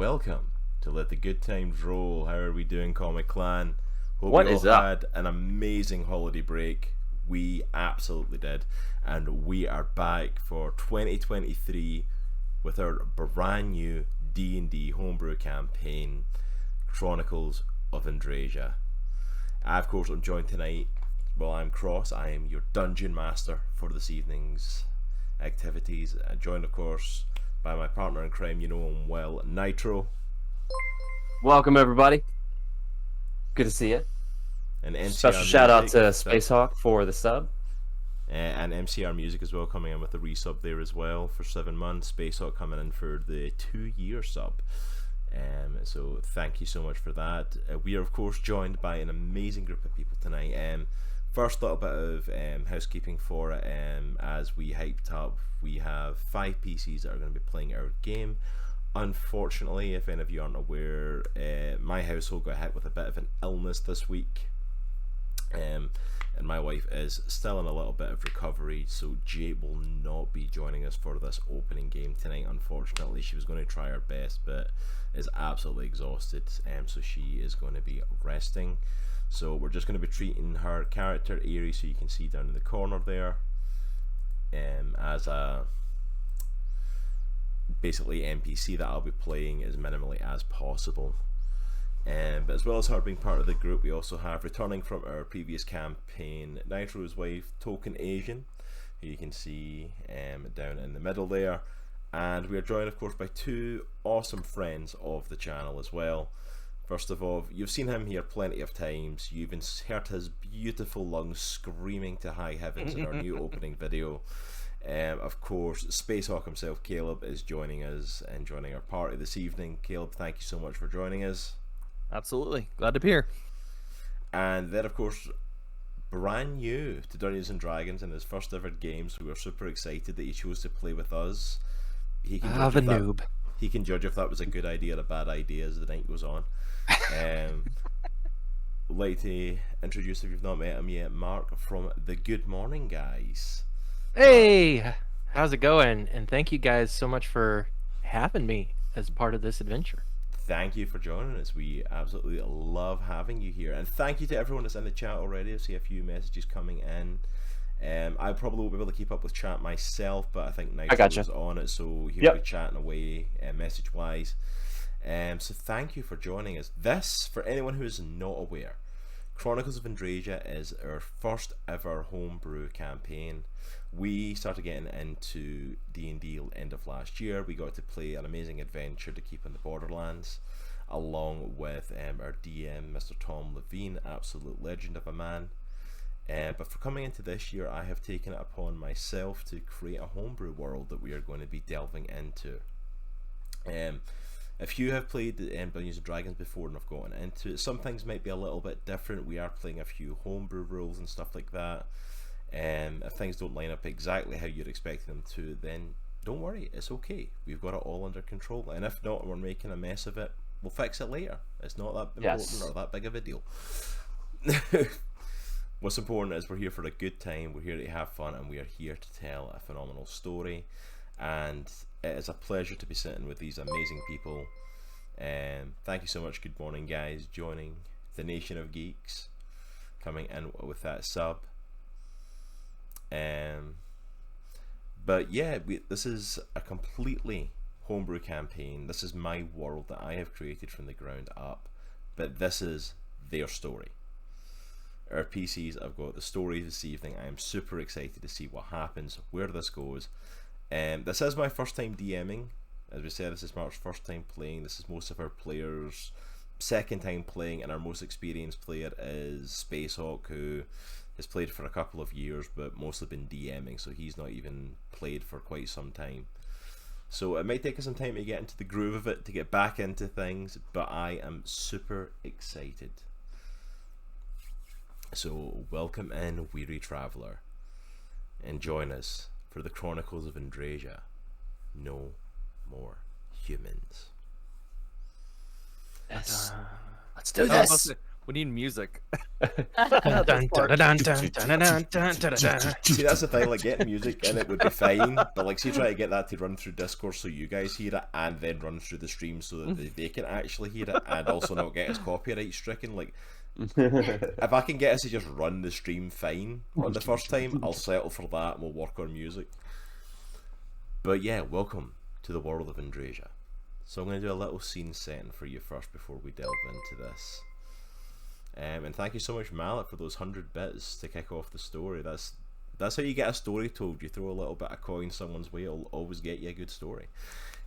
welcome to Let the Good Times Roll. How are we doing, Comic Clan? Hope What you all is up? had an amazing holiday break. We absolutely did, and we are back for 2023 with our brand new D&D homebrew campaign, Chronicles of Andriesia. Of course, I'm joined tonight. Well, I'm Cross. I am your dungeon master for this evening's activities. Joined, of course, by my partner in crime, you know him well, Nitro. Welcome, everybody. Good to see you. And MCR Special shout out music, to Spacehawk for the sub. and MCR Music as well, coming in with a resub there as well for 7 months. Spacehawk coming in for the 2-year sub. So thank you so much for that. We are, of course, joined by an amazing group of people tonight. First little bit of housekeeping for it. As we hyped up, we have 5 PCs that are going to be playing our game. Unfortunately, if any of you aren't aware, my household got hit with a bit of an illness this week. And my wife is still in a little bit of recovery, so Jaye will not be joining us for this opening game tonight. Unfortunately, she was going to try her best, but is absolutely exhausted, so she is going to be resting. So we're just going to be treating her character Aries, so you can see down in the corner there, as a basically NPC that I'll be playing as minimally as possible. But as well as her being part of the group, we also have, returning from our previous campaign, Nitro's wife, Token Asian, who you can see down in the middle there. And we are joined, of course, by 2 awesome friends of the channel as well. First of all, you've seen him here plenty of times. You've heard his beautiful lungs screaming to high heavens in our new opening video. Of course, Spacehawk himself, Caleb, is joining us and joining our party this evening. Caleb, thank you so much for joining us. Absolutely. Glad to be here. And then, of course, brand new to Dungeons and Dragons in his first ever game, so we're super excited that he chose to play with us. He can judge if noob. he can judge if that was a good idea or a bad idea as the night goes on. Like to introduce, if you've not met him yet, Marc from the Good Morning Guys. Hey, how's it going? And thank you guys so much for having me as part of this adventure. Thank you for joining us. We absolutely love having you here, and thank you to everyone that's in the chat already. I see a few messages coming in. I probably won't be able to keep up with chat myself, but I think Nitro is on it, so he'll be chatting away message wise. So thank you for joining us. This, for anyone who is not aware, Chronicles of Andriesia is our first ever homebrew campaign. We started getting into D&D end of last year. We got to play an amazing adventure to keep in the Borderlands, along with our DM, Mr. Tom Levine, absolute legend of a man. But for coming into this year, I have taken it upon myself to create a homebrew world that we are going to be delving into. If you have played Dungeons and Dragons before and have gotten into it, some things might be a little bit different. We are playing a few homebrew rules and stuff like that. If things don't line up exactly how you're expecting them to, then don't worry, it's okay. We've got it all under control, and if not, we're making a mess of it, we'll fix it later. It's not that important or that big of a deal. What's important is we're here for a good time, we're here to have fun, and we are here to tell a phenomenal story. And it is a pleasure to be sitting with these amazing people. Thank you so much, Good Morning Guys, joining the Nation of Geeks, coming in with that sub. But yeah, this is a completely homebrew campaign. This is my world that I have created from the ground up, but this is their story. Our PCs have got the story this evening. I am super excited to see what happens, where this goes. This is my first time DMing. As we said, this is Marc's first time playing. This is most of our players' second time playing, and our most experienced player is Spacehawk, who has played for a couple of years but mostly been DMing, so he's not even played for quite some time. So it might take us some time to get into the groove of it, to get back into things, but I am super excited. So welcome in, weary traveller, and join us for the Chronicles of Andriesia. No more humans. Yes. Let's do this. We need music. Dun, dun, dun, dun, dun, dun, dun, dun, dun, dun. See, that's the thing, like, getting music in it would be fine, but, like, see, try to get that to run through Discord so you guys hear it, and then run through the stream so that they can actually hear it, and also not get us copyright stricken. Like, if I can get us to just run the stream fine on the first time, I'll settle for that, and we'll work on music. But yeah, welcome to the world of Andriesia. So I'm going to do a little scene setting for you first before we delve into this. And thank you so much, Mallet, for those 100 bits to kick off the story. That's how you get a story told. You throw a little bit of coin someone's way, it'll always get you a good story.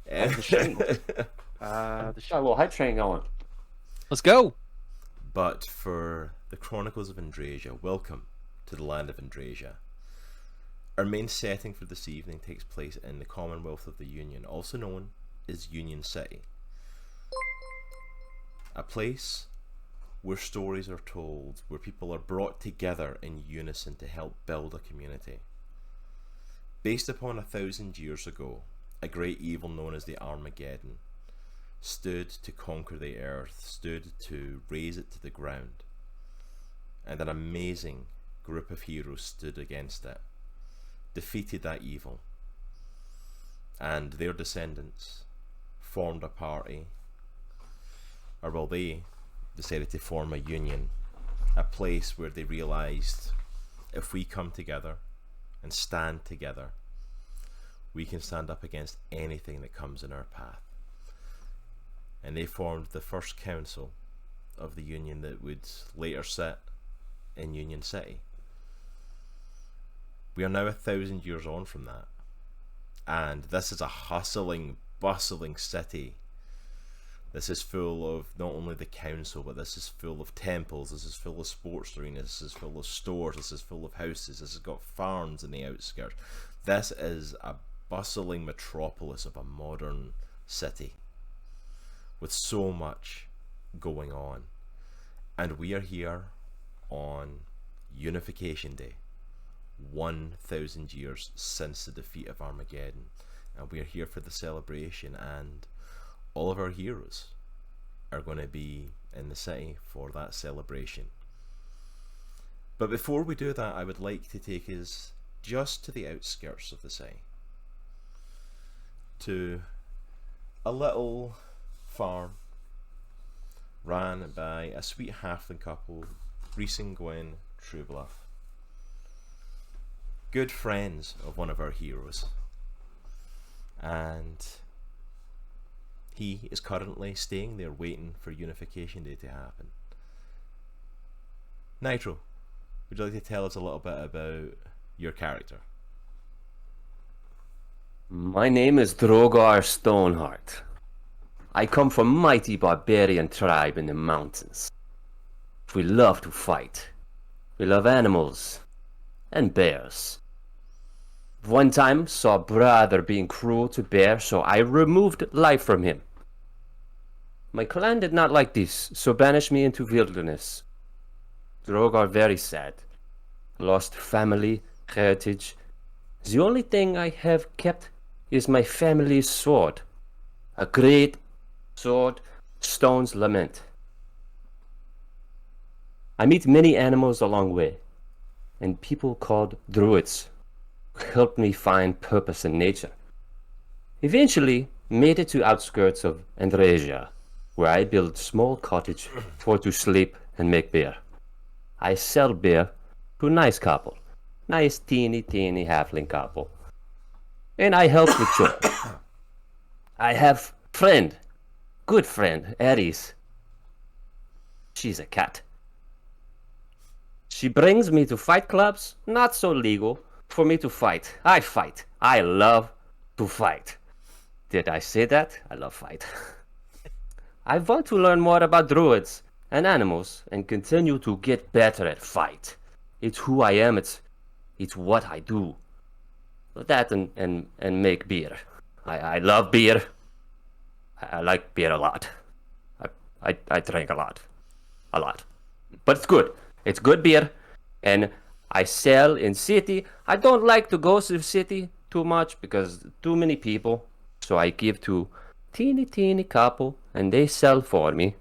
The little hype train going. Let's go. But for the Chronicles of Andriesia, welcome to the land of Andriesia. Our main setting for this evening takes place in the Commonwealth of the Union, also known as Union City. A place where stories are told, where people are brought together in unison to help build a community. Based upon 1,000 years ago, a great evil known as the Armageddon stood to conquer the earth, stood to raze it to the ground, and an amazing group of heroes stood against it, defeated that evil, and their descendants formed a party, or well, they decided to form a union, a place where they realized if we come together and stand together, we can stand up against anything that comes in our path. And they formed the first council of the union that would later sit in Union City. We are now 1,000 years on from that, and this is a hustling, bustling city. This is full of not only the council, but this is full of temples, this is full of sports arenas, this is full of stores, this is full of houses, this has got farms in the outskirts. This is a bustling metropolis of a modern city with so much going on. And we are here on Unification Day, 1,000 years since the defeat of Armageddon. And we are here for the celebration, and all of our heroes are going to be in the city for that celebration. But before we do that, I would like to take us just to the outskirts of the city, to a little farm ran by a sweet halfling couple, Rhys and Gwen Truebluff, good friends of one of our heroes, and he is currently staying there waiting for Unification Day to happen. Nitro, would you like to tell us a little bit about your character? My name is Droghar Stoneheart. I come from a mighty barbarian tribe in the mountains. We love to fight. We love animals and bears. One time saw a brother being cruel to bear, so I removed life from him. My clan did not like this, so banished me into wilderness. Droghar very sad. Lost family, heritage. The only thing I have kept is my family's sword. A great sword, Stone's Lament. I meet many animals along the way, and people called druids who helped me find purpose in nature. Eventually, made it to outskirts of Andriesia, where I build small cottage for to sleep and make beer. I sell beer to nice couple, nice teeny halfling couple, and I help with chores. I have good friend, Aries. She's a cat. She brings me to fight clubs, not so legal for me to fight. I fight. I love to fight. Did I say that? I love fight. I want to learn more about druids and animals and continue to get better at fight. It's who I am, it's what I do. That and make beer. I love beer. I like beer a lot. I drink a lot. But it's good. It's good beer. And I sell in city. I don't like to go to the city too much because too many people. So I give to teeny couple and they sell for me.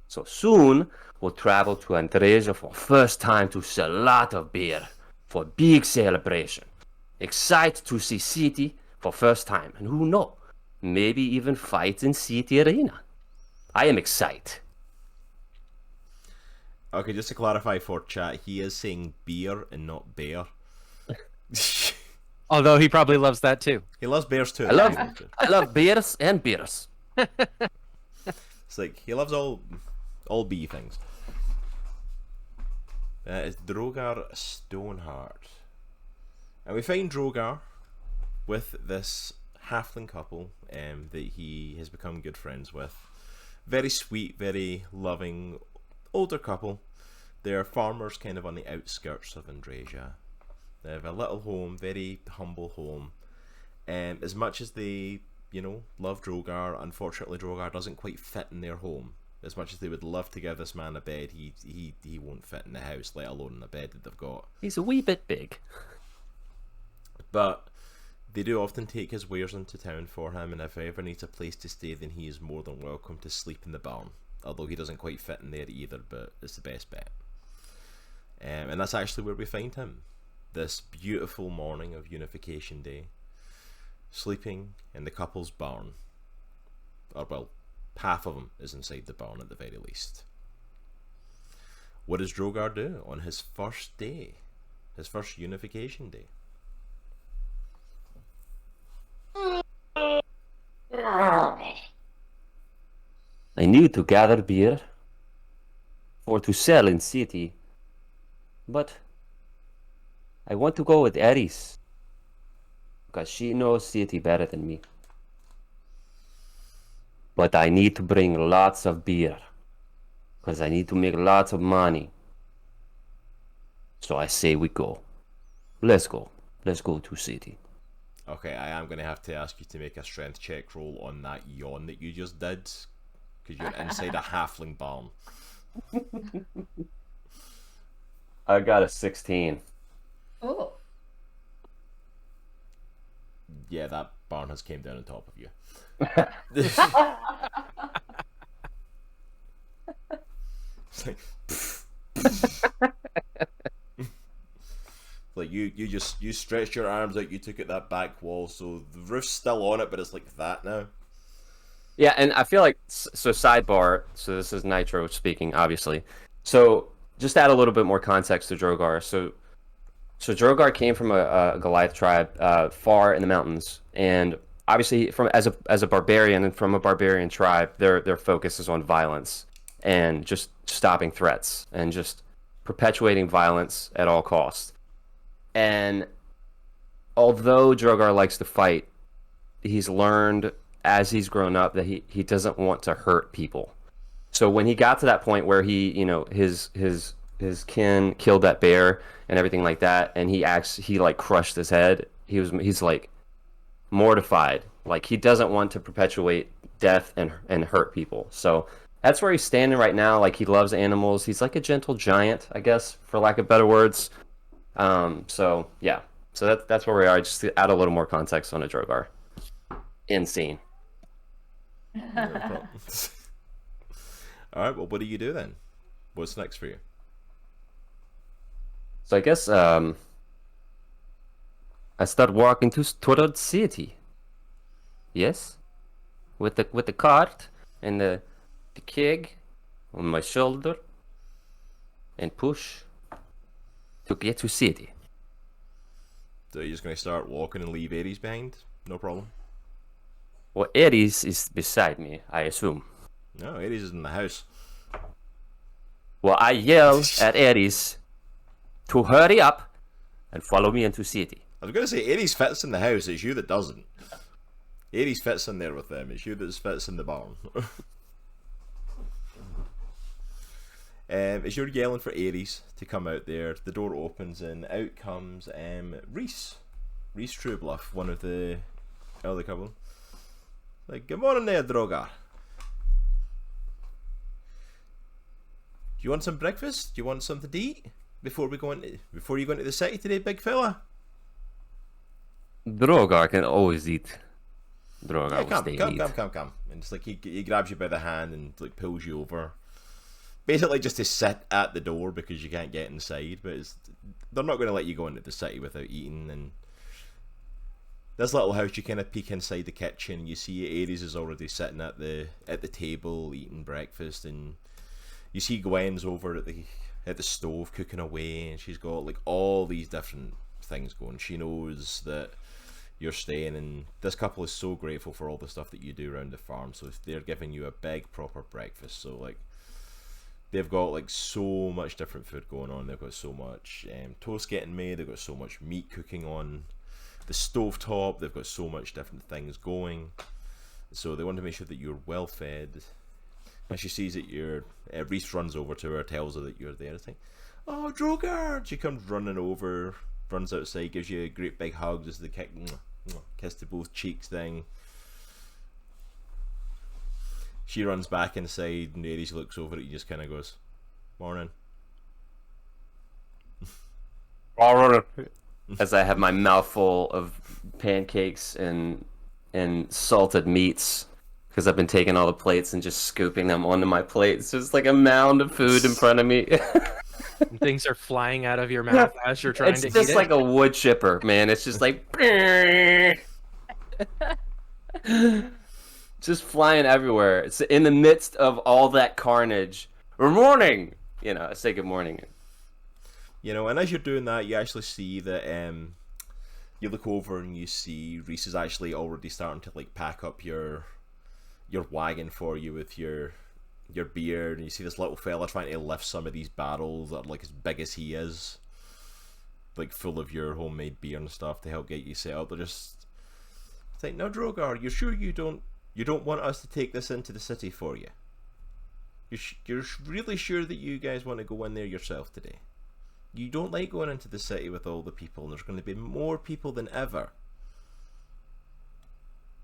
So soon will travel to Andriesia for first time to sell a lot of beer for big celebration. Excited to see city for first time, and who know, maybe even fight in city arena. I am excited. Okay, just to clarify for chat, he is saying beer and not bear. Although he probably loves that too. He loves bears too. I love beers and beers. It's like he loves all bee things. It's Droghar Stoneheart. And we find Droghar with this halfling couple that he has become good friends with. Very sweet, very loving, older couple. They're farmers kind of on the outskirts of Andriesia. They have a little home, very humble home. As much as they, love Droghar, unfortunately Droghar doesn't quite fit in their home. As much as they would love to give this man a bed, he won't fit in the house, let alone in the bed that they've got. He's a wee bit big. But they do often take his wares into town for him, and if he ever needs a place to stay, then he is more than welcome to sleep in the barn. Although he doesn't quite fit in there either, but it's the best bet. And that's actually where we find him. This beautiful morning of Unification Day. Sleeping in the couple's barn. Or, well, half of him is inside the barn at the very least. What does Droghar do on his first day? His first Unification Day? I need to gather beer for to sell in city, but I want to go with Aries because she knows city better than me. But I need to bring lots of beer because I need to make lots of money. So I say we go. Let's go. Let's go to city. Okay, I am going to have to ask you to make a strength check roll on that yawn that you just did. Because you're inside a halfling barn. I got a 16. Oh. Yeah, that barn has came down on top of you. It's like you stretched your arms out, you took out that back wall, so the roof's still on it, but it's like that now. Yeah, and I feel like, so sidebar, so this is Nitro speaking, obviously. So, just to add a little bit more context to Droghar. So Droghar came from a Goliath tribe far in the mountains, and obviously, as a barbarian and from a barbarian tribe, their focus is on violence and just stopping threats and just perpetuating violence at all costs. And although Droghar likes to fight, he's learned as he's grown up that he doesn't want to hurt people. So when he got to that point where he, his kin killed that bear and everything like that, and he like crushed his head, he's like mortified. Like he doesn't want to perpetuate death and hurt people. So that's where he's standing right now. Like he loves animals. He's like a gentle giant, I guess, for lack of better words. So yeah. So that's where we are. Just to add a little more context on a Droghar. Insane. Alright, well what do you do then? What's next for you? So I guess I start walking towards city. Yes? With the cart and the keg on my shoulder and push to get to city. So you're just gonna start walking and leave Aries behind? No problem. Well, Aries is beside me, I assume. No, Aries is in the house. Well, I yell at Aries to hurry up and follow me into city. I was gonna say Aries fits in the house, it's you that doesn't. Aries fits in there with them, it's you that fits in the barn. As you're yelling for Aries to come out there, the door opens and out comes Reese Truebluff, one of the elder couple. Like, good morning there, Droghar. Do you want some breakfast? Do you want something to eat before you go into the city today, big fella? Droghar can always eat. Droghar Yeah, will stay and eat. come. And it's like he grabs you by the hand and like pulls you over. basically just to sit at the door because you can't get inside. But they're not going to let you go into the city without eating. And this little house, you kind of peek inside the kitchen, and you see Aries is already sitting at the table eating breakfast, and you see Gwen's over at the stove cooking away, and she's got like all these different things going. She knows that you're staying, and this couple is so grateful for all the stuff that you do around the farm. So they're giving you a big proper breakfast. So like they've got like so much different food going on. They've got so much toast getting made. They've got so much meat cooking on the stovetop. They've got so much different things going. So they want to make sure that you're well fed. And she sees that you're... Rhys runs over to her, tells her that you're there. It's like, oh, Droghar! She comes running over, runs outside, gives you a great big hug, just the kiss to both cheeks thing. She runs back inside, and Aries looks over at you, just kind of goes, morning. As I have my mouthful of pancakes and salted meats, because I've been taking all the plates and just scooping them onto my plate. It's just like a mound of food in front of me. And things are flying out of your mouth as you're trying to eat it. It's just like a wood chipper, man. It's just like just flying everywhere. It's in the midst of all that carnage. Good morning, I say good morning. And as you're doing that, you actually see that you look over and you see Rhys is actually already starting to like pack up your wagon for you with your beer, and you see this little fella trying to lift some of these barrels that are like as big as he is, like full of your homemade beer and stuff to help get you set up. They're just like, no, Droghar, you're sure you don't want us to take this into the city for you? You're really sure that you guys want to go in there yourself today? You don't like going into the city with all the people, and there's going to be more people than ever.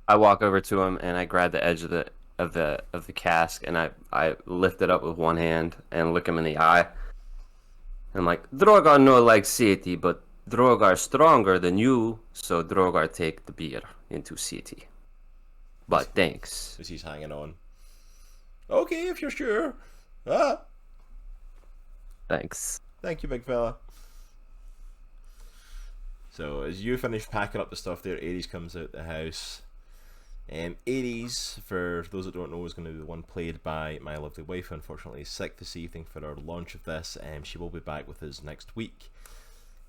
I walk over to him and I grab the edge of the cask, and I lift it up with one hand and look him in the eye. I'm like, Droghar no like city, but Droghar stronger than you, so Droghar take the beer into city. But thanks. As he's hanging on. Okay, if you're sure. Thanks. Thank you, big fella. So as you finish packing up the stuff there, Aries comes out the house. Aries, for those that don't know, is going to be the one played by my lovely wife. Unfortunately, is sick this evening for our launch of this. She will be back with us next week.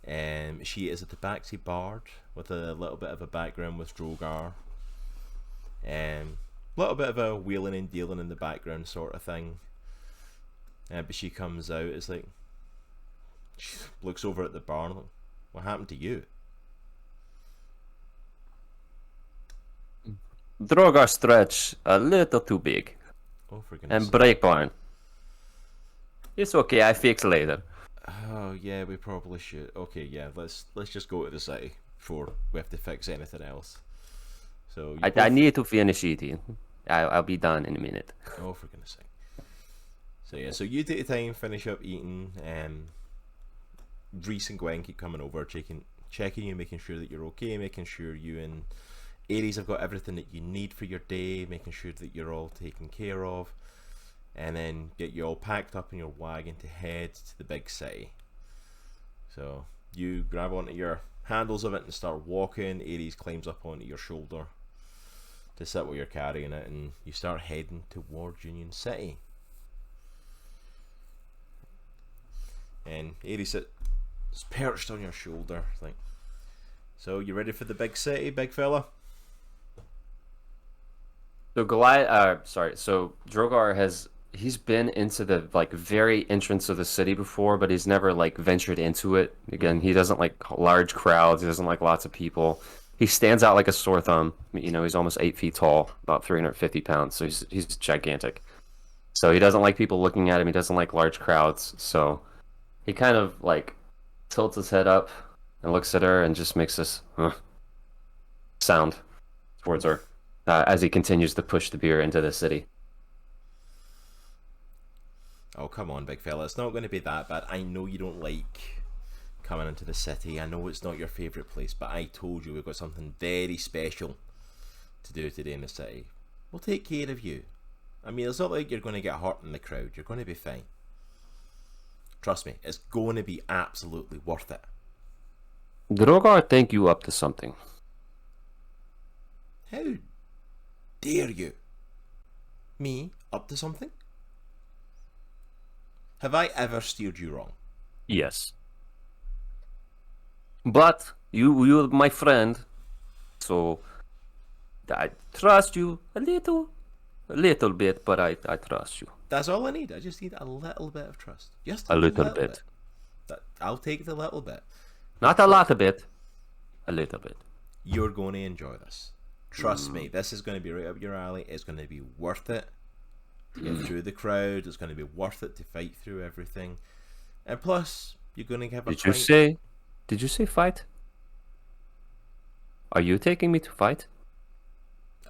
She is a Tabaxi bard with a little bit of a background with Droghar. A little bit of a wheeling and dealing in the background sort of thing. But she comes out, it's like, she looks over at the barn, like, what happened to you? Droghar stretch a little too big. Oh, for goodness And break barn. It's okay, I fix later. Oh yeah, we probably should. Okay, yeah, let's just go to the city before we have to fix anything else. So I need to finish eating. I'll be done in a minute. Oh, for goodness sake. So yeah, so you take the time, finish up eating. Rhys and Gwen keep coming over, checking you, making sure that you're okay, making sure you and Aries have got everything that you need for your day, making sure that you're all taken care of, and then get you all packed up in your wagon to head to the big city. So you grab onto your handles of it and start walking. Aries climbs up onto your shoulder to sit while you're carrying it, and you start heading towards Union City. And Aries sits perched on your shoulder, like, so you ready for the big city, big fella? So so Droghar he's been into the like very entrance of the city before, but he's never like ventured into it. Again, he doesn't like large crowds, he doesn't like lots of people. He stands out like a sore thumb. He's almost 8 feet tall, about 350 pounds, so he's gigantic. So he doesn't like people looking at him, he doesn't like large crowds, so he kind of like tilts his head up and looks at her and just makes this sound towards her as he continues to push the beer into the city. Oh, come on, big fella. It's not going to be that bad. I know you don't like coming into the city. I know it's not your favourite place, but I told you we've got something very special to do today in the city. We'll take care of you. I mean, it's not like you're going to get hurt in the crowd. You're going to be fine. Trust me, it's going to be absolutely worth it. Droghar think you up to something. How dare you? Me up to something? Have I ever steered you wrong? Yes. But you're my friend, so I trust you a little bit, but I trust you. That's all I need. I just need a little bit of trust. Just A little bit. I'll take the little bit. Not a lot of it, a little bit. You're going to enjoy this. Trust me, this is going to be right up your alley. It's going to be worth it to get through the crowd. It's going to be worth it to fight through everything. And plus, you're going to have a Did you say fight? Are you taking me to fight?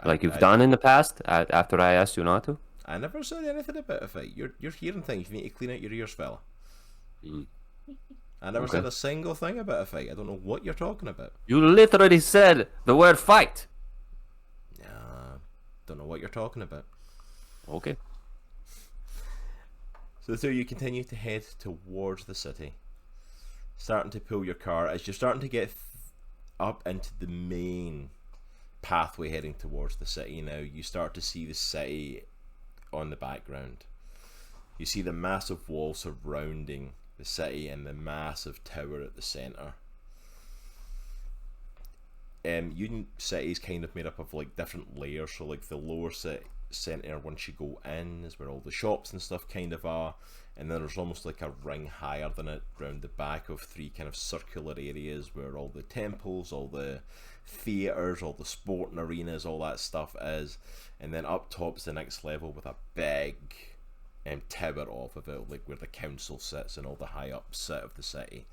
Like you've done in the past, after I asked you not to? I never said anything about a fight. You're hearing things. You need to clean out your ears, fella. I never said a single thing about a fight. I don't know what you're talking about. You literally said the word fight. Don't know what you're talking about. Okay. So you continue to head towards the city, starting to pull your car as you're starting to get up into the main pathway heading towards the city. Now you start to see the city on the background. You see the massive wall surrounding the city and the massive tower at the center. Union City is kind of made up of like different layers. So like the lower center, once you go in, is where all the shops and stuff kind of are, and then there's almost like a ring higher than it round the back of three kind of circular areas where all the temples, all the theatres, all the sporting arenas, all that stuff is, and then up top's the next level with a big tower off of it, like where the council sits and all the high up sit of the city.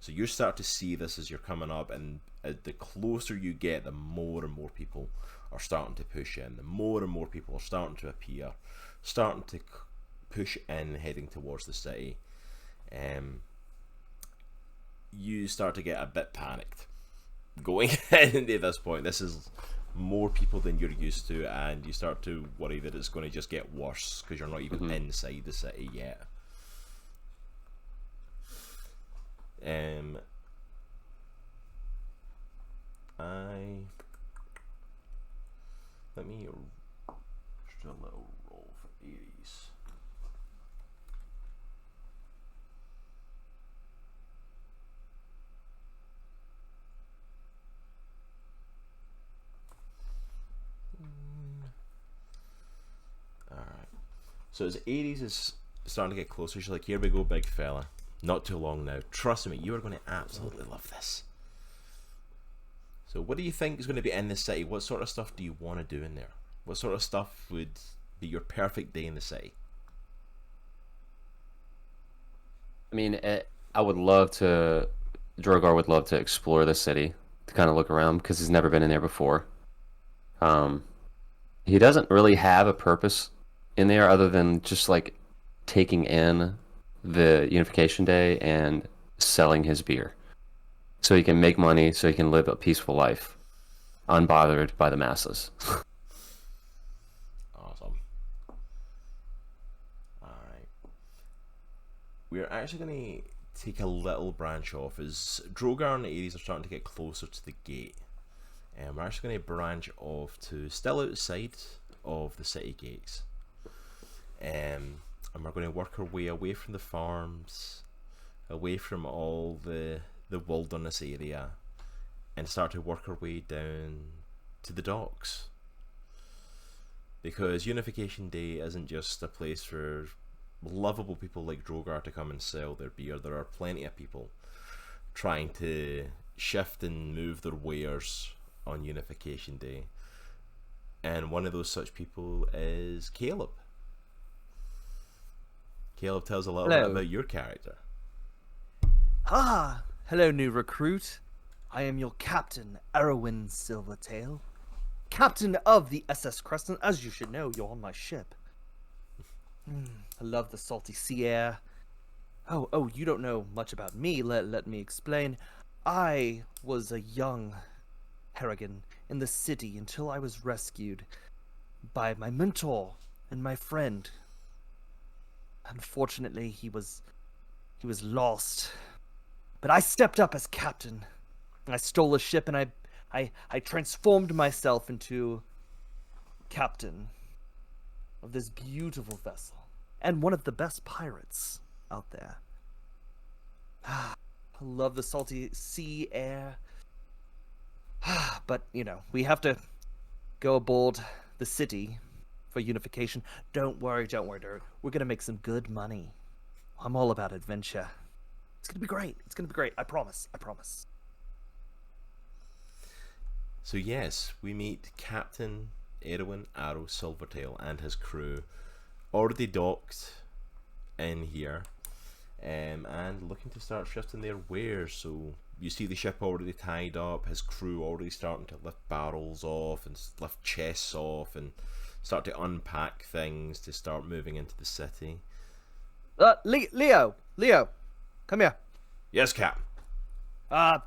So you start to see this as you're coming up, and the closer you get, the more and more people are starting to push in. The more and more people are starting to appear, starting to push in, heading towards the city. You start to get a bit panicked going into this point. This is more people than you're used to, and you start to worry that it's going to just get worse because you're not even inside the city yet. Let me just do a little roll for Aries. Alright. So as Aries is starting to get closer, she's like, here we go, big fella. Not too long now. Trust me, you are going to absolutely love this. So what do you think is going to be in the city? What sort of stuff do you want to do in there? What sort of stuff would be your perfect day in the city? I mean, I would love to... Droghar would love to explore the city, to kind of look around, because he's never been in there before. He doesn't really have a purpose in there other than just like taking in the Unification Day and selling his beer, so he can make money, so he can live a peaceful life, unbothered by the masses. Awesome. Alright. We're actually going to take a little branch off as Droghar and Aries are starting to get closer to the gate. And we're actually going to branch off to still outside of the city gates. And we're going to work our way away from the farms, away from all the wilderness area, and start to work our way down to the docks. Because Unification Day isn't just a place for lovable people like Droghar to come and sell their beer. There are plenty of people trying to shift and move their wares on Unification Day. And one of those such people is Caleb. Caleb, tells a little bit about your character. Hello, new recruit. I am your captain, Aerowen Silvertail. Captain of the SS Crescent. As you should know, you're on my ship. I love the salty sea air. Oh, you don't know much about me. Let me explain. I was a young Haregon in the city until I was rescued by my mentor and my friend. Unfortunately, he was He was lost. But I stepped up as captain. I stole a ship and I transformed myself into captain of this beautiful vessel. And one of the best pirates out there. I love the salty sea air. But, you know, we have to go aboard the city for unification. Don't worry, Derek. We're going to make some good money. I'm all about adventure. It's going to be great. It's going to be great. I promise. So yes, we meet Captain Aerowen Arrow Silvertail and his crew already docked in here and looking to start shifting their wares. So you see the ship already tied up, his crew already starting to lift barrels off and lift chests off and start to unpack things to start moving into the city. Leo, come here. Yes, Cap.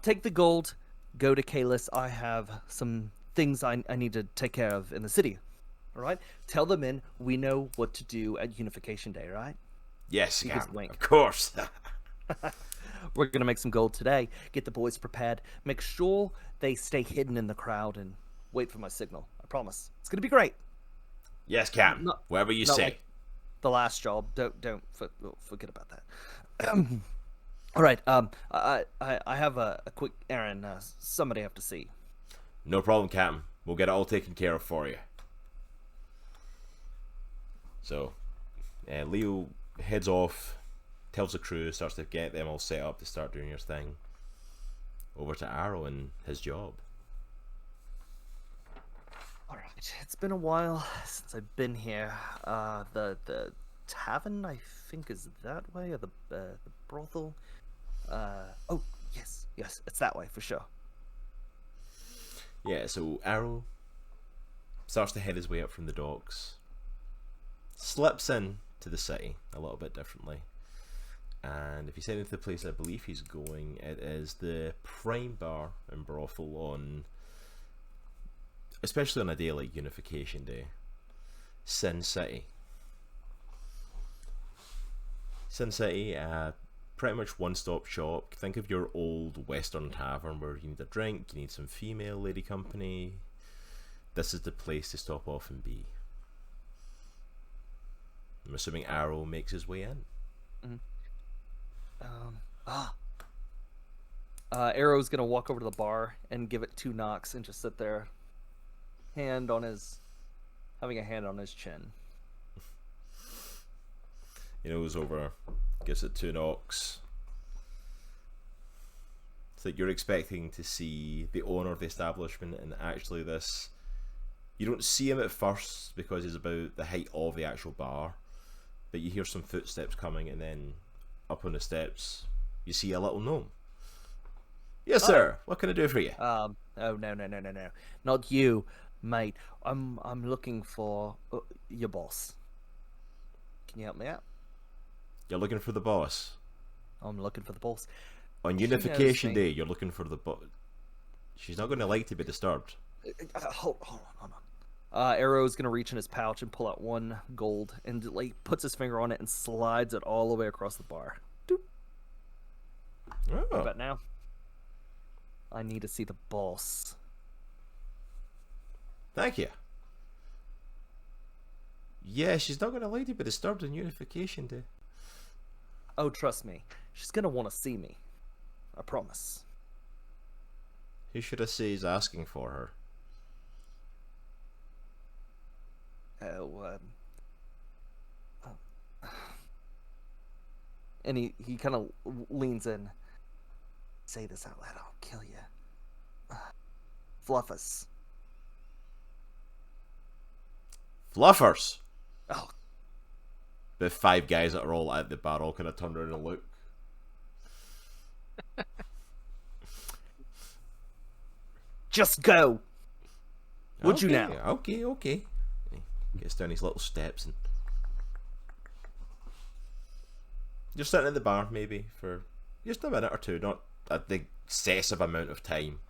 Take the gold, go to Kalis. I have some things I need to take care of in the city. All right? Tell the men we know what to do at Unification Day, right? Yes, Give us Cap. a wink. Of course. We're going to make some gold today, get the boys prepared, make sure they stay hidden in the crowd, and wait for my signal. I promise. It's going to be great. Yes, Cap. Whatever you say. Like the last job. Don't forget about that. All right. I have a quick errand. Somebody I have to see. No problem, Captain. We'll get it all taken care of for you. So, Leo heads off, tells the crew, starts to get them all set up to start doing your thing. Over to Arrow and his job. All right. It's been a while since I've been here. The tavern, I think, is that way, or the brothel. Oh, yes, it's that way for sure. Yeah, so Arrow starts to head his way up from the docks, slips in to the city a little bit differently, and if he's heading to the place I believe he's going, it is the Prime Bar and Brothel on, especially on a day like Unification Day, Sin City. Sin City, pretty much one-stop shop. Think of your old Western tavern where you need a drink, you need some female lady company. This is the place to stop off and be. I'm assuming Arrow makes his way in. Arrow's gonna walk over to the bar and give it 2 knocks and just sit there, having a hand on his chin. He goes over, gives it 2 knocks. It's like you're expecting to see the owner of the establishment, and actually this, you don't see him at first because he's about the height of the actual bar, but you hear some footsteps coming, and then up on the steps you see a little gnome. Yes, sir. What can I do for you? Oh no, not you, mate. I'm looking for your boss. Can you help me out? You're looking for the boss. I'm looking for the boss. On Unification Day, you're looking for the boss. She's not going to like to be disturbed. Hold on. Arrow's gonna reach in his pouch and pull out 1 gold and like puts his finger on it and slides it all the way across the bar. Doop. Oh. What about now? I need to see the boss. Thank you. Yeah, she's not going to like to be disturbed on Unification Day. Oh, trust me. She's gonna want to see me. I promise. Who should I say is asking for her? And he kind of leans in. Say this out loud, I'll kill you. Fluffus. Fluffers! Oh, The 5 guys that are all at the bar all kind of turn around and look. just go. Would you now? Okay. He gets down these little steps and you're sitting at the bar maybe for just a minute or 2, not an excessive amount of time.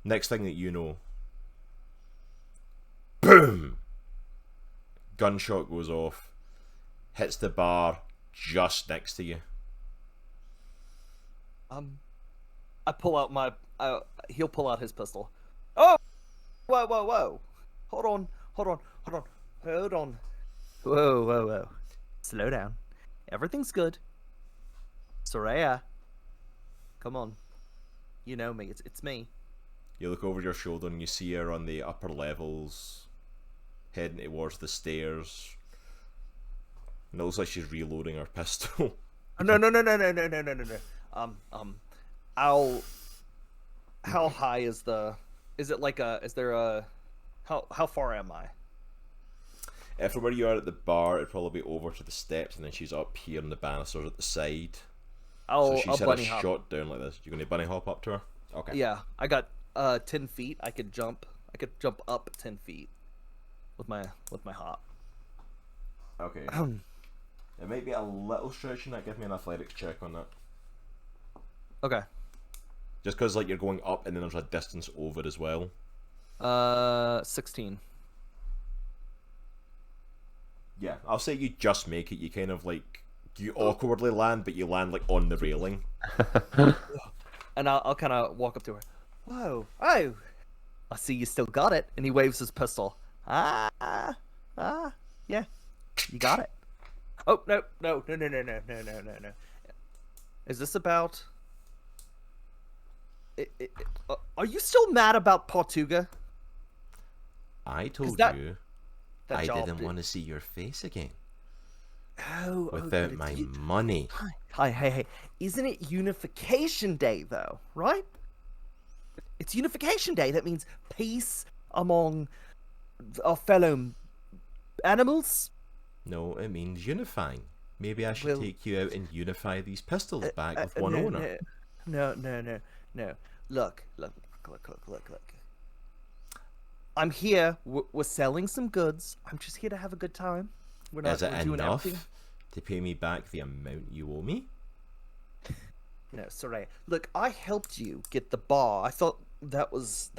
Next thing that you know, boom! Gunshot goes off. hits the bar just next to you. I pull out my. He'll pull out his pistol. Oh, whoa, whoa, whoa! Hold on. Whoa. Slow down. Everything's good. Soraya, come on. You know me. It's me. You look over your shoulder and you see her on the upper levels, heading towards the stairs. And it looks like she's reloading her pistol. No. How high is the? Is it like a? Is there a? How far am I? From where you are at the bar, it'd probably be over to the steps, and then she's up here on the banisters at the side. So she's had a shot down like this. You're going to bunny hop up to her? Okay. Yeah, I got 10 feet. I could jump up 10 feet with my hop. Okay. It might be a little stretching. That give me an athletics check on that. Okay. Just because like you're going up, and then there's a distance over as well. 16. Yeah, I'll say you just make it. You kind of like you awkwardly land, but you land like on the railing. And I'll kind of walk up to her. Whoa, oh, I see you still got it. And he waves his pistol. Yeah, you got it. Oh no. Is this about? Are you still mad about Portuga? I told you I didn't want to see your face again. Without my money. Hey. Isn't it Unification Day, though, right? It's Unification Day. That means peace among our fellow animals. No, it means unifying. Maybe I should take you out and unify these pistols back with one owner. No. Look. I'm here. We're selling some goods. I'm just here to have a good time. Is it enough to pay me back the amount you owe me? No, sorry. Look, I helped you get the bar. I thought that was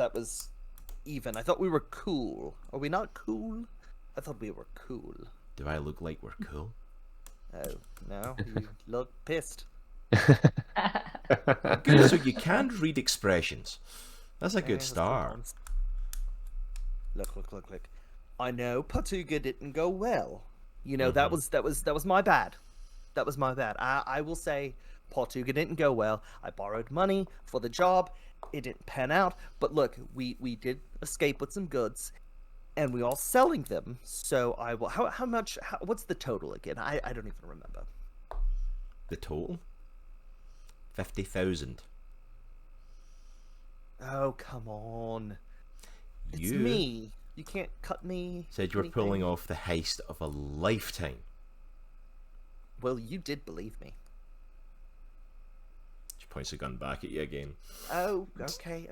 even. I thought we were cool. Are we not cool? I thought we were cool. Do I look like we're cool? Oh, no. You look pissed. Good, so you can read expressions. That's a good start. Look. I know Portuga didn't go well. You know, that was my bad. That was my bad. I will say Portuga didn't go well. I borrowed money for the job. It didn't pan out. But look, we did escape with some goods, and we are selling them. So I will. How much? What's the total again? I don't even remember. The total? 50,000. Oh, come on. It's me. You can't cut me. Said you were pulling off the heist of a lifetime. Well, you did believe me. She points a gun back at you again. Oh, okay.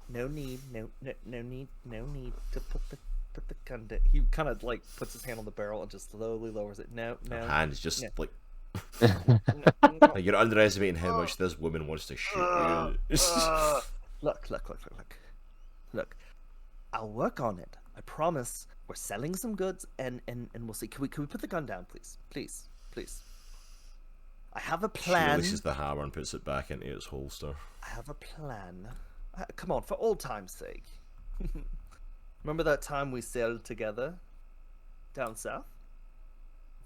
No need to put the gun down. He kind of like puts his hand on the barrel and just slowly lowers it. No. Her hand is just like... like you're underestimating how much this woman wants to shoot you. Look. I'll work on it. I promise. We're selling some goods, and we'll see. Can we put the gun down, please? I have a plan. She releases the hammer and puts it back into its holster. I have a plan. Come on, for old time's sake. Remember that time we sailed together down south?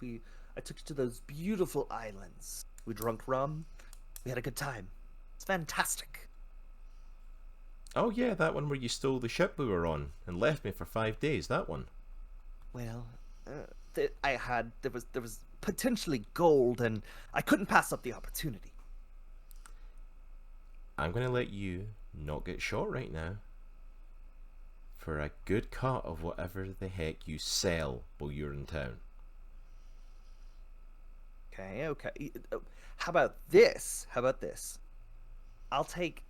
I took you to those beautiful islands. We drank rum. We had a good time. It's fantastic. Oh yeah, that one where you stole the ship we were on and left me for 5 days. That one. Well, there was potentially gold, and I couldn't pass up the opportunity. I'm gonna let you not get shot right now for a good cut of whatever the heck you sell while you're in town. Okay. How about this? I'll take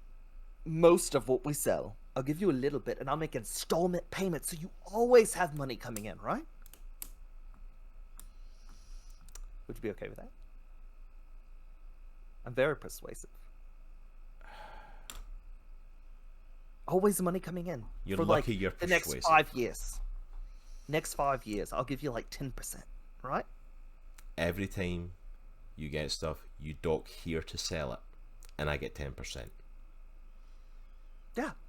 most of what we sell. I'll give you a little bit, and I'll make installment payments so you always have money coming in, right? Would you be okay with that? I'm very persuasive. Always money coming in. You're for lucky like you're the persuasive. next 5 years. Next 5 years, I'll give you like 10%, right? every time you get stuff, you dock here to sell it, and I get 10%.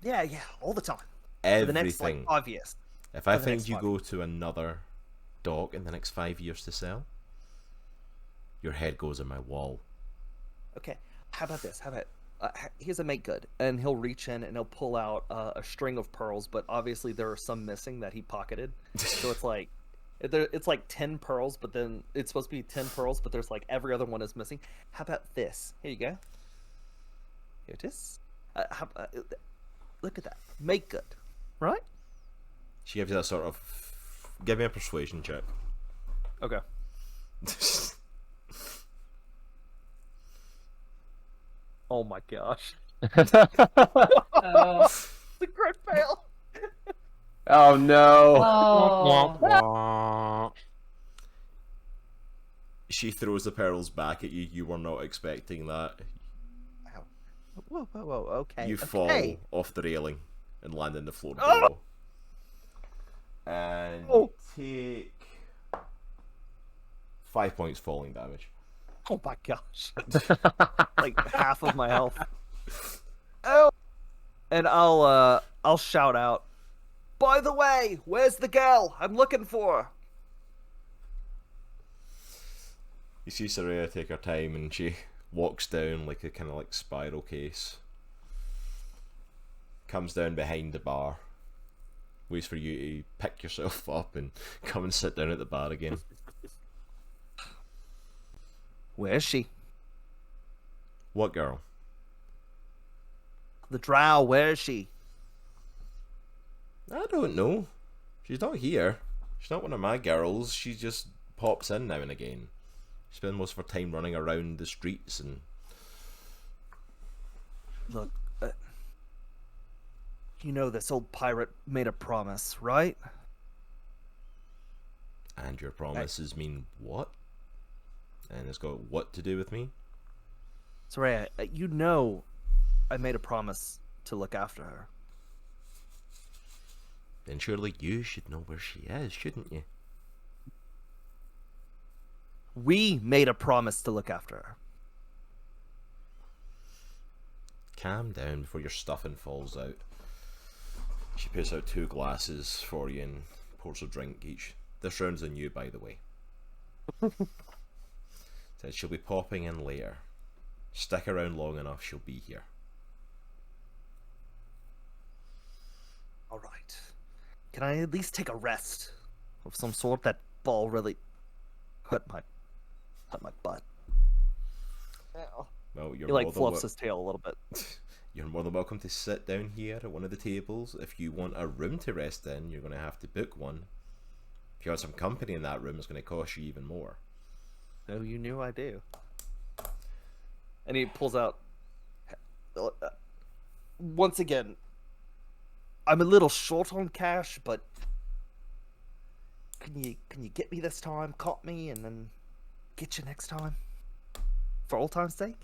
Yeah, all the time. For Everything. the next, like, 5 years. If I for the next find you 5 go to another dock in the next 5 years to sell, your head goes in my wall. Okay, how about this? Here's a make good, and he'll reach in and he'll pull out a string of pearls, but obviously there are some missing that he pocketed. So it's like 10 pearls, but then it's supposed to be 10 pearls, but there's like every other one is missing. How about this? Here you go. Here it is. Look at that. Make good, right? She gives you that sort of. Give me a persuasion check. Okay. Oh my gosh. It's a crit fail. Oh no. Womp, womp. She throws the pearls back at you. You were not expecting that. Whoa, okay. You okay. fall off the railing and land on the floor Oh! below. And you take 5 points falling damage. Oh my gosh. Like half of my health. Oh! And I'll shout out, by the way, where's the girl I'm looking for? You see Saraya take her time and she walks down like a kind of like spiral case. Comes down behind the bar. Waits for you to pick yourself up and come and sit down at the bar again. Where is she? What girl? The Drow, where is she? I don't know. She's not here. She's not one of my girls. She just pops in now and again. She spends most of her time running around the streets and... Look, you know this old pirate made a promise, right? And your promises mean what? And it's got what to do with me? Saraya, you know I made a promise to look after her. Then surely you should know where she is, shouldn't you? We made a promise to look after her. Calm down before your stuffing falls out. She puts out 2 glasses for you and pours a drink each. This round's on you, by the way. Said she'll be popping in later. Stick around long enough, she'll be here. Alright. Can I at least take a rest of some sort? That ball really hurt my butt. Ow. Well, you're He like more than fluffs his tail a little bit. You're more than welcome to sit down here at one of the tables. If you want a room to rest in, you're going to have to book one. If you want some company in that room, it's going to cost you even more. No, you knew I do. And he pulls out. Once again, I'm a little short on cash, but can you get me this time? Caught me, and then get you next time, for old time's sake.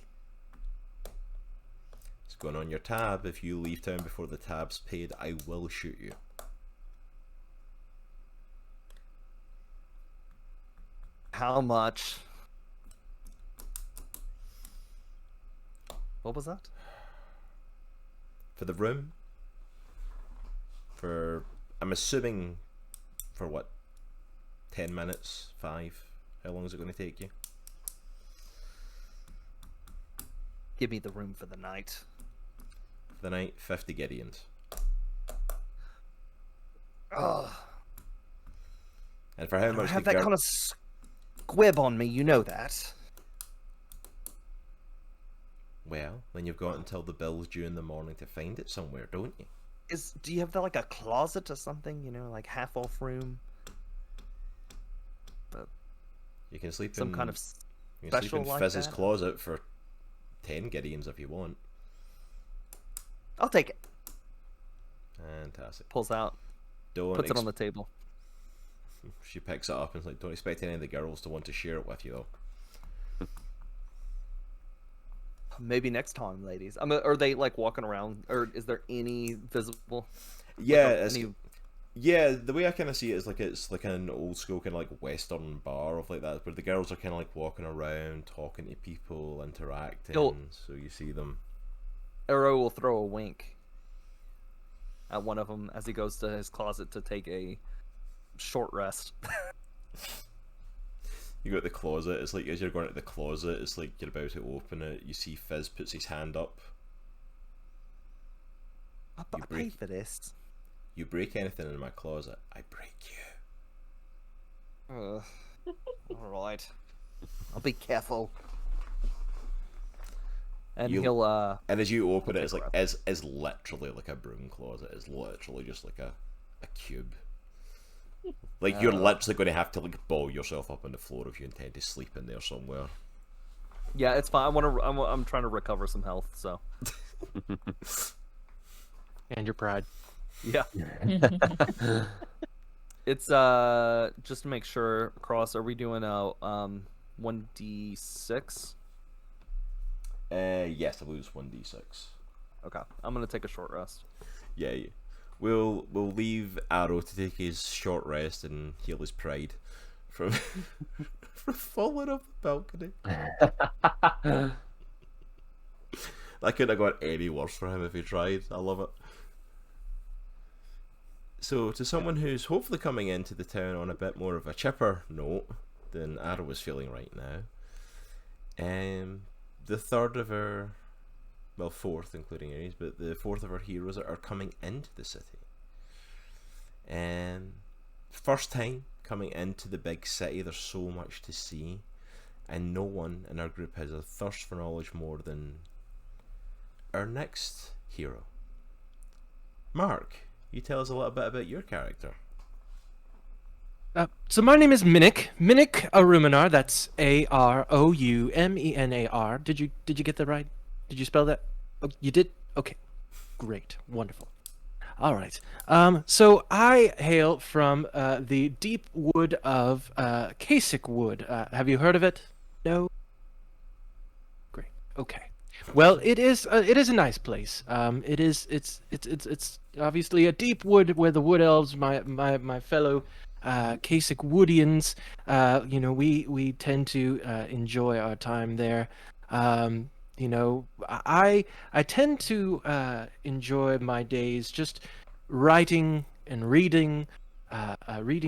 It's going on your tab. If you leave town before the tab's paid, I will shoot you. How much? What was that? For the room? For, I'm assuming, for what? 10 minutes? 5? How long is it going to take you? Give me the room for the night. For the night, 50 Gideons. Ugh. And for how I don't much have the that kind of squib on me, you know that. Well, then you've got until the bill's due in the morning to find it somewhere, don't you? Do you have like a closet or something? You know, like half off room. But You can sleep some in kind of you can sleep special in like Fizz's that? closet for 10 Gideons if you want. I'll take it. Fantastic. Pulls out, Don't puts it on the table. She picks it up and is like, don't expect any of the girls to want to share it with you though. Maybe next time, ladies. Are they like walking around, or is there any visible? Yeah, like, it's, any- Yeah, the way I kind of see it is like it's like an old school kind of like Western bar of like that, where the girls are kind of like walking around, talking to people, interacting. So you see them. Arrow will throw a wink at one of them as he goes to his closet to take a short rest. You go to the closet. It's like as you're going to the closet, it's like you're about to open it. You see Fizz puts his hand up. I paid for this. You break anything in my closet, I break you. Alright. I'll be careful. And and as you open it, it's like it's literally like a broom closet. It's literally just like a cube. Like you're literally going to have to like ball yourself up on the floor if you intend to sleep in there somewhere. Yeah, it's fine. I'm trying to recover some health, so. And your pride. Yeah. It's just to make sure, Cross, are we doing a 1d6? Yes, I believe it's 1d6. Okay, I'm gonna take a short rest. Yeah. We'll leave Arrow to take his short rest and heal his pride from from falling off the balcony. That couldn't have gone any worse for him if he tried. I love it. So, to someone who's hopefully coming into the town on a bit more of a chipper note than Arrow is feeling right now, the third of our, well, fourth including Aries, but the fourth of our heroes are coming into the city. First time coming into the big city, there's so much to see, and no one in our group has a thirst for knowledge more than our next hero. Marc, you tell us a little bit about your character. So my name is Minnich. Minnich Aroumenar. That's Aroumenar. Did you get that right? Did you spell that? Oh, you did? Okay. Great. Wonderful. All right. So I hail from the deep wood of Kasich Wood. Have you heard of it? No. Great. Okay. Well, it is a nice place. It's obviously a deep wood where the wood elves, my fellow Kasich Woodians, we tend to enjoy our time there. I tend to enjoy my days just writing and reading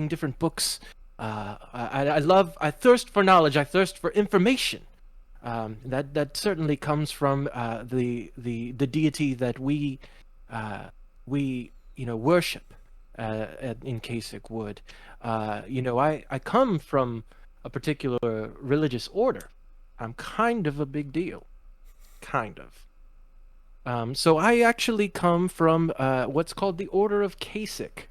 different books. I thirst for knowledge. I thirst for information. That certainly comes from the deity that we worship in Kasich Wood. I come from a particular religious order. I'm kind of a big deal, kind of. So I actually come from what's called the Order of Kasich,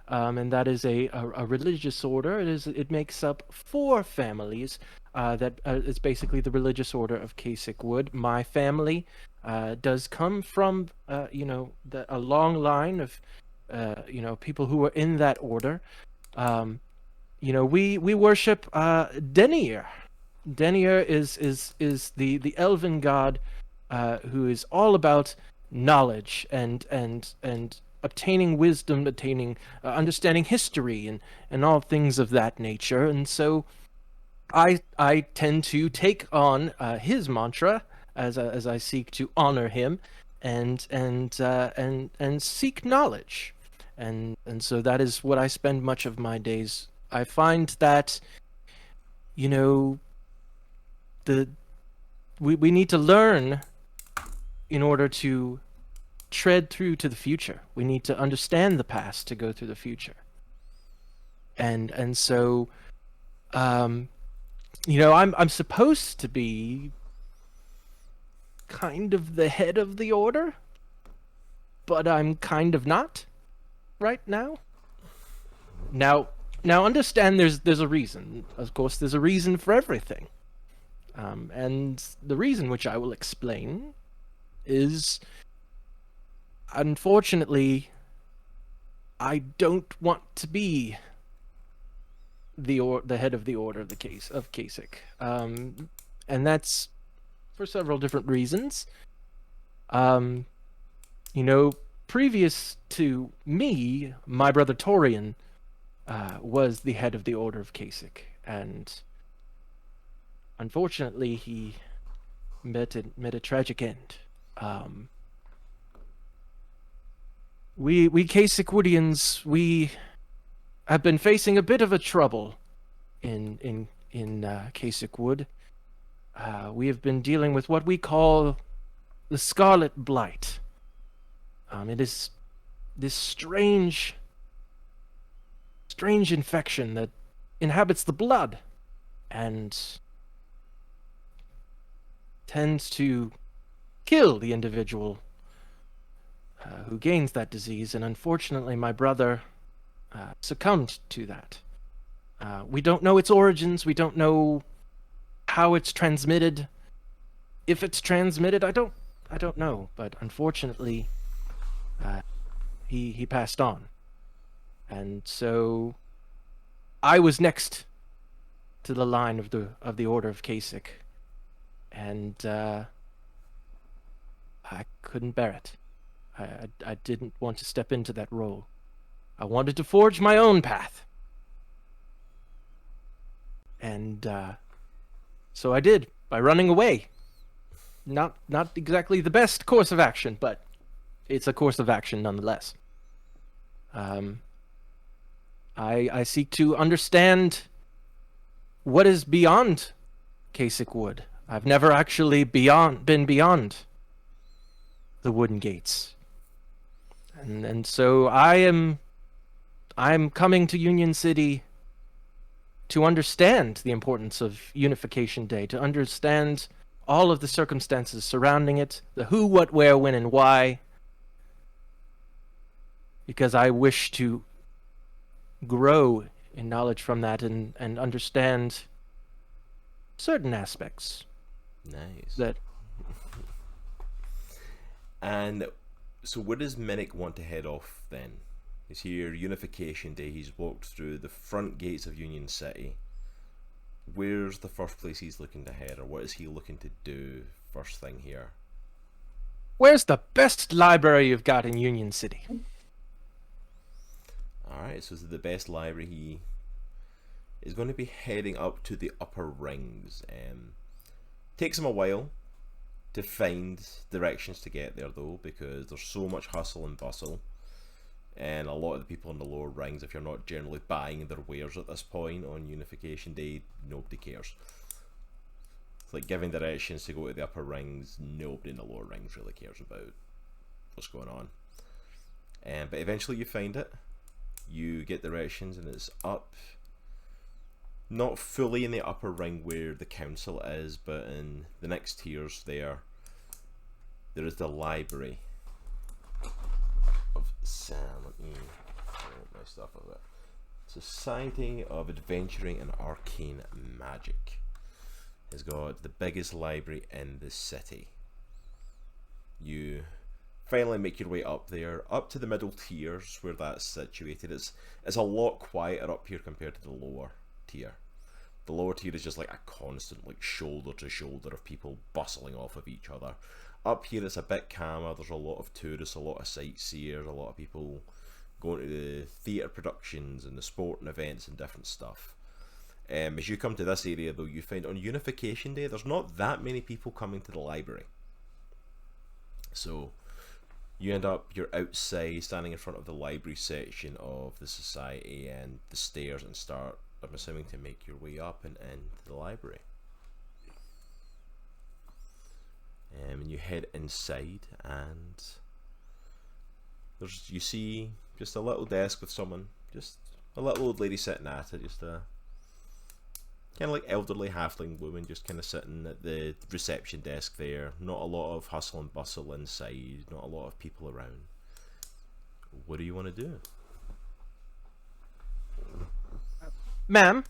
and that is a religious order. It makes up 4 families. That is basically the religious order of Kasich Wood. My family does come from a long line of people who are in that order. We worship Denier. Denier is the elven god who is all about knowledge and obtaining wisdom, understanding history and all things of that nature. And so I tend to take on his mantra as I seek to honor him and seek knowledge, and so that is what I spend much of my days. I find that we need to learn in order to tread through to the future. We need to understand the past to go through the future, and so. I'm supposed to be kind of the head of the order, but I'm kind of not right now. Now understand there's a reason. Of course, there's a reason for everything. And the reason, which I will explain, is unfortunately I don't want to be the head of the order of Kasich, and that's for several different reasons. previous to me, my brother Torian was the head of the Order of Kasich, and unfortunately he met a tragic end. We Kasichwoodians, we have been facing a bit of a trouble in Kasichwood. We have been dealing with what we call the Scarlet Blight. It is this strange infection that inhabits the blood and tends to kill the individual who gains that disease, and unfortunately my brother succumbed to that. We don't know its origins, we don't know how it's transmitted. If it's transmitted, I don't know, but unfortunately he passed on. And so I was next to the line of the Order of Kasich, and I couldn't bear it. I didn't want to step into that role. I wanted to forge my own path. And so I did, by running away. Not exactly the best course of action, but it's a course of action nonetheless. I seek to understand what is beyond Kasichwood. I've never actually been beyond the wooden gates. And so I'm coming to Union City to understand the importance of Unification Day, to understand all of the circumstances surrounding it, the who, what, where, when, and why, because I wish to grow in knowledge from that and understand certain aspects. Nice. That. And so where does Minnich want to head off then? He's here, Unification Day, he's walked through the front gates of Union City. Where's the first place he's looking to head, or what is he looking to do first thing here? Where's the best library you've got in Union City? Alright, so this is the best library. He is going to be heading up to the upper rings. Takes him a while to find directions to get there though, because there's so much hustle and bustle, and a lot of the people in the lower rings, if you're not generally buying their wares at this point on Unification Day, nobody cares. It's like giving directions to go to the upper rings, nobody in the lower rings really cares about what's going on. But eventually you find it, you get directions, and it's up, not fully in the upper ring where the council is, but in the next tiers there is the library of Sam. Let me get my stuff of it. Society of Adventuring and Arcane Magic has got the biggest library in the city. You finally make your way up there, up to the middle tiers where that's situated. It's a lot quieter up here compared to the lower tier. The lower tier is just like a constant, like, shoulder to shoulder of people bustling off of each other. Up here it's a bit calmer. There's a lot of tourists, a lot of sightseers, a lot of people going to the theatre productions and the sporting events and different stuff. As you come to this area though, you find on Unification Day there's not that many people coming to the library. So you end up, you're outside, standing in front of the library section of the society and the stairs, and start, I'm assuming, to make your way up and into the library. And you head inside, and you see just a little desk with someone, just a little old lady sitting at it, just a kind of like elderly halfling woman, just kind of sitting at the reception desk there. Not a lot of hustle and bustle inside, not a lot of people around. What do you want to do? Ma'am?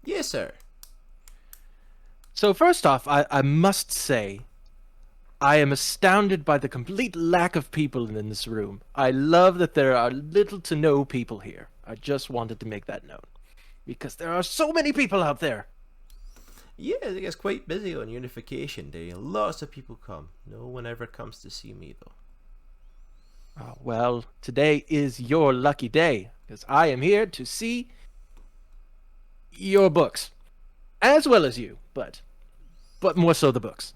Yes, sir. So first off, I must say, I am astounded by the complete lack of people in this room. I love that there are little to no people here. I just wanted to make that known, because there are so many people out there. Yeah, it gets quite busy on Unification Day. Lots of people come. No one ever comes to see me though. Well, today is your lucky day, because I am here to see your books, as well as you, but more so the books.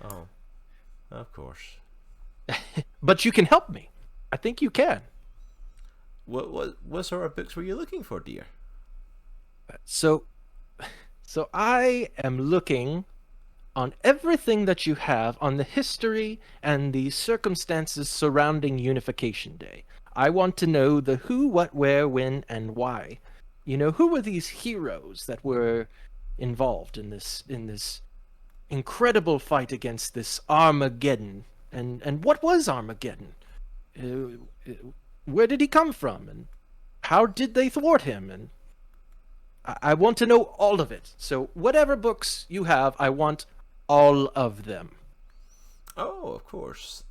Oh, of course. But you can help me. I think you can. What sort of books were you looking for, dear? So I am looking on everything that you have on the history and the circumstances surrounding Unification Day. I want to know the who, what, where, when, and why. You know, who were these heroes that were involved in this incredible fight against this Armageddon? And what was Armageddon? Where did he come from? And how did they thwart him? And I want to know all of it. So whatever books you have, I want all of them. Oh, of course.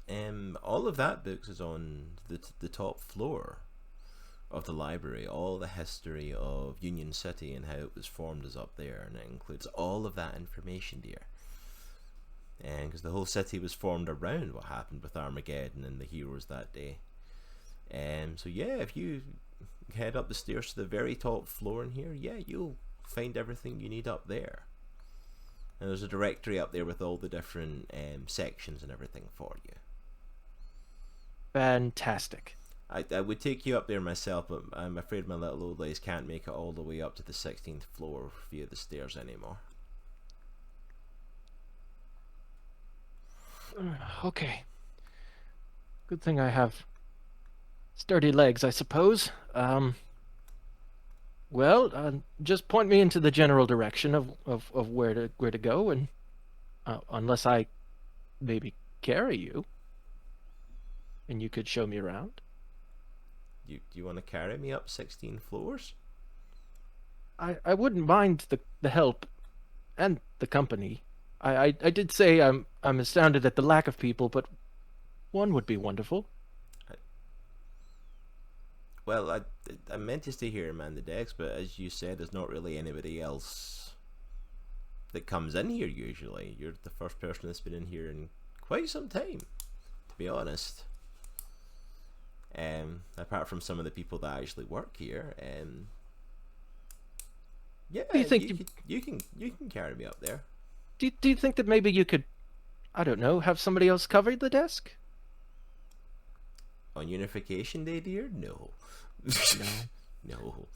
All of that books is on the top floor of the library. All the history of Union City and how it was formed is up there, and it includes all of that information, dear. And because the whole city was formed around what happened with Armageddon and the heroes that day. So yeah, if you head up the stairs to the very top floor in here, yeah, you'll find everything you need up there. And there's a directory up there with all the different sections and everything for you. Fantastic. I would take you up there myself, but I'm afraid my little old legs can't make it all the way up to the 16th floor via the stairs anymore. Okay. Good thing I have sturdy legs, I suppose. Well, just point me into the general direction of where to go, and unless I maybe carry you, and you could show me around. Do you want to carry me up 16 floors? I wouldn't mind the help and the company. I did say I'm astounded at the lack of people, but one would be wonderful. Well, I meant to stay here and man the decks, but as you said, there's not really anybody else that comes in here usually. You're the first person that's been in here in quite some time, to be honest. Apart from some of the people that actually work here, yeah, Do you think you can carry me up there. Do you think that maybe you could, I don't know, have somebody else cover the desk? On Unification Day, dear? No. No.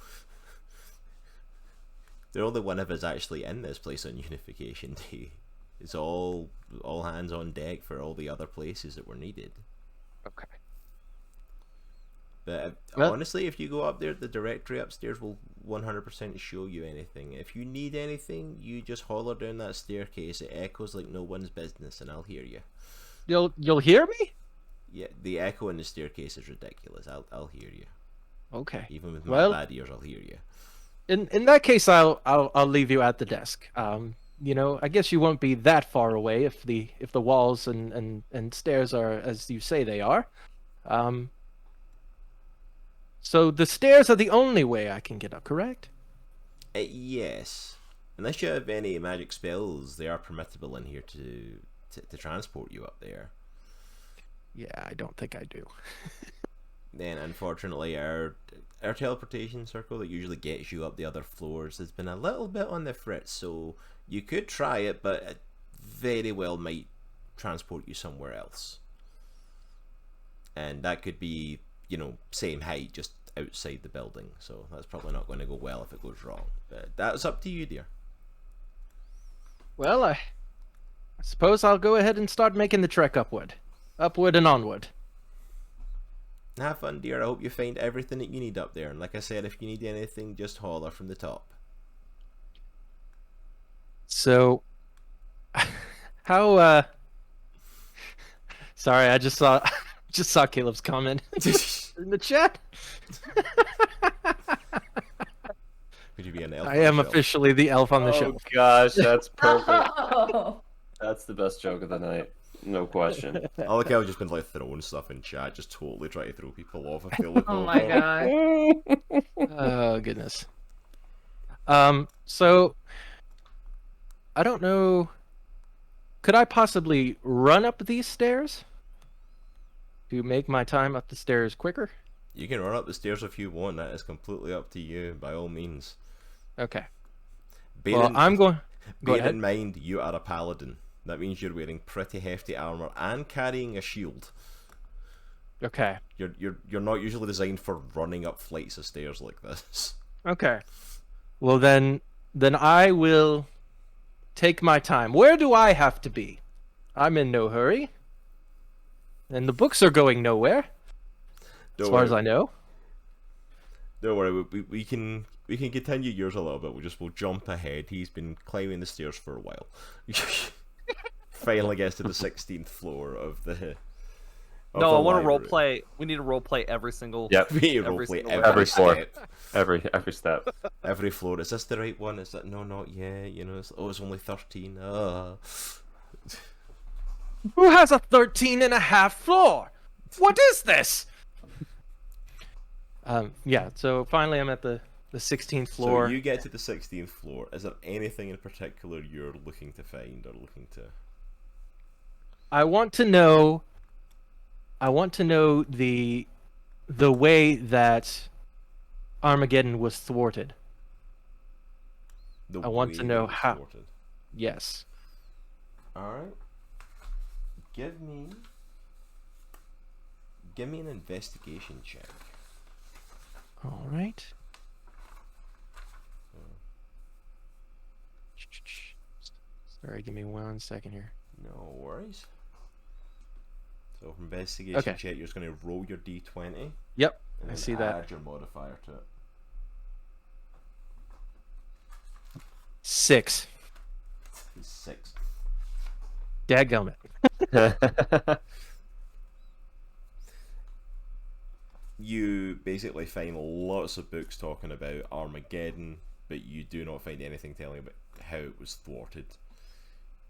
The only one of us actually in this place on Unification Day. It's all hands on deck for all the other places that were needed. Okay. But Well, honestly, if you go up there, the directory upstairs will 100% show you anything. If you need anything, you just holler down that staircase. It echoes like no one's business, and I'll hear you. you'll hear me? Yeah, the echo in the staircase is ridiculous. I'll hear you. Okay. Even with my Well, bad ears, I'll hear you. in that case, I'll leave you at the desk. You know, I guess you won't be that far away if the walls and stairs are as you say they are. So the stairs are the only way I can get up, correct? Yes. Unless you have any magic spells, they are permissible in here to transport you up there. Yeah, I don't think I do. Then, unfortunately, our teleportation circle that usually gets you up the other floors has been a little bit on the fritz, so you could try it, but it very well might transport you somewhere else. And that could be, you know, same height, just outside the building, so that's probably not going to go well if it goes wrong. But that's up to you, dear. Well, I suppose I'll go ahead and start making the trek upward and onward. Have fun, dear. I hope you find everything that you need up there, and like I said, if you need anything, just holler from the top. So, how? Sorry, I just saw Caleb's comment in the chat. Could you be an elf? I am officially the elf on the show. Oh gosh, that's perfect. Oh. That's the best joke of the night. No question. I like how I've just been like throwing stuff in chat, just totally trying to throw people off. I feel like Oh my god. Oh goodness. So I don't know. Could I possibly run up these stairs? to make my time up the stairs quicker? You can run up the stairs if you want. That is completely up to you, by all means. Okay. Bear Well, in, I'm going. Go bear ahead. in mind, you are a paladin. That means you're wearing pretty hefty armor and carrying a shield. Okay. You're not usually designed for running up flights of stairs like this. Okay. Well then I will take my time. Where do I have to be? I'm in no hurry. And the books are going nowhere, as far as I know. Don't worry, we can continue yours a little bit. We'll jump ahead. He's been climbing the stairs for a while. Finally gets to the 16th floor of the. No, I want to role library. play. We need to role play every single. Yep. We Every roleplay single Every floor. step. Every step. Every floor. Is this the right one? Is that no, not yet? You know, it's only 13. Who has a 13.5 floor? What is this? Yeah, so finally I'm at the 16th floor. So you get to the 16th floor. Is there anything in particular you're looking to find or looking to? I want to know the way that Armageddon was thwarted. I want to know how. Sorted. Yes. Alright. Give me an investigation check. All right. Sorry, give me 1 second here. No worries. So for investigation Okay. check, you're just going to roll your d20. Yep, And I then see that. add your modifier to it. 6. 6. Dadgummit. You basically find lots of books talking about Armageddon, but you do not find anything telling about how it was thwarted.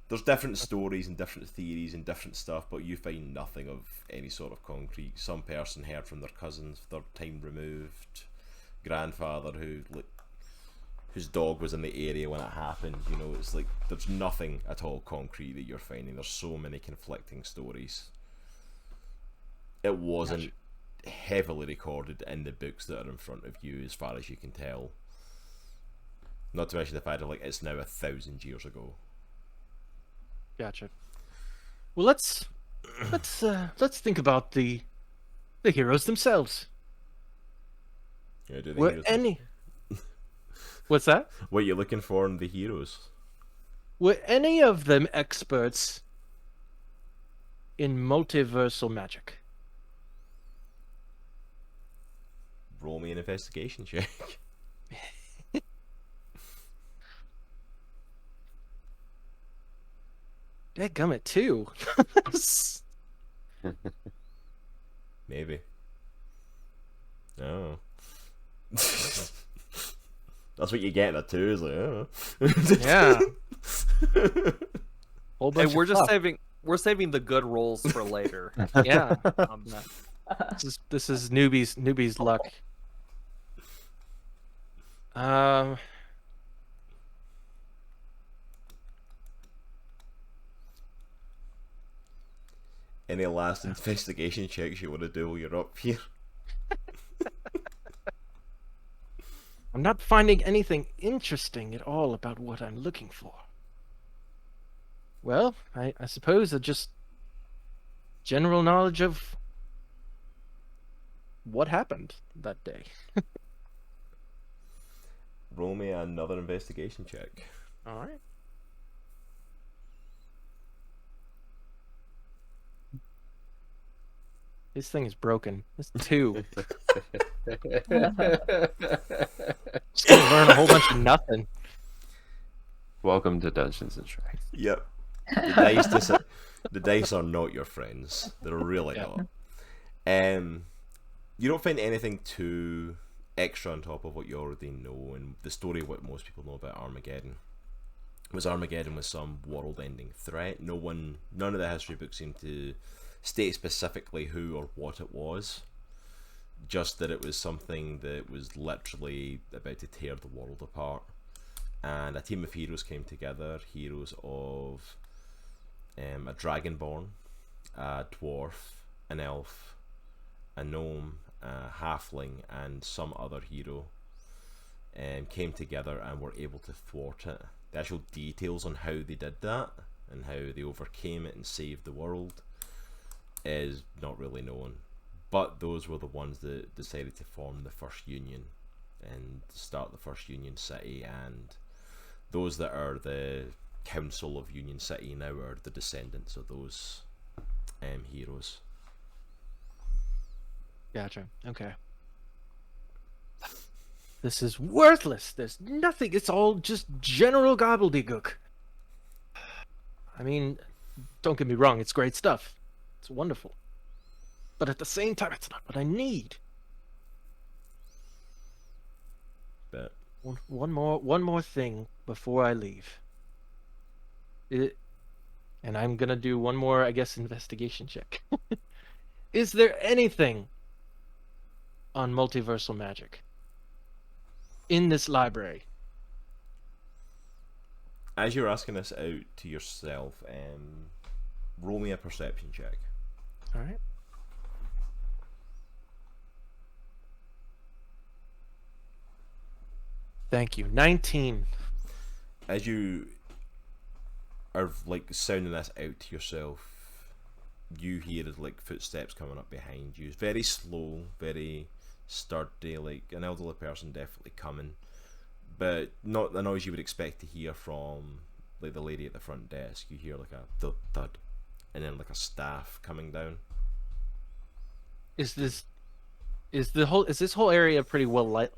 There's different stories and different theories and different stuff, but you find nothing of any sort of concrete. Some person heard from their cousins, third time removed, grandfather whose dog was in the area when it happened. You know, it's like there's nothing at all concrete that you're finding. There's so many conflicting stories. It wasn't heavily recorded in the books that are in front of you, as far as you can tell. Not to mention the fact that like it's now 1,000 years ago. Gotcha. Well, let's think about the heroes themselves. Yeah, do the Were heroes- any? What's that? What are you looking for in the heroes? Were any of them experts in multiversal magic? Roll me an investigation check. Dadgummit, too. Maybe. Oh. That's what you get at 2, is like, oh. Yeah. Whole Hey, bunch we're of just fluff. saving the good rolls for later. Yeah. Um, This is newbie's luck. Any last investigation checks you want to do while you're up here? I'm not finding anything interesting at all about what I'm looking for. Well, I suppose just general knowledge of what happened that day. Roll me another investigation check. All right. This thing is broken. It's 2. Just gonna learn a whole bunch of nothing. Welcome to Dungeons and Dragons. Yep. The dice are not your friends. They're really Yeah. not. You don't find anything too extra on top of what you already know, and the story of what most people know about Armageddon was some world-ending threat. None of the history books seem to state specifically who or what it was. Just that it was something that was literally about to tear the world apart. And a team of heroes came together, heroes of a dragonborn, a dwarf, an elf, a gnome, a halfling, and some other hero came together and were able to thwart it. The actual details on how they did that and how they overcame it and saved the world is not really known. But those were the ones that decided to form the first union and start the first Union City, and those that are the Council of Union City now are the descendants of those heroes. Gotcha. Okay. This is worthless. There's nothing. It's all just general gobbledygook. I mean, don't get me wrong. It's great stuff. It's wonderful. But at the same time, it's not what I need. But One more thing before I leave. And I'm gonna do one more, I guess, investigation check. Is there anything on multiversal magic in this library? as you're asking this out to yourself, roll me a perception check. All right. Thank you. 19. As you are like sounding this out to yourself, you hear like footsteps coming up behind you. It's very slow, very sturdy, like an elderly person definitely coming, but not the noise you would expect to hear from like the lady at the front desk. You hear like a thud thud, and then like a staff coming down. Is this whole area pretty well lit?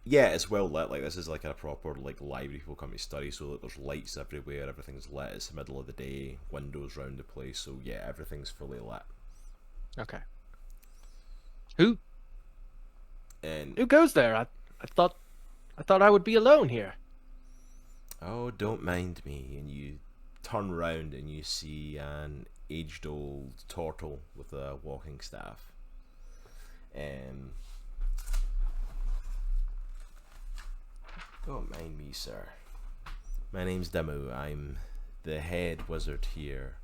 Yeah, it's well lit. Like this is like a proper like library people come to study, so like, there's lights everywhere, everything's lit. It's the middle of the day, windows round the place, so yeah, everything's fully lit. Okay. Who And goes there? I thought I would be alone here. oh, don't mind me. And you turn round and you see an aged old turtle with a walking staff. Don't mind me, sir. My name's Damu. I'm the head wizard here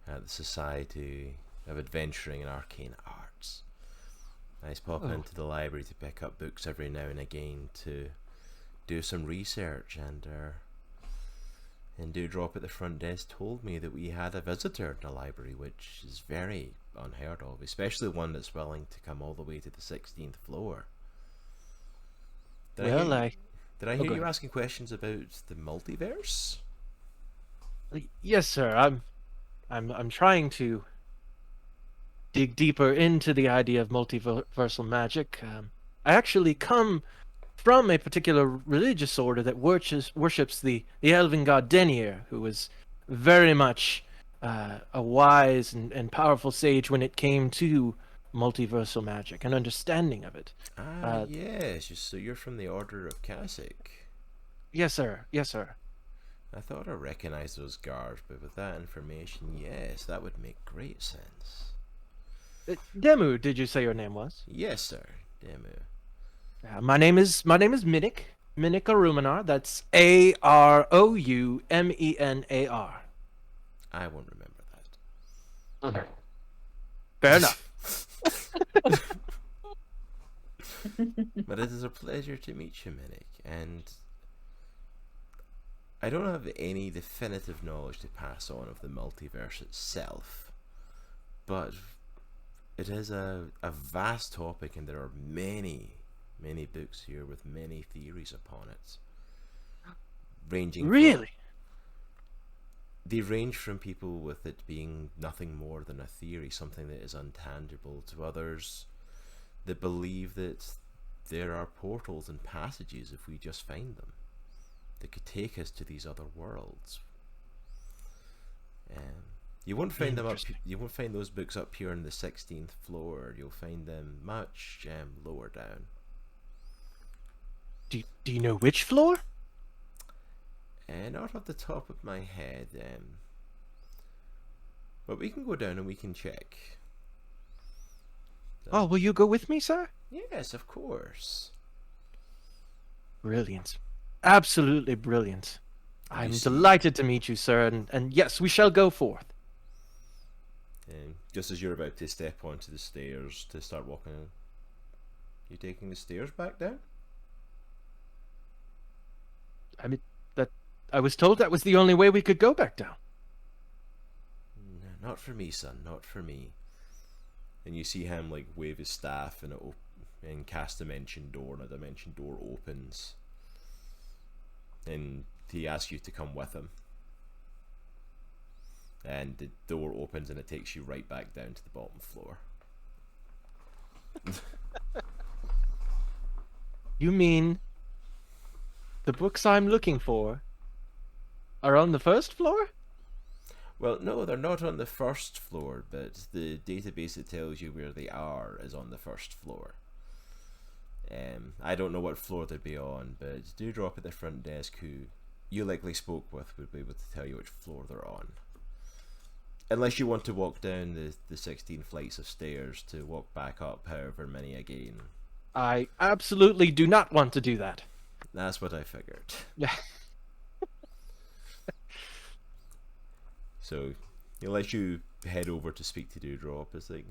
at the Society of Adventuring and Arcane Arts. I just pop into the library to pick up books every now and again to do some research, and Dewdrop at the front desk told me that we had a visitor in the library, which is very unheard of, especially one that's willing to come all the way to the 16th floor. Did I hear go you ahead. asking questions about the multiverse? Yes, sir. I'm trying to dig deeper into the idea of multiversal magic. I actually come from a particular religious order that worships the elven god Denir, who was very much a wise and powerful sage when it came to multiversal magic and understanding of it. Yes, so you're from the Order of Kasich. Yes, sir. Yes, sir. I thought I recognized those guards, but with that information, yes, that would make great sense. Demu, did you say your name was? Yes, sir. Demu. My name is Minnich. Minnich Aroumenar. That's Aroumenar. I won't remember that. Fair enough. But it is a pleasure to meet you, Minnich, and I don't have any definitive knowledge to pass on of the multiverse itself, but it is a vast topic, and there are many books here with many theories upon it. Really? They range from people with it being nothing more than a theory, something that is untangible, to others that believe that there are portals and passages, if we just find them, that could take us to these other worlds. You wonn't find them up. You won't find those books up here on the 16th floor. You'll find them much lower down. Do you know which floor? Not off the top of my head, but we can go down and we can check. Oh, will you go with me, sir? Yes, of course. Brilliant. Absolutely brilliant. I'm see- delighted to meet you, sir, and yes, we shall go forth. Just as you're about to step onto the stairs to start walking, you taking the stairs back down? I mean, that I was told that was the only way we could go back down. No, not for me, son. Not for me. And you see him like wave his staff, and and cast dimension door, and a dimension door opens, and he asks you to come with him. And the door opens, and it takes you right back down to the bottom floor. You mean the books I'm looking for are on the first floor? Well, no, they're not on the first floor, but the database that tells you where they are is on the first floor. I don't know what floor they'd be on, but Dewdrop at the front desk, who you likely spoke with, would be able to tell you which floor they're on. Unless you want to walk down the 16 flights of stairs to walk back up however many again. I absolutely do not want to do that. That's what I figured. Yeah. So, he'll let you head over to speak to Dewdrop. It's like,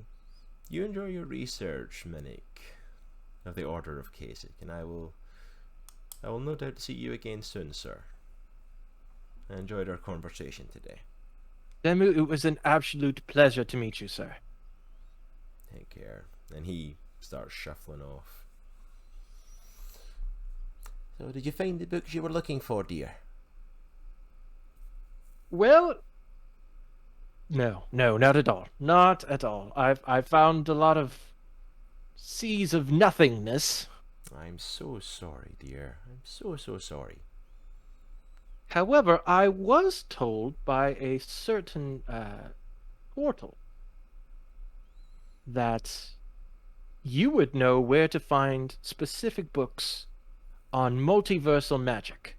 you enjoy your research, Minnich, of the Order of Kasich, and I will no doubt see you again soon, sir. I enjoyed our conversation today. Demu, it was an absolute pleasure to meet you, sir. Take care. And he starts shuffling off. So, did you find the books you were looking for, dear? Well, no, not at all. Not at all. I've found a lot of seas of nothingness. I'm so sorry, dear. I'm so sorry. However, I was told by a certain portal that you would know where to find specific books on multiversal magic.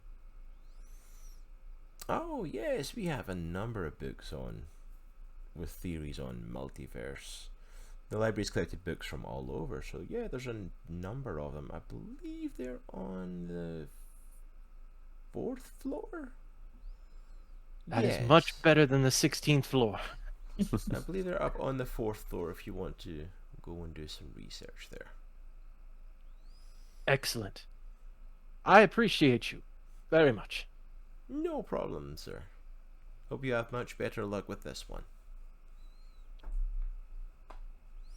Oh, yes, we have a number of books with theories on multiverse. The library's collected books from all over, so yeah, there's a number of them. I believe they're on the 4th floor? That is much better than the 16th floor. I believe they're up on the 4th floor if you want to go and do some research there. Excellent. I appreciate you very much. No problem, sir. Hope you have much better luck with this one.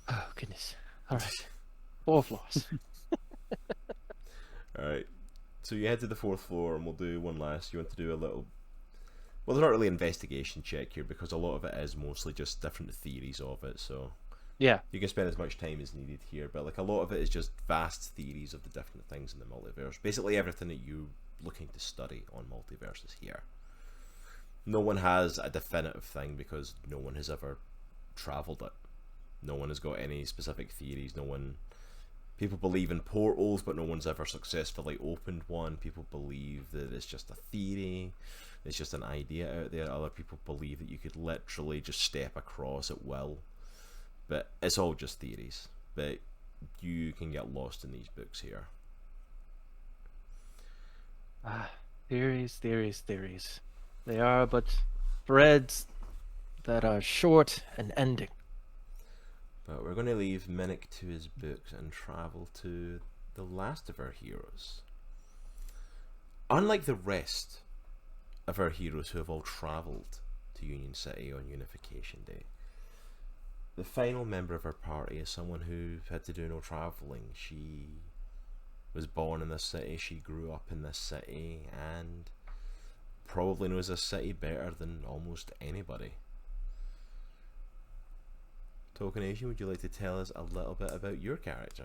Oh, goodness. All right. 4 floors. Alright. So you head to the 4th floor, and we'll do one last. You want to do a little... Well, there's not really an investigation check here, because a lot of it is mostly just different theories of it, so... Yeah. You can spend as much time as needed here, but like a lot of it is just vast theories of the different things in the multiverse. Basically everything that you're looking to study on multiverse is here. No one has a definitive thing because no one has ever travelled it. No one has got any specific theories. People believe in portals, but no one's ever successfully opened one. People believe that it's just a theory. It's just an idea out there. Other people believe that you could literally just step across at will. But it's all just theories. But you can get lost in these books here. Theories. They are but threads that are short and ending. But we're going to leave Minnich to his books and travel to the last of our heroes. Unlike the rest of our heroes who have all travelled to Union City on Unification Day, the final member of our party is someone who had to do no travelling. She was born in this city, she grew up in this city, and probably knows this city better than almost anybody. Tokenation, would you like to tell us a little bit about your character?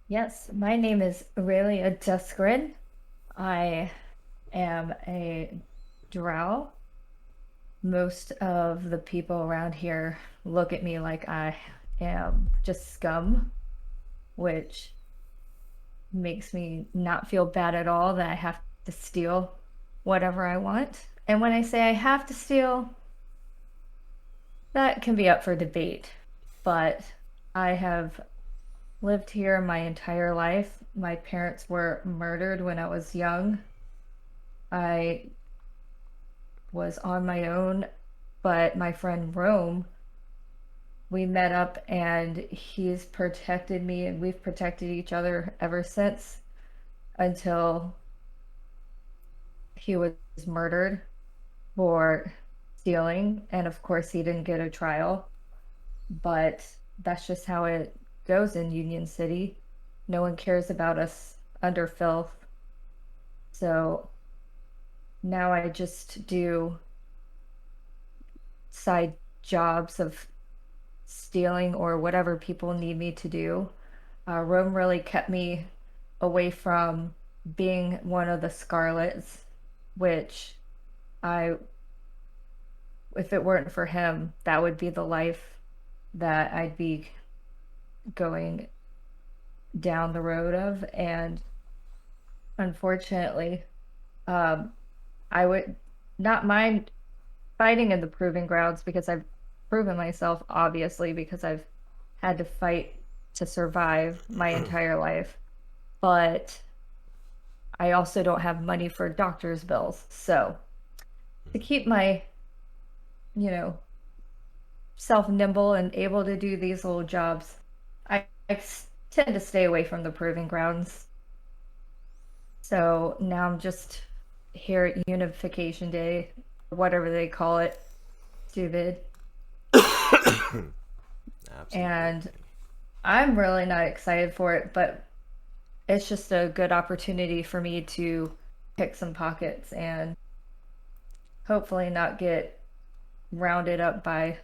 Yes, my name is Erellia Duskryn. I am a Drow. Most of the people around here look at me like I am just scum, which makes me not feel bad at all that I have to steal whatever I want. And when I say I have to steal, that can be up for debate. But I have lived here my entire life. My parents were murdered when I was young. I was on my own, but my friend Rome we met up and he's protected me and we've protected each other ever since until he was murdered for stealing. And of course, he didn't get a trial, but that's just how it goes in Union City. No one cares about us under filth. So now I just do side jobs of stealing or whatever people need me to do. Rome really kept me away from being one of the Scarlets, which I, if it weren't for him, that would be the life that I'd be going down the road of. And unfortunately, I would not mind fighting in the proving grounds because I've proven myself, obviously, because I've had to fight to survive my entire life. But I also don't have money for doctor's bills. So to keep my, self nimble and able to do these little jobs, I tend to stay away from the proving grounds. So now I'm just here at Unification Day, whatever they call it. Stupid. Absolutely. And I'm really not excited for it, but it's just a good opportunity for me to pick some pockets and hopefully not get rounded up by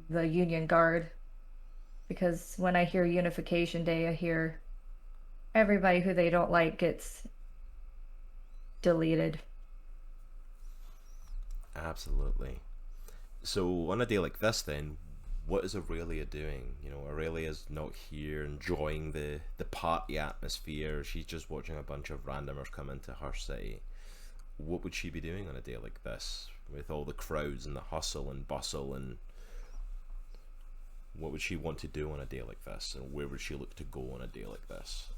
the Union Guard. Because when I hear Unification Day, I hear everybody who they don't like gets deleted. Absolutely. So on a day like this then, what is Erellia doing? Aurelia's not here enjoying the party atmosphere. She's just watching a bunch of randomers come into her city. What would she be doing on a day like this, with all the crowds and the hustle and bustle, and what would she want to do on a day like this, and where would she look to go on a day like this?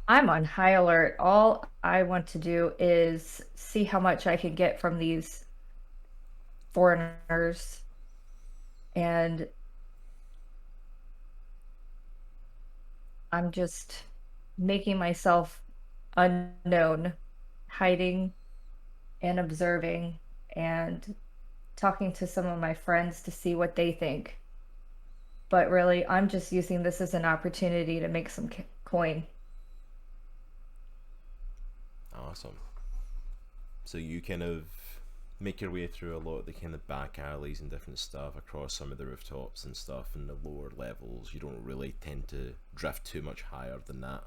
I'm on high alert. All I want to do is see how much I can get from these foreigners, and I'm just making myself unknown, hiding and observing and talking to some of my friends to see what they think. But really, I'm just using this as an opportunity to make some coin. Awesome. So you kind of make your way through a lot of the kind of back alleys and different stuff across some of the rooftops and stuff in the lower levels. You don't really tend to drift too much higher than that.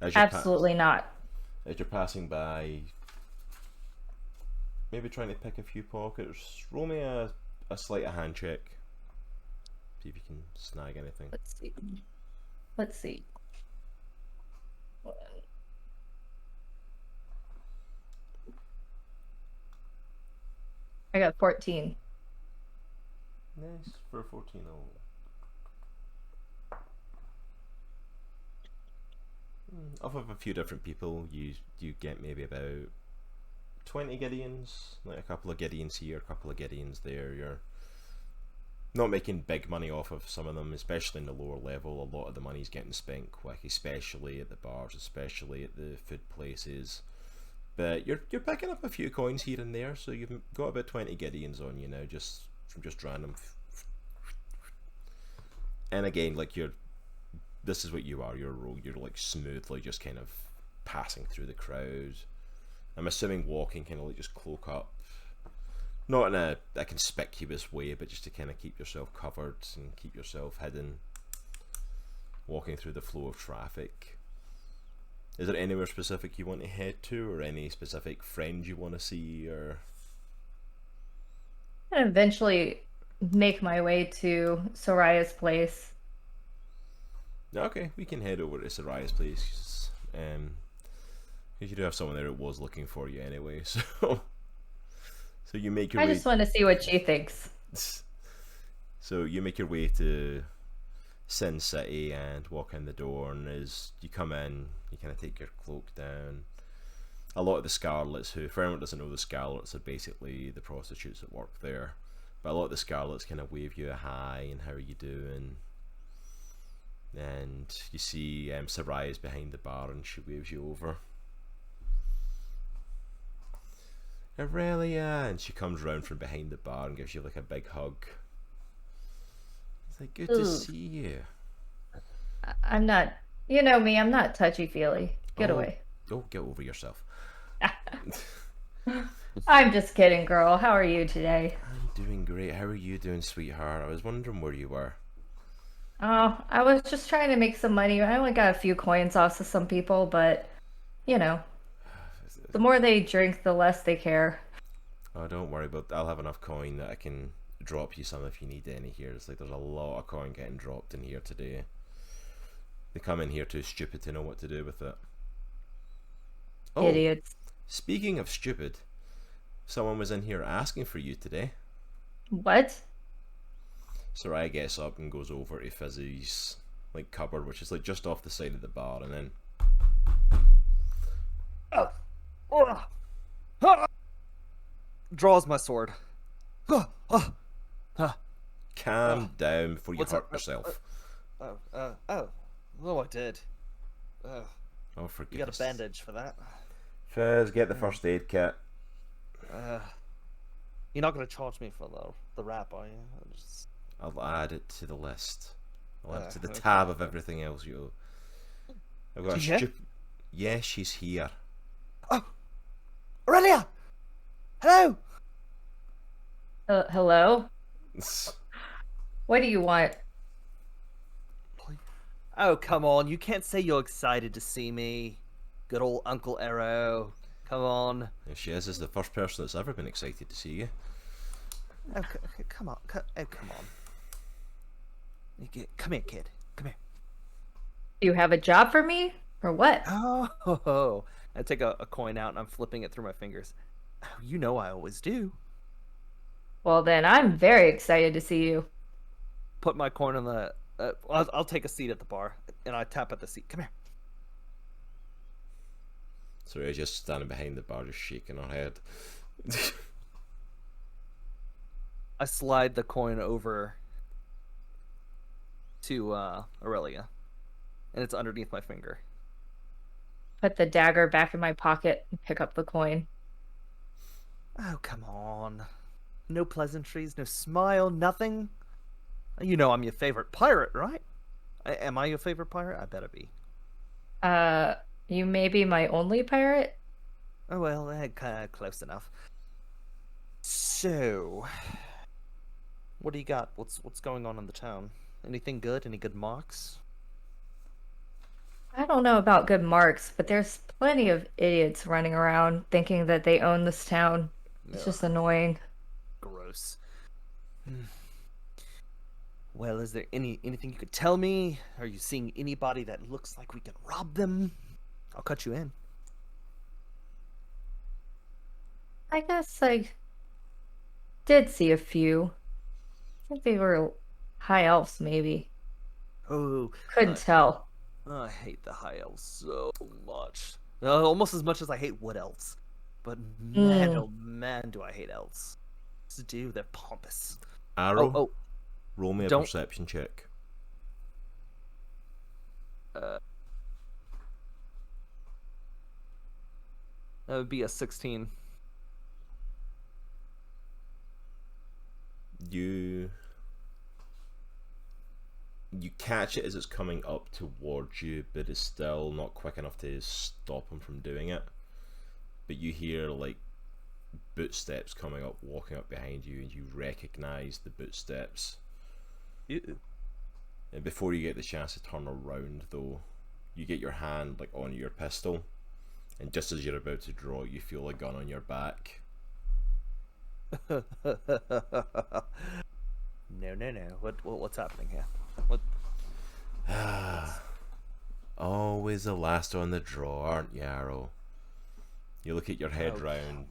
Absolutely not. As you're passing by, maybe trying to pick a few pockets, roll me a sleight of hand check. See if you can snag anything. Let's see. I got 14. Nice for a 14. Off of a few different people, you get maybe about 20 Gideons, like a couple of Gideons here, a couple of Gideons there. You're not making big money off of some of them, especially in the lower level. A lot of the money's getting spent quick, especially at the bars, especially at the food places. But you're picking up a few coins here and there, so you've got about 20 Gideons on you now, just from just random. And again, like this is what you are. You're a rogue. You're like smoothly just kind of passing through the crowd. I'm assuming walking, kind of like just cloak up, not in a conspicuous way, but just to kind of keep yourself covered and keep yourself hidden. Walking through the flow of traffic. Is there anywhere specific you want to head to, or any specific friend you want to see, or? And eventually make my way to Soraya's place. Okay, we can head over to Soraya's place. Because you do have someone there that was looking for you anyway, so you make your way. I just want to see what she thinks. So you make your way to Sin City and walk in the door, and as you come in, you kind of take your cloak down. A lot of the Scarlets, who, for anyone who doesn't know, the Scarlets are basically the prostitutes that work there. But a lot of the Scarlets kind of wave you a hi and how are you doing. And you see Saraya's behind the bar and she waves you over. Erellia, and she comes round from behind the bar and gives you like a big hug. It's like, good to Ooh. see you. I'm not, you know me, I'm not touchy-feely. Get Oh, away. Don't get over yourself. I'm just kidding, girl. How are you today? I'm doing great. How are you doing, sweetheart? I was wondering where you were. Oh, I was just trying to make some money. I only got a few coins off of some people, but, you know, the more they drink, the less they care. Oh, don't worry about that. I'll have enough coin that I can drop you some if you need any here. It's like there's a lot of coin getting dropped in here today. They come in here too stupid to know what to do with it. Oh, Idiots. speaking of stupid, someone was in here asking for you today. What? Saraya gets up and goes over to Fizzy's like cupboard, which is like just off the side of the bar, and then Draws my sword. calm down before you What's hurt up? yourself. Oh, I did. Oh, for You got a goodness. bandage for that. Fizz, get the first aid kit. You're not gonna charge me for the wrap, are you? I'll add it to the list. I'll add it to the Okay. tab of everything else you owe. I've got a She's here? stupid. Yeah, she's here. Erellia! Hello! Hello? What do you want? Oh, come on. You can't say you're excited to see me. Good old Uncle Arrow. Come on. There she is the first person that's ever been excited to see you. Oh, come on. Come on. Come here, kid. Come here. Do you have a job for me? Or what? Oh, I take a coin out and I'm flipping it through my fingers. Oh, you know I always do. Well, then I'm very excited to see you. Put my coin on the... I'll take a seat at the bar, and I tap at the seat. Come here. Sorry, I was just standing behind the bar, just shaking her head. I slide the coin over to Erellia, and it's underneath my finger. Put the dagger back in my pocket and pick up the coin. Oh, come on. No pleasantries, no smile, nothing. You know I'm your favorite pirate, right? Am I your favorite pirate? I better be. You may be my only pirate? Oh, well, kind of close enough. So, what do you got? What's going on in the town? Anything good? Any good marks? I don't know about good marks, but there's plenty of idiots running around thinking that they own this town. It's Ugh. just annoying. Gross. Well, is there anything you could tell me? Are you seeing anybody that looks like we can rob them? I'll cut you in. I guess I did see a few. I think they were high elves, maybe. Oh, Couldn't tell. I hate the high elves so much. Almost as much as I hate wood elves. But man, oh man, do I hate elves. They're pompous. Arrow, Oh, roll me a don't- perception check. that would be a 16. You catch it as it's coming up towards you, but it's still not quick enough to stop him from doing it. But you hear like footsteps coming up, walking up behind you, and you recognize the footsteps. Ew. And before you get the chance to turn around, though, you get your hand like on your pistol, and just as you're about to draw, you feel a gun on your back. No. What's happening here? What? Always the last on the draw, aren't you, Arrow? You look at your head Oh. round,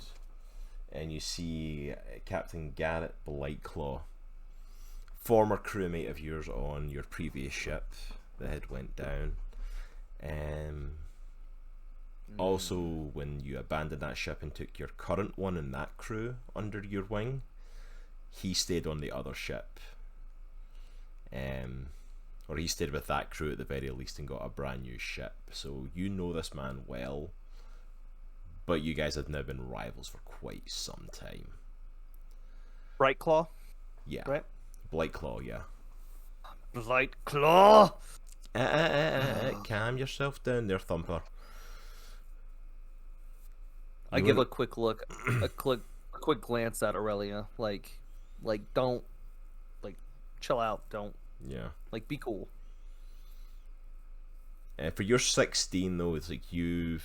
and you see Captain Garrett Blightclaw, former crewmate of yours on your previous ship that had went down. Also, when you abandoned that ship and took your current one and that crew under your wing, he stayed on the other ship. Or he stayed with that crew at the very least and got a brand new ship. So you know this man well, but you guys have now been rivals for quite some time. Bright Claw? Yeah. Right? Blightclaw, yeah. Blight Claw! Calm yourself down there, Thumper. I give a quick look, a quick glance at Erellia, like don't, like, chill out, don't, Yeah. like, be cool. For your 16 though, it's like you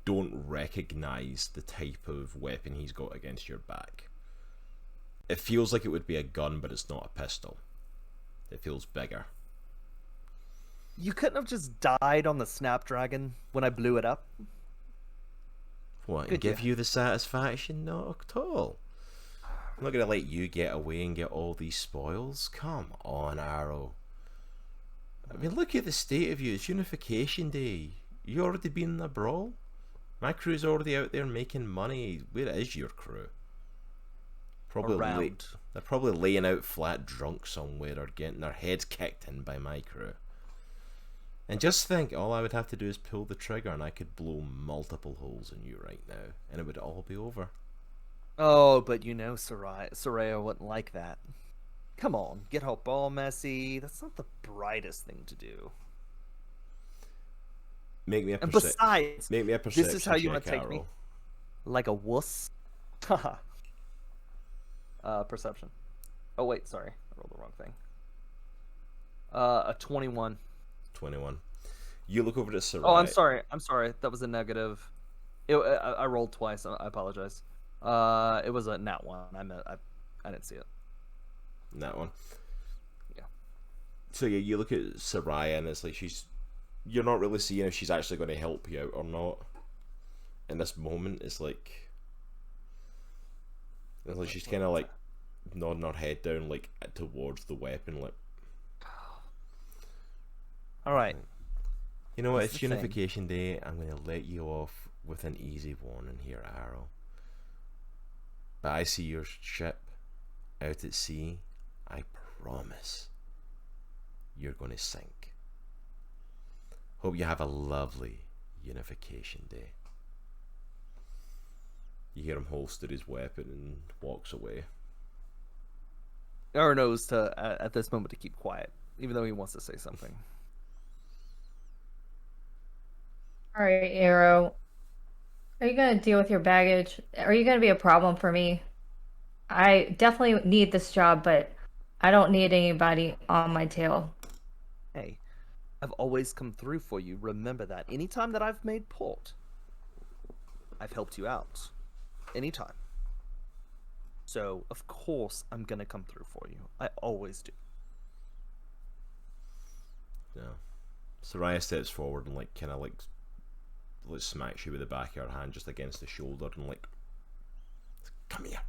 don't recognize the type of weapon he's got against your back. It feels like it would be a gun, but it's not a pistol. It feels bigger. You couldn't have just died on the Snapdragon when I blew it up. What, and Could give ya? you the satisfaction? Not at all. I'm not gonna let you get away and get all these spoils. Come on, Arrow. I mean, look at the state of you. It's Unification Day. You already been in a brawl? My crew's already out there making money. Where is your crew? Probably Around. they're probably laying out flat drunk somewhere or getting their heads kicked in by my crew. And just think, all I would have to do is pull the trigger and I could blow multiple holes in you right now, and it would all be over. Oh, but you know Soraya wouldn't like that. Come on, get her all messy. That's not the brightest thing to do. Make me a And perception. besides, Make me a perception this is how you check, want to take me? Arrow. Like a wuss? Haha. Perception. Oh wait, sorry. I rolled the wrong thing. A 21. 21. You look over at Sarai. Oh, I'm sorry. I'm sorry. That was a negative. I rolled twice. I apologize. It was a nat 1. I didn't see it. That one. Yeah. So yeah, you look at Sarai and it's like you're not really seeing if she's actually going to help you out or not. In this moment, it's like she's kind of like nodding her head down, like towards the weapon, like. All right. You know what? That's It's the thing. Unification Day. I'm going to let you off with an easy warning here, Arrow. But I see your ship out at sea. I promise you're going to sink. Hope you have a lovely Unification Day. You hear him holster his weapon and walks away. Or knows to at this moment to keep quiet, even though he wants to say something. All right, Arrow. Are you going to deal with your baggage? Are you going to be a problem for me? I definitely need this job, but I don't need anybody on my tail. Hey, I've always come through for you. Remember that. Anytime that I've made port, I've helped you out. Anytime. So, of course, I'm gonna come through for you. I always do. Yeah. Soraya steps forward and kind of smacks you with the back of her hand just against the shoulder and come here.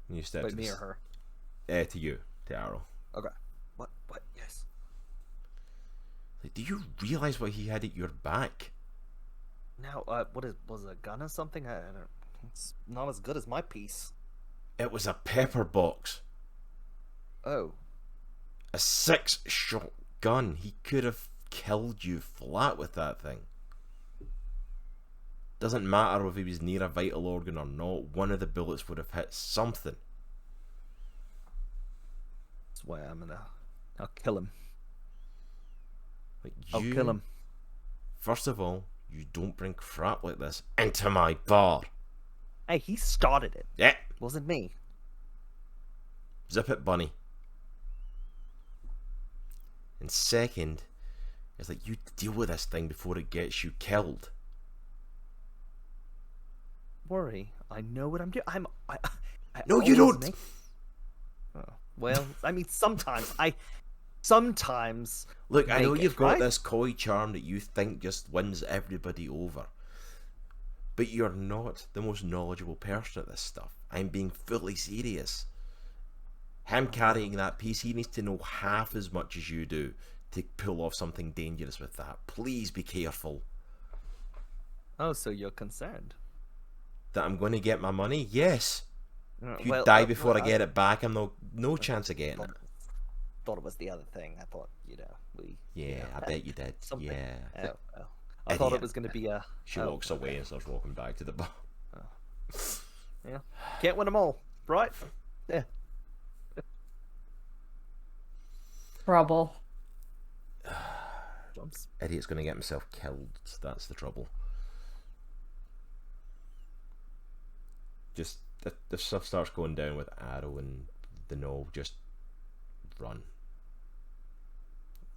And you step Wait, to me the or her? To you, to Arrow. Okay. What? Yes. Do you realize what he had at your back? Now, was it a gun or something? I don't. It's not as good as my piece. It was a pepper box. Oh. A 6-shot gun. He could have killed you flat with that thing. Doesn't matter if he was near a vital organ or not, one of the bullets would have hit something. That's why I'll kill him. I'll You, kill him. First of all, you don't bring crap like this into my bar. Hey, he started it. Yeah. Wasn't me. Zip it, bunny. And second, it's like you deal with this thing before it gets you killed. Worry. I know what I'm doing. I No, you always don't. make- Oh, well, I mean, sometimes. Look, I know make it, you've got right? this coy charm that you think just wins everybody over. But you're not the most knowledgeable person at this stuff. I'm being fully serious. Him carrying that piece, he needs to know half as much as you do to pull off something dangerous with that. Please be careful. Oh, so you're concerned? that I'm going to get my money? Yes. If you Well, die before I well, get it back, I'm no chance of getting it. thought it was the other thing. I thought, we. Yeah, I bet you did. Something. Yeah. Oh, well. I thought it was going to be a. She walks away and starts walking back to the bar. Yeah. Can't win them all, right? Yeah. Trouble. Jumps. Idiot's going to get himself killed. That's the trouble. Just if stuff starts going down with Arrow and the Knoll, just run.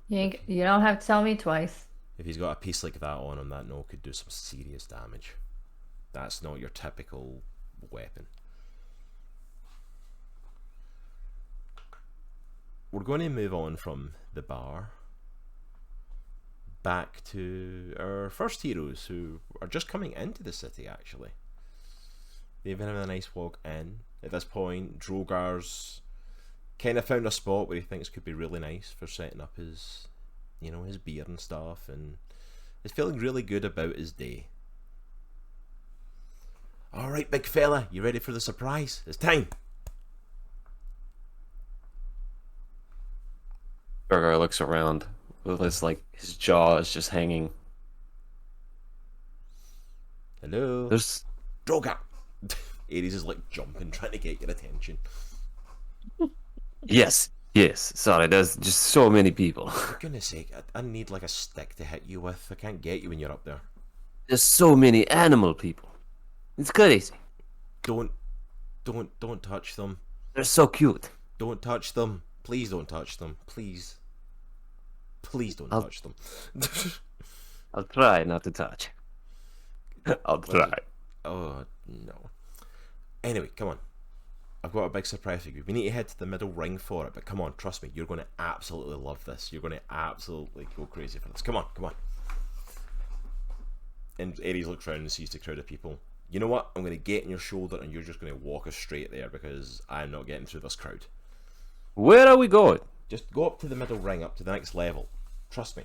You don't have to tell me twice. If he's got a piece like that on him, that Knoll could do some serious damage. That's not your typical weapon. We're going to move on from the bar back to our first heroes, who are just coming into the city. Actually, they've been having a nice walk in. At this point, Droghar's kind of found a spot where he thinks could be really nice for setting up his, his beer and stuff, and is feeling really good about his day. All right, big fella, you ready for the surprise? It's time. Droghar looks around with his jaw is just hanging. Hello. There's Droghar. Aries is like jumping, trying to get your attention. yes. Sorry, there's just so many people. For goodness sake, I need like a stick to hit you with. I can't get you when you're up there. There's so many animal people. It's crazy. Don't touch them. They're so cute. Don't touch them. Please don't touch them. Please don't touch them. I'll try not to touch. I'll try. Oh no. Anyway, come on. I've got a big surprise for you. We need to head to the middle ring for it, but come on, trust me, you're going to absolutely love this. You're going to absolutely go crazy for this. Come on. And Aries looks around and sees the crowd of people. You know what? I'm going to get in your shoulder and you're just going to walk us straight there, because I'm not getting through this crowd. Where are we going? Just go up to the middle ring, up to the next level. Trust me.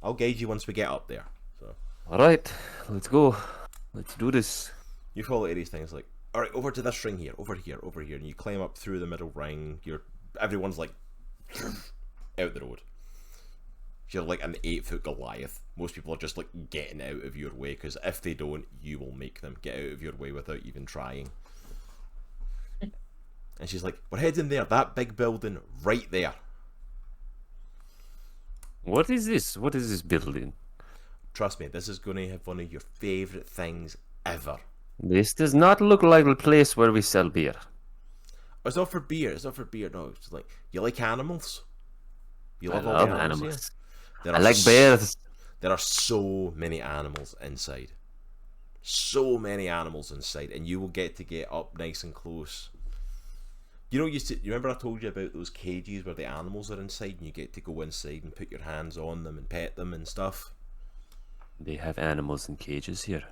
I'll guide you once we get up there. So, Alright, let's go. Let's do this. you follow Aries things like, alright, over to this ring here, over here, and you climb up through the middle ring. Everyone's like out the road. You're like an 8-foot Goliath. Most people are just like getting out of your way, because if they don't, you will make them get out of your way without even trying. And she's like, we're heading there, that big building right there. What is this? What is this building? Trust me, this is going to have one of your favourite things ever. This does not look like the place where we sell beer. It's not for beer, no. It's like, you like animals? You I all love the animals. There I are like bears. There are so many animals inside. So many animals inside, and you will get up nice and close. You remember I told you about those cages where the animals are inside, and you get to go inside and put your hands on them and pet them and stuff? They have animals in cages here.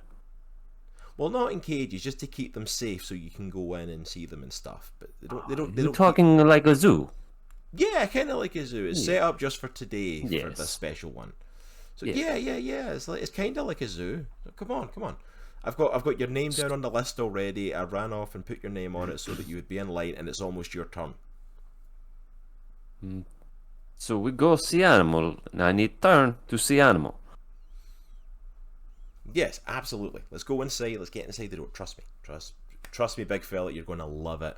Well, not in cages, just to keep them safe, so you can go in and see them and stuff. But they don't. You're talking like a zoo. Yeah, kind of like a zoo. It's set up just for today, for Yes. this special one. So Yeah. yeah. It's kind of like a zoo. Come on. I've got your name down on the list already. I ran off and put your name on it so that you would be in line, and it's almost your turn. So we go see animal, and I need turn to see animal. Yes, absolutely. Let's go inside. Let's get inside the door. Trust me. Trust me, big fella. You're going to love it.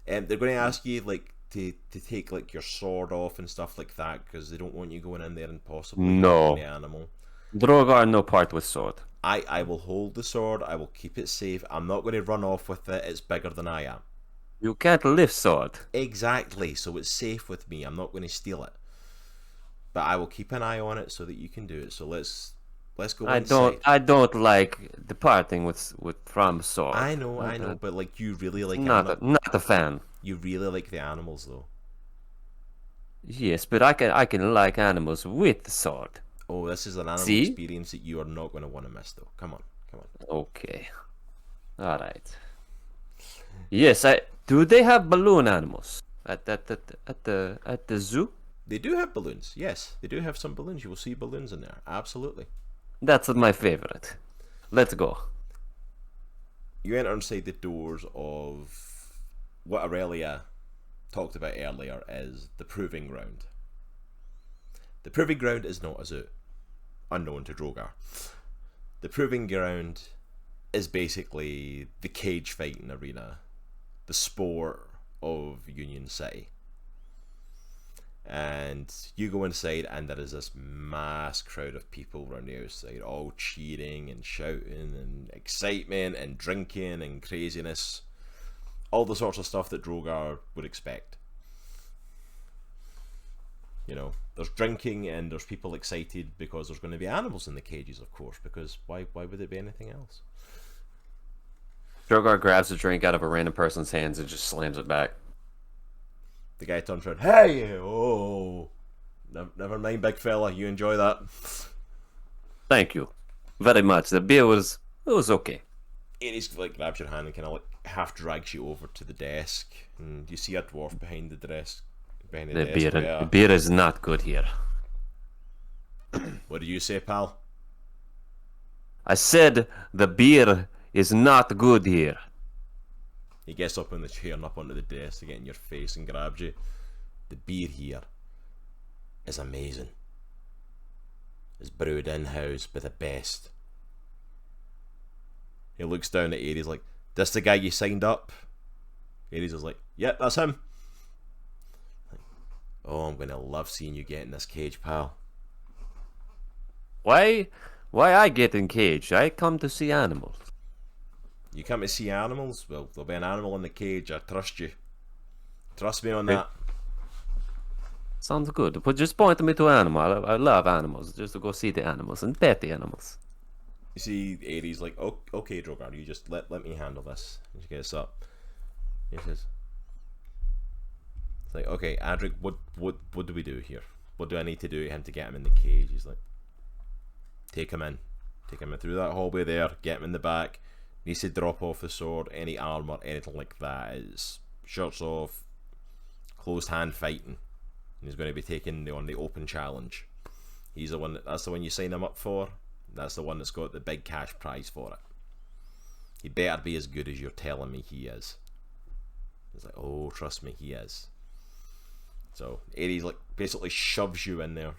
And they're going to ask you like to take like your sword off and stuff like that, because they don't want you going in there and possibly No. hurting the animal. Droghar no part with sword. I will hold the sword. I will keep it safe. I'm not going to run off with it. It's bigger than I am. You can't lift sword. Exactly. So it's safe with me. I'm not going to steal it. But I will keep an eye on it so that you can do it. So let's go inside. I don't like departing with from sword. I know, but like you really like not a fan. you really like the animals though. Yes, but I can like animals with the sword. Oh, this is an animal See? experience that you are not going to want to miss though. Come on. Okay. All right. Yes, do they have balloon animals at the zoo? They do have balloons. Yes, they do have some balloons. You will see balloons in there. Absolutely. That's my favorite. Let's go. you enter inside the doors of what Erellia talked about earlier as the Proving Ground. The Proving Ground is not a zoo, unknown to Droghar. The Proving Ground is basically the cage fighting arena, the sport of Union City. And you go inside and there is this mass crowd of people around the outside, all cheering and shouting and excitement and drinking and craziness. All the sorts of stuff that Droghar would expect. You know, there's drinking and there's people excited because there's going to be animals in the cages, of course, because why would it be anything else? Droghar grabs a drink out of a random person's hands and just slams it back. The guy turns around, hey, oh, never mind, big fella, you enjoy that. Thank you very much. The beer was okay. Aries like grabs your hand and kind of like half drags you over to the desk, and you see a dwarf behind the desk. The beer is not good here. What do you say, pal? I said the beer is not good here. He gets up on the chair and up onto the desk to get in your face and grabs you. The beer here is amazing. It's brewed in-house by the best. He looks down at Aries like, this the guy you signed up? Aries is like, yep, that's him. Like, oh, I'm going to love seeing you get in this cage, pal. Why I get in cage? I come to see animals. You come to see animals? Well, there'll be an animal in the cage. I trust you. Trust me on that. Sounds good. But just point me to animal. I love animals. Just to go see the animals and pet the animals. You see Aries like, oh, okay, Droghar, you just let me handle this. He gets up. He says, it's like, okay, Adric, what do we do here? What do I need to do to him to get him in the cage? He's like, take him in through that hallway there, get him in the back. Needs to drop off the sword, any armor, anything like that. Is shirts off, closed hand fighting. And he's going to be taking on the open challenge. He's the one that's the one you sign him up for. That's the one that's got the big cash prize for it. He better be as good as you're telling me he is. He's like, oh, trust me, he is. So Aries like basically shoves you in there,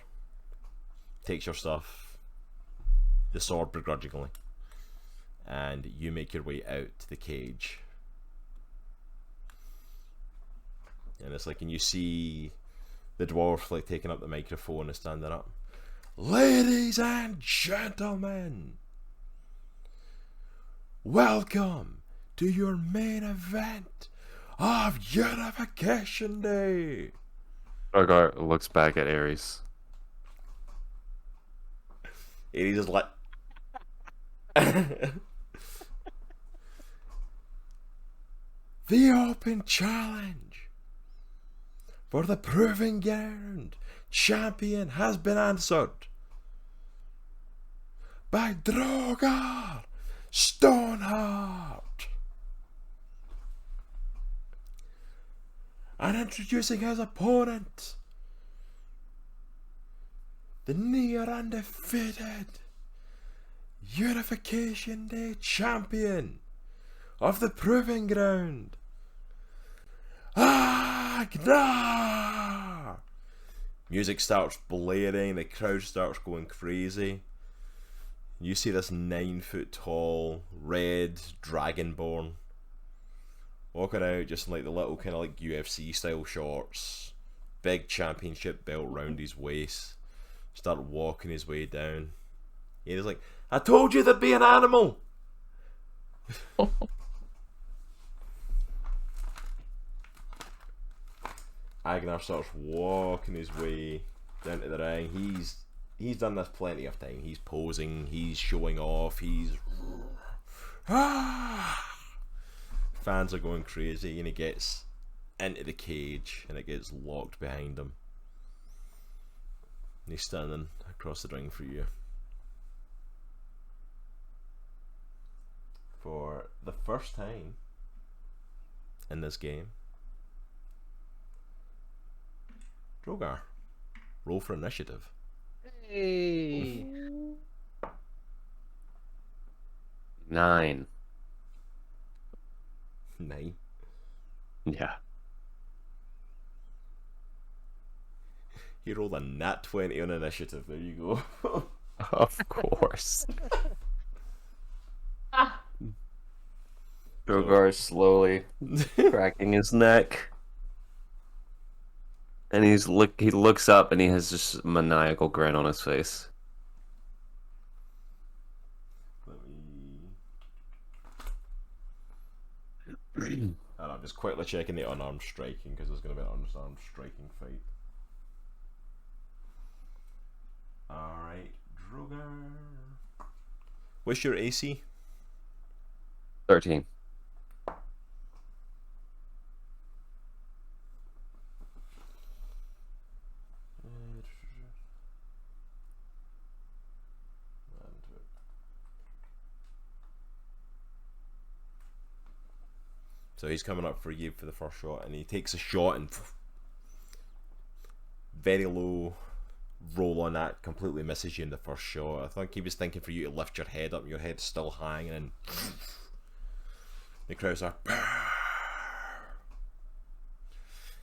takes your stuff, the sword begrudgingly, and you make your way out to the cage. And it's like, and you see the dwarf like taking up the microphone and standing up. Ladies and gentlemen, welcome to your main event of Unification Day. Droghar looks back at Aries. Aries is like the open challenge for the Proving Ground champion has been answered by Droghar Stoneheart. And introducing his opponent, the near undefeated Unification Day champion of the Proving Ground, Aroumenar. Music starts blaring, the crowd starts going crazy. You see this 9-foot tall, red dragonborn walking out just in like the little kind of like UFC style shorts, big championship belt round his waist, start walking his way down. He's like, I told you there'd be an animal! Aroumenar starts walking his way down to the ring. He's done this plenty of time. He's posing, he's showing off, he's fans are going crazy, and he gets into the cage and it gets locked behind him. And he's standing across the ring for you. For the first time in this game, Droghar, roll for initiative. Hey. 9. 9. Yeah. He rolled a nat 20 on initiative. There you go. Of course. Droghar is slowly cracking his neck. And he looks up and he has just a maniacal grin on his face. And I'm just quickly checking the unarmed striking because there's going to be an unarmed striking fight. Alright, Droghar. What's your AC? 13. So he's coming up for you for the first shot, and he takes a shot and very low roll on that, completely misses you in the first shot. I think he was thinking for you to lift your head up, and your head's still hanging, and the crowds are.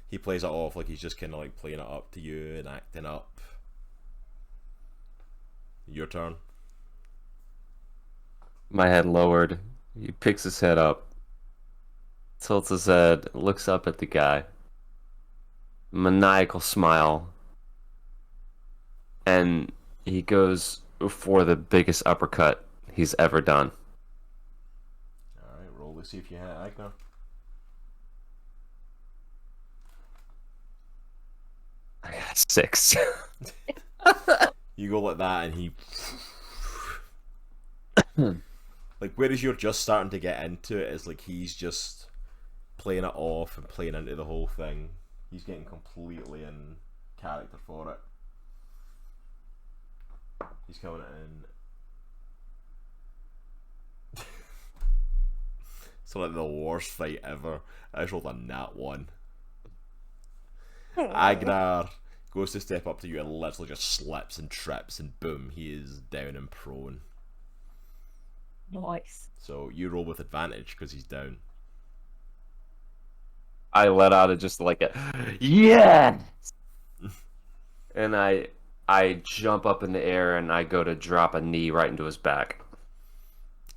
He plays it off like he's just kind of like playing it up to you and acting up. Your turn. My head lowered. He picks his head up, tilts his head, looks up at the guy. Maniacal smile. And he goes for the biggest uppercut he's ever done. Alright, roll to see if you hit Agnar. I got 6. You go like that, and he. Like, whereas you're just starting to get into it, it's like he's just playing it off and playing into the whole thing. He's getting completely in character for it. He's coming in. It's like the worst fight ever. I just rolled a nat 1. Agnar goes to step up to you and literally just slips and trips, and boom, he is down and prone. Nice. So you roll with advantage because he's down. I let out just like a yeah, and I jump up in the air and I go to drop a knee right into his back.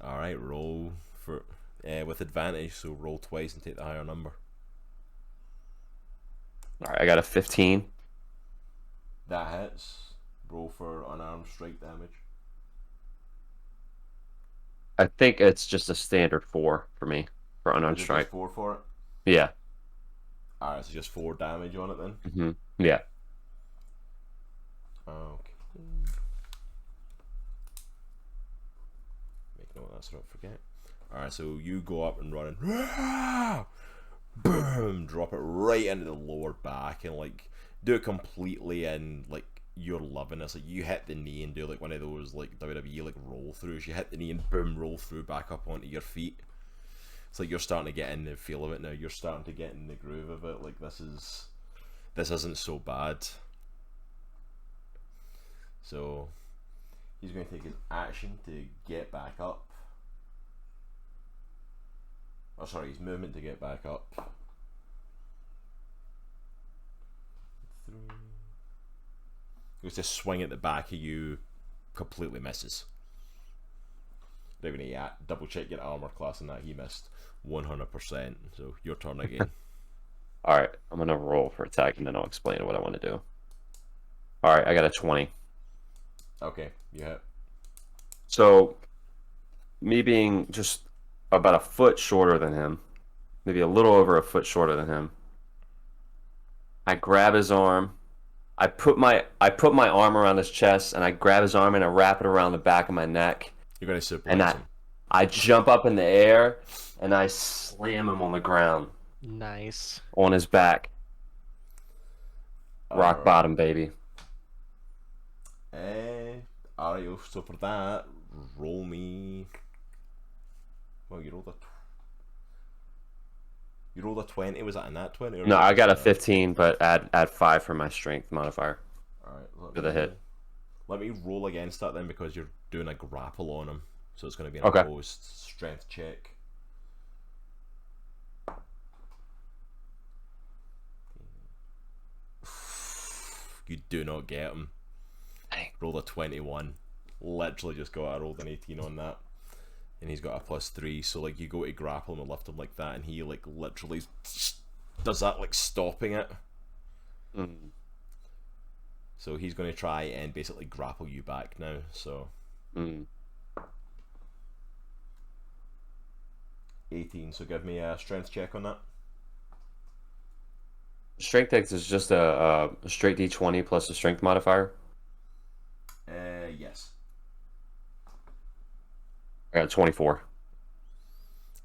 All right, roll for with advantage. So roll twice and take the higher number. All right, I got a 15. That hits. Roll for unarmed strike damage. I think it's just a standard 4 for me for unarmed Is it strike. just 4 for it? Yeah. Alright, so just 4 damage on it then. Yeah. Okay. Make note of that so I don't forget. Alright, so you go up and run and boom, drop it right into the lower back and like do it completely in like you're loving this. Like you hit the knee and do like one of those like WWE like roll throughs. You hit the knee and boom, roll through back up onto your feet. It's like you're starting to get in the feel of it now. You're starting to get in the groove of it. Like this isn't so bad. So he's going to take his action to get back up. Oh, sorry, his movement to get back up. 3. Goes to swing at the back of you, completely misses. They're going to double check your armor class and that he missed 100%. So your turn again. All right, I'm gonna roll for attack and then I'll explain what I want to do. All right, I got a 20. Okay, you hit. So, me being just about a foot shorter than him, maybe a little over a foot shorter than him, I grab his arm. I put my arm around his chest and I grab his arm and I wrap it around the back of my neck. You're going to suplex And him. I jump up in the air and I slam him on the ground Nice. on his back. Rock Alright. bottom, baby. Alright, so for that, roll me. Well, you rolled a 20. Was that a nat 20? Or No, was I it got a just 15, but add 5 for my strength modifier. Alright, To the hit. Let me roll against that then because you're doing a grapple on him. So it's going to be an Okay. opposed strength check. You do not get him. Dang. Rolled a 21. Literally just got. I rolled an 18 on that, and he's got a +3. So like you go to grapple him and lift him like that, and he like literally does that, like stopping it. Mm. So he's going to try and basically grapple you back now. So 18. So give me a strength check on that. Strength X is just a straight D20 plus a strength modifier. Yes. I got 24.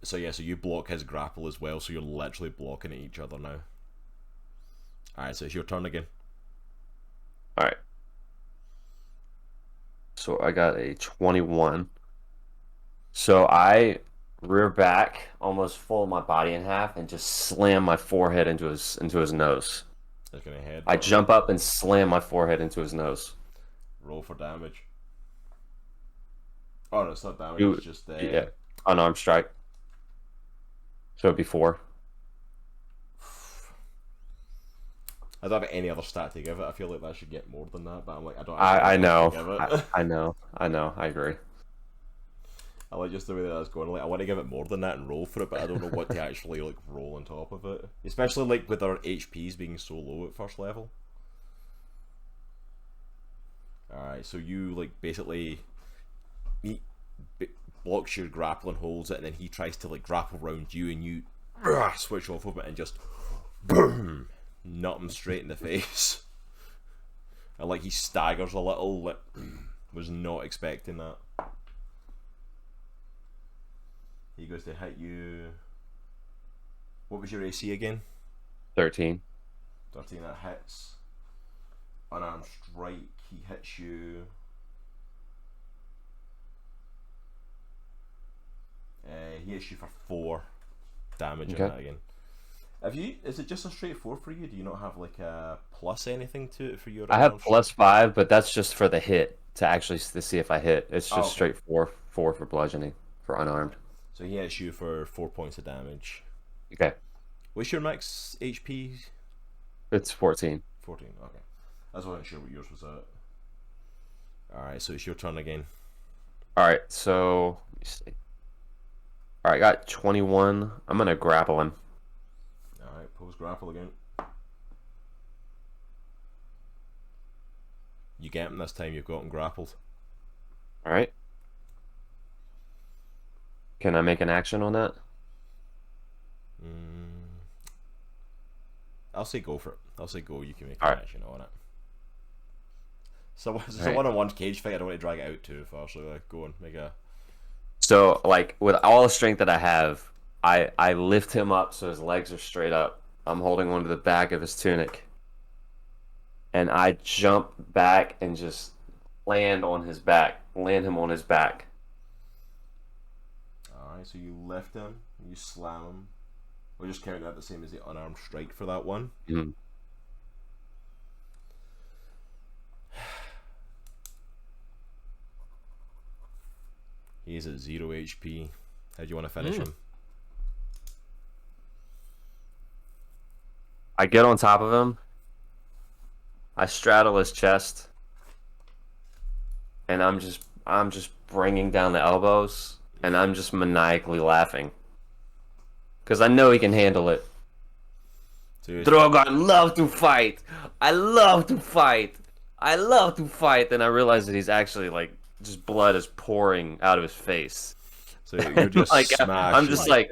So yeah, so you block his grapple as well, so you're literally blocking at each other now. Alright, so it's your turn again. Alright. So I got a 21. So I rear back, almost fold my body in half, and just slam my forehead into his nose. It's gonna head. I jump up and slam my forehead into his nose. Roll for damage. Oh no, it's not damage, it's just yeah, unarmed strike. So it'd be 4. I don't have any other stat to give it. I feel like that should get more than that, but I'm like, I don't have I anything know. to give it. I know. I agree. I like just the way that that's going. Like, I want to give it more than that and roll for it, but I don't know what to actually like roll on top of it. Especially like with our HPs being so low at first level. Alright, so you like basically he blocks your grapple and holds it, and then he tries to like grapple around you, and you switch off of it and just boom, nut him straight in the face. And like he staggers a little, like was not expecting that. He goes to hit you. What was your AC again? 13. 13, that hits. Unarmed strike, he hits you. He hits you for 4 damage on that again. Have you? Is it just a straight 4 for you? Do you not have like a plus anything to it for your? I have +5, but that's just for the hit to actually to see if I hit. It's just straight 4 for bludgeoning for unarmed. So he hits you for 4 points of damage. Okay. What's your max HP? It's 14. 14. Okay. I wasn't sure what yours was at. All right, so it's your turn again. All right, so let me see. All right, I got 21. I'm gonna grapple him. All right, pose grapple again. You get him this time. You've got him grappled. All right. Can I make an action on that? I'll say go for it. I'll say go. You can make All an right. action on it. So it's a Right. one-on-one cage fight. I don't want to drag it out too far. So like, go on, make a. So, like, with all the strength that I have, I lift him up so his legs are straight up. I'm holding onto the back of his tunic. And I jump back and just land him on his back. Alright, so you lift him, you slam him. We're just counting that the same as the unarmed strike for that one. Mm-hmm. He is at 0 HP. How do you want to finish him? I get on top of him. I straddle his chest. And I'm just bringing down the elbows. And I'm just maniacally laughing. Because I know he can handle it. So you're- Droghar, I love to fight. I love to fight. And I realize that he's actually like, just blood is pouring out of his face. So you're just Like, smashing I'm just like,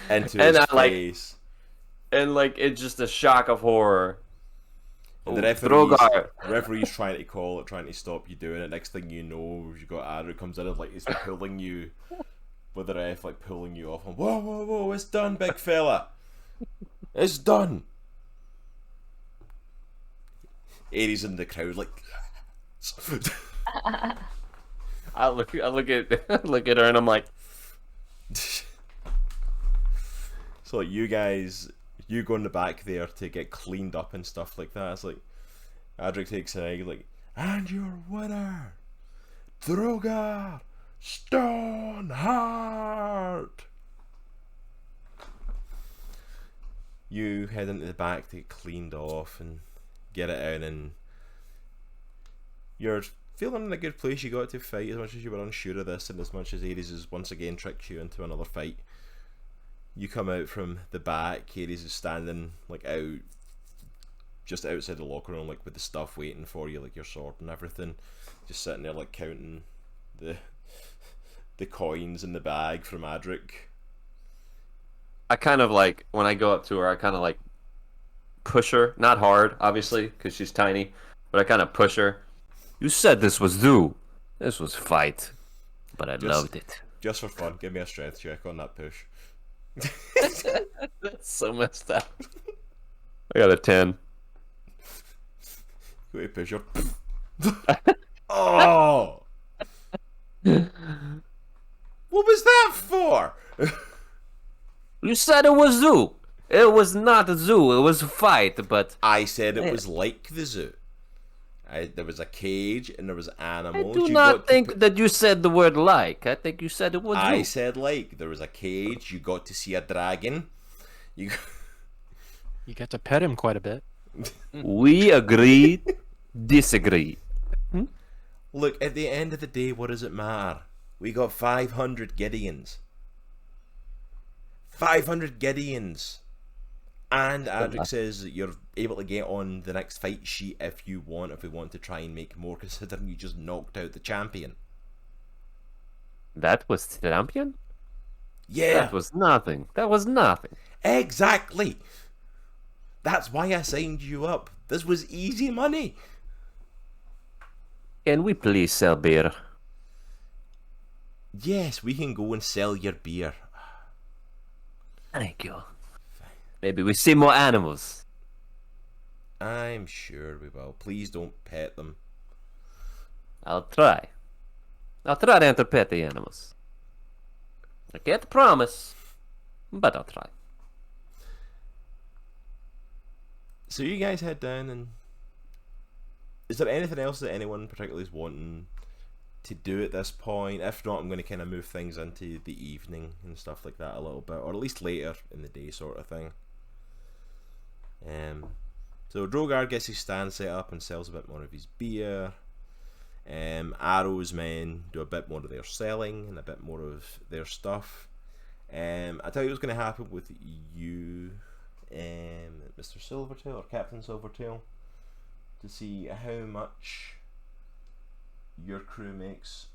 into and his I, like, face. and like it's just a shock of horror. And the Droghar. referee's trying to call it, trying to stop you doing it. Next thing you know, you got Aries comes in and like he's pulling you with the ref, like pulling you off. And, whoa, it's done, big fella. It's done. Aries in the crowd, like. I look at look at her and I'm like, So like you guys, you go in the back there to get cleaned up and stuff like that. It's like Adric takes an egg, like, and your winner, Droghar Stoneheart. You head into the back to get cleaned off, and get it out, and you're feeling in a good place. You got to fight as much as you were unsure of this, and as much as Aries has once again tricked you into another fight. You come out from the back. Aries is standing like out, just outside the locker room, like with the stuff waiting for you, like your sword and everything. Just sitting there, like counting the coins in the bag from Adric. I kind of like, when I go up to her, I kind of like push her. Not hard, obviously, because she's tiny, but I kind of push her. You said this was do. This was fight, but I loved it. Just for fun, give me a strength check on that push. That's so messed up. I got a 10. Go to push her. Oh! What was that for? You said it was zoo. It was not a zoo. It was a fight, but I said it was like the zoo. There was a cage and there was animals. I do not think that you said the word like. I think you said it was zoo. I said like. There was a cage. You got to see a dragon. You get to pet him quite a bit. We agreed, disagree. Look, at the end of the day, what does it matter? We got 500 Gideons. 500 Gideons. And Adric says that you're able to get on the next fight sheet if you want, if we want to try and make more, considering you just knocked out the champion. That was champion? Yeah. That was nothing. That was nothing. Exactly. That's why I signed you up. This was easy money. Can we please sell beer? Yes, we can go and sell your beer. Thank you. Maybe we see more animals. I'm sure we will. Please don't pet them. I'll try. I'll try to pet the animals. I can't promise, but I'll try. So you guys head down, and is there anything else that anyone particularly is wanting to do at this point? If not, I'm going to kind of move things into the evening and stuff like that a little bit, or at least later in the day sort of thing. So Droghar gets his stand set up and sells a bit more of his beer. Arrow's men do a bit more of their selling and a bit more of their stuff. I tell you what's going to happen with you, Mr. Silvertail, or Captain Silvertail, to see how much your crew makes.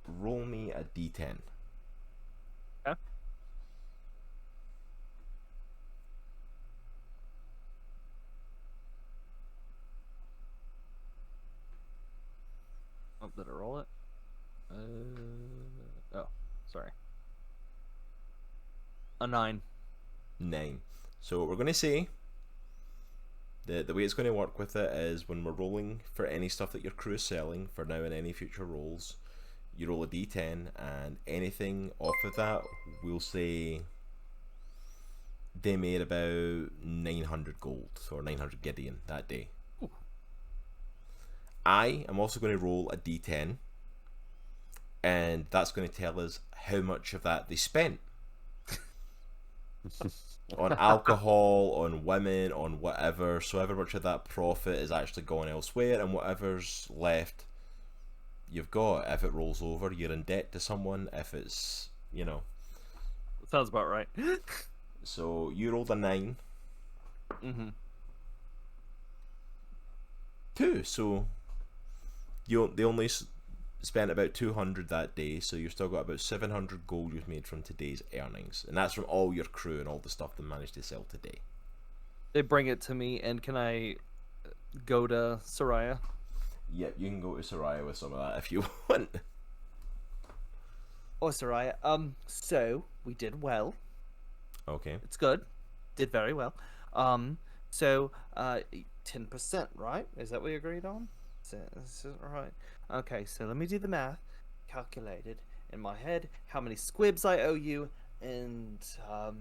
Roll me a d10. Okay. Oh, did I roll it? Oh, sorry. A 9. 9. So what we're going to say, the way it's going to work with it is when we're rolling for any stuff that your crew is selling for now and any future rolls, you roll a d10, and anything off of that, we'll say they made about 900 gold or 900 Gideon that day. Ooh. I am also going to roll a d10, and that's going to tell us how much of that they spent. On alcohol, on women, on whatever. So however much of that profit is actually gone elsewhere, and whatever's left, you've got. If it rolls over, you're in debt to someone. If it's, Sounds about right. So you rolled a 9. Mm-hmm. 2. So they only spent about 200 that day, so you've still got about 700 gold you've made from today's earnings, and that's from all your crew and all the stuff they managed to sell today. They bring it to me, and can I go to Soraya? Yep, you can go to Soraya with some of that if you want. Oh, Soraya. So we did well. Okay. It's good. Did very well. 10%, right? Is that what we agreed on? Is that right? Okay, so let me do the math. Calculated in my head how many squibs I owe you, and oh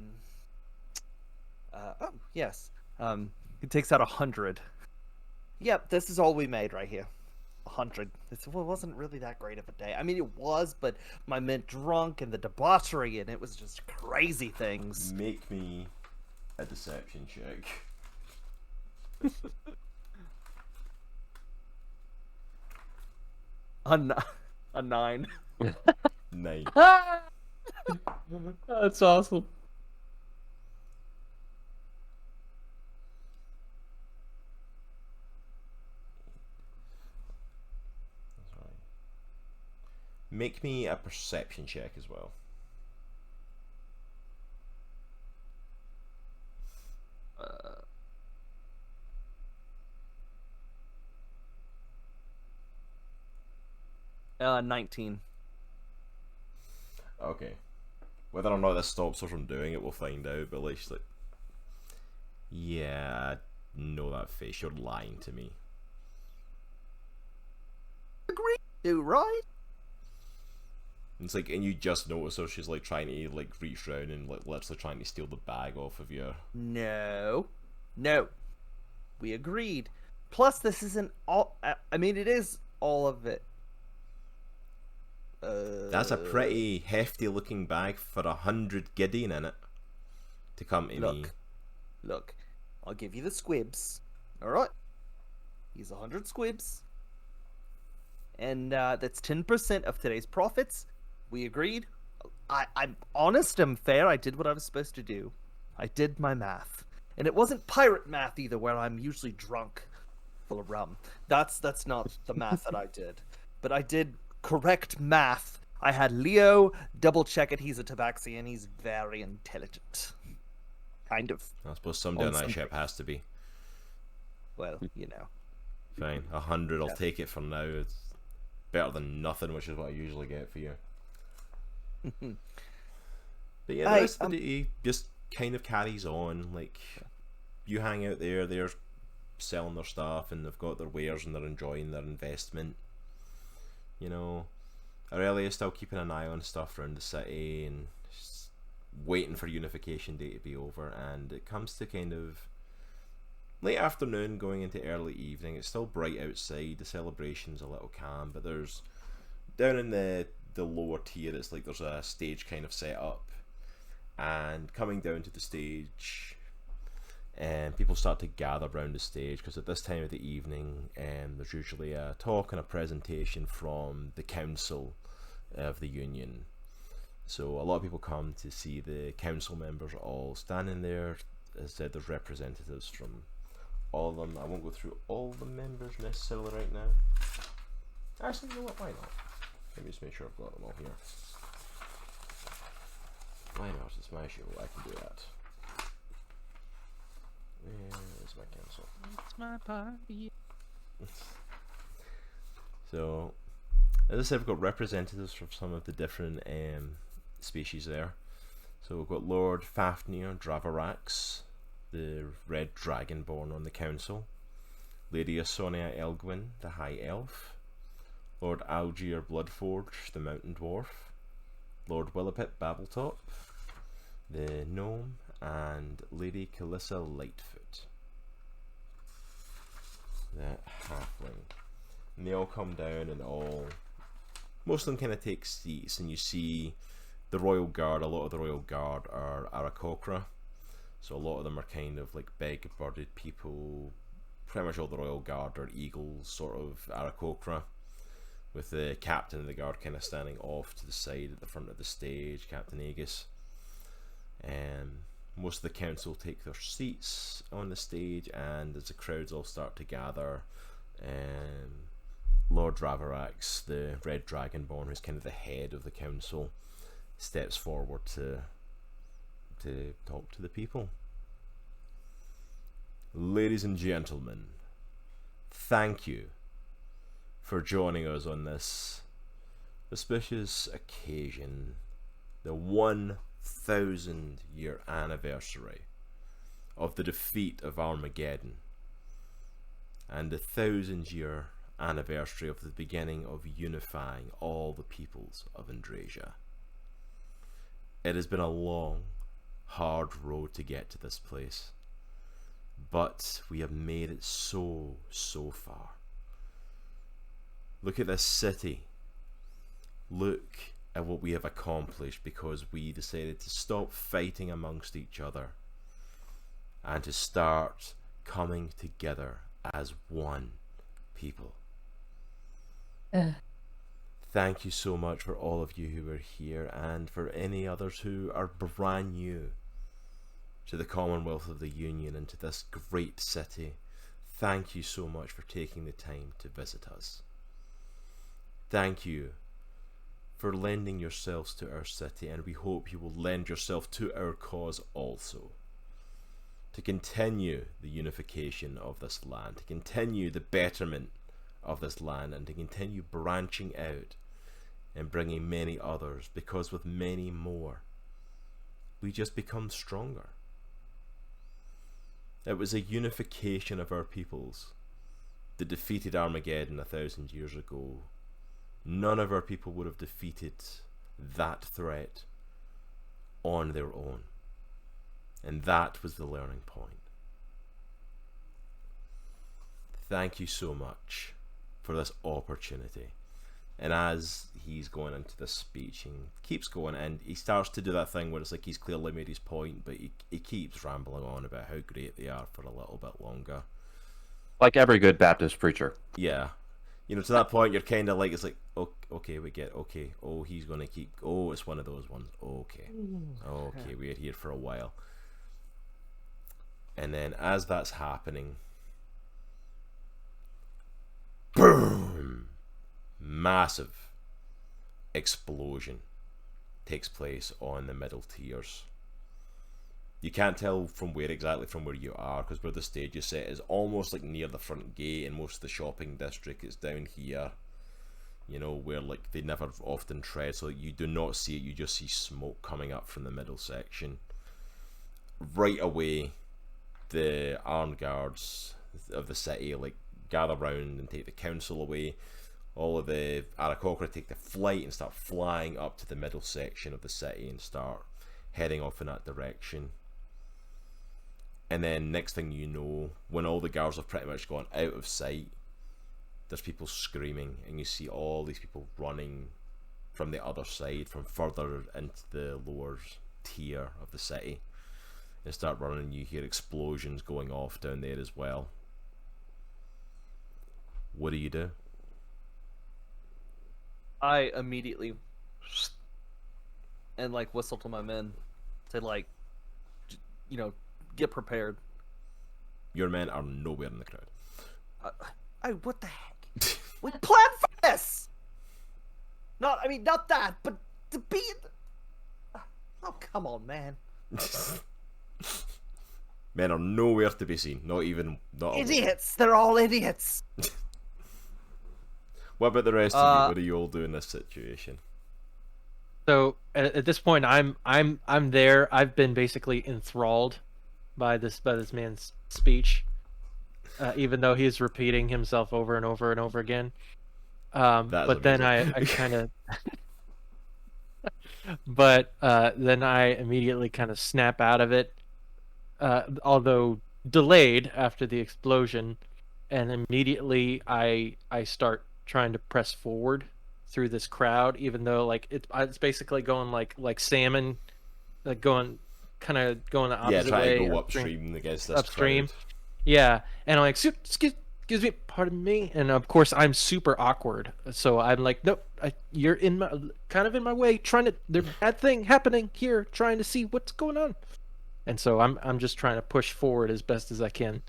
yes, it takes out 100. Yep, this is all we made right here. 100. It wasn't really that great of a day. I mean, it was, but my mint drunk and the debauchery, and it was just crazy things. Make me a deception check. A 9. 9. That's awesome. That's right. Make me a perception check as well. Uh, 19. Okay. Whether or not this stops her from doing it, we'll find out. But like, she's like, yeah, I know that face. You're lying to me. Agree to, right? It's like, and you just notice her. She's like trying to like reach around and like literally trying to steal the bag off of you. No. We agreed. Plus, this isn't all. I mean, it is all of it. That's a pretty hefty looking bag for 100 Gideon in it to come to me. Look, I'll give you the squibs. Alright? He's 100 squibs. And that's 10% of today's profits. We agreed. I'm honest, I'm fair. I did what I was supposed to do. I did my math. And it wasn't pirate math either, where I'm usually drunk, full of rum. That's not the math that I did. But I did correct math. I had Leo double check it. He's a Tabaxi and he's very intelligent. Kind of. I suppose somebody on that something. ship has to be. Well, you know. Fine, 100. I'll Yeah. take it for now. It's better than nothing, which is what I usually get for you. But yeah, the rest of the day just kind of carries on. Like, you hang out there, they're selling their stuff and they've got their wares and they're enjoying their investment. You know, Erellia is still keeping an eye on stuff around the city and just waiting for Unification Day to be over. And it comes to kind of late afternoon going into early evening. It's still bright outside. The celebration's a little calm, but there's down in the lower tier, it's like there's a stage kind of set up, and coming down to the stage, and people start to gather around the stage because at this time of the evening, there's usually a talk and a presentation from the council of the union. So a lot of people come to see the council members all standing there. As I said, there's representatives from all of them. I won't go through all the members necessarily right now. Actually, you know what? Why not? Let me just make sure I've got them all here. Why not? It's my show. I can do that. Where's my council? It's my party. So, as I said, we've got representatives from some of the different species there. So we've got Lord Fafnir Dravarax, the red dragonborn on the council. Lady Asonia Elgwin, the high elf. Lord Algier Bloodforge, the mountain dwarf. Lord Willipit Babbletop, the gnome, and Lady Calissa Lightfoot, the halfling. And they all come down and most of them kind of take seats, and you see the Royal Guard. A lot of the Royal Guard are Aarakocra, so a lot of them are kind of like big birded people. Pretty much all the Royal Guard are eagles, sort of Aarakocra, with the captain of the guard kind of standing off to the side at the front of the stage, Captain Aegis. Most of the council take their seats on the stage, and as the crowds all start to gather, Lord Ravarax, the red dragonborn, who's kind of the head of the council, steps forward to talk to the people. Ladies and gentlemen, thank you for joining us on this auspicious occasion, the 1,000-year anniversary of the defeat of Armageddon, and the 1,000-year anniversary of the beginning of unifying all the peoples of Andriesia. It has been a long, hard road to get to this place, but we have made it so far. Look at this city. Look at what we have accomplished because we decided to stop fighting amongst each other and to start coming together as one people. Thank you so much for all of you who are here, and for any others who are brand new to the Commonwealth of the Union and to this great city. Thank you so much for taking the time to visit us. Thank you for lending yourselves to our city, and we hope you will lend yourself to our cause also, to continue the unification of this land, to continue the betterment of this land, and to continue branching out and bringing many others, because with many more we just become stronger. It was a unification of our peoples that defeated Armageddon 1,000 years ago. None of our people would have defeated that threat on their own, and that was the learning point. Thank you so much for this opportunity. And as he's going into this speech and keeps going, and he starts to do that thing where it's like he's clearly made his point, but he keeps rambling on about how great they are for a little bit longer. Like every good Baptist preacher. Yeah. You know, to that point, you're kind of like, it's like, okay, we get, okay, oh, he's going to keep, oh, it's one of those ones, okay, we're here for a while. And then as that's happening, boom! Massive explosion takes place on the middle tiers. You can't tell from where exactly from where you are, because where the stage is set is almost like near the front gate, and most of the shopping district is down here, you know, where like they never often tread, so you do not see it, you just see smoke coming up from the middle section. Right away, the armed guards of the city like gather round and take the council away. All of the Aarakocra take the flight and start flying up to the middle section of the city and start heading off in that direction. And then next thing you know, when all the guards have pretty much gone out of sight, there's people screaming, and you see all these people running from the other side, from further into the lower tier of the city. They start running, and you hear explosions going off down there as well. What do? I immediately and like whistle to my men to like, you know, get prepared. Your men are nowhere in the crowd. What the heck? We planned for this. Not that, but to be. Oh, come on, man. Men are nowhere to be seen. Not Idiots. They're all idiots. What about the rest of you? What do you all do in this situation? So at this point, I'm there. I've been basically enthralled by this man's speech, even though he's repeating himself over and over and over again. But then I kind of, but then I immediately kind of snap out of it, although delayed after the explosion, and immediately I start trying to press forward through this crowd, even though like it's basically going like salmon, like going the opposite way. To go upstream against this upstream. crowd. Yeah, and I'm like, excuse me, pardon me, and of course I'm super awkward, so I'm like, nope, you're in my way, there's a bad thing happening here, trying to see what's going on, and so I'm just trying to push forward as best as I can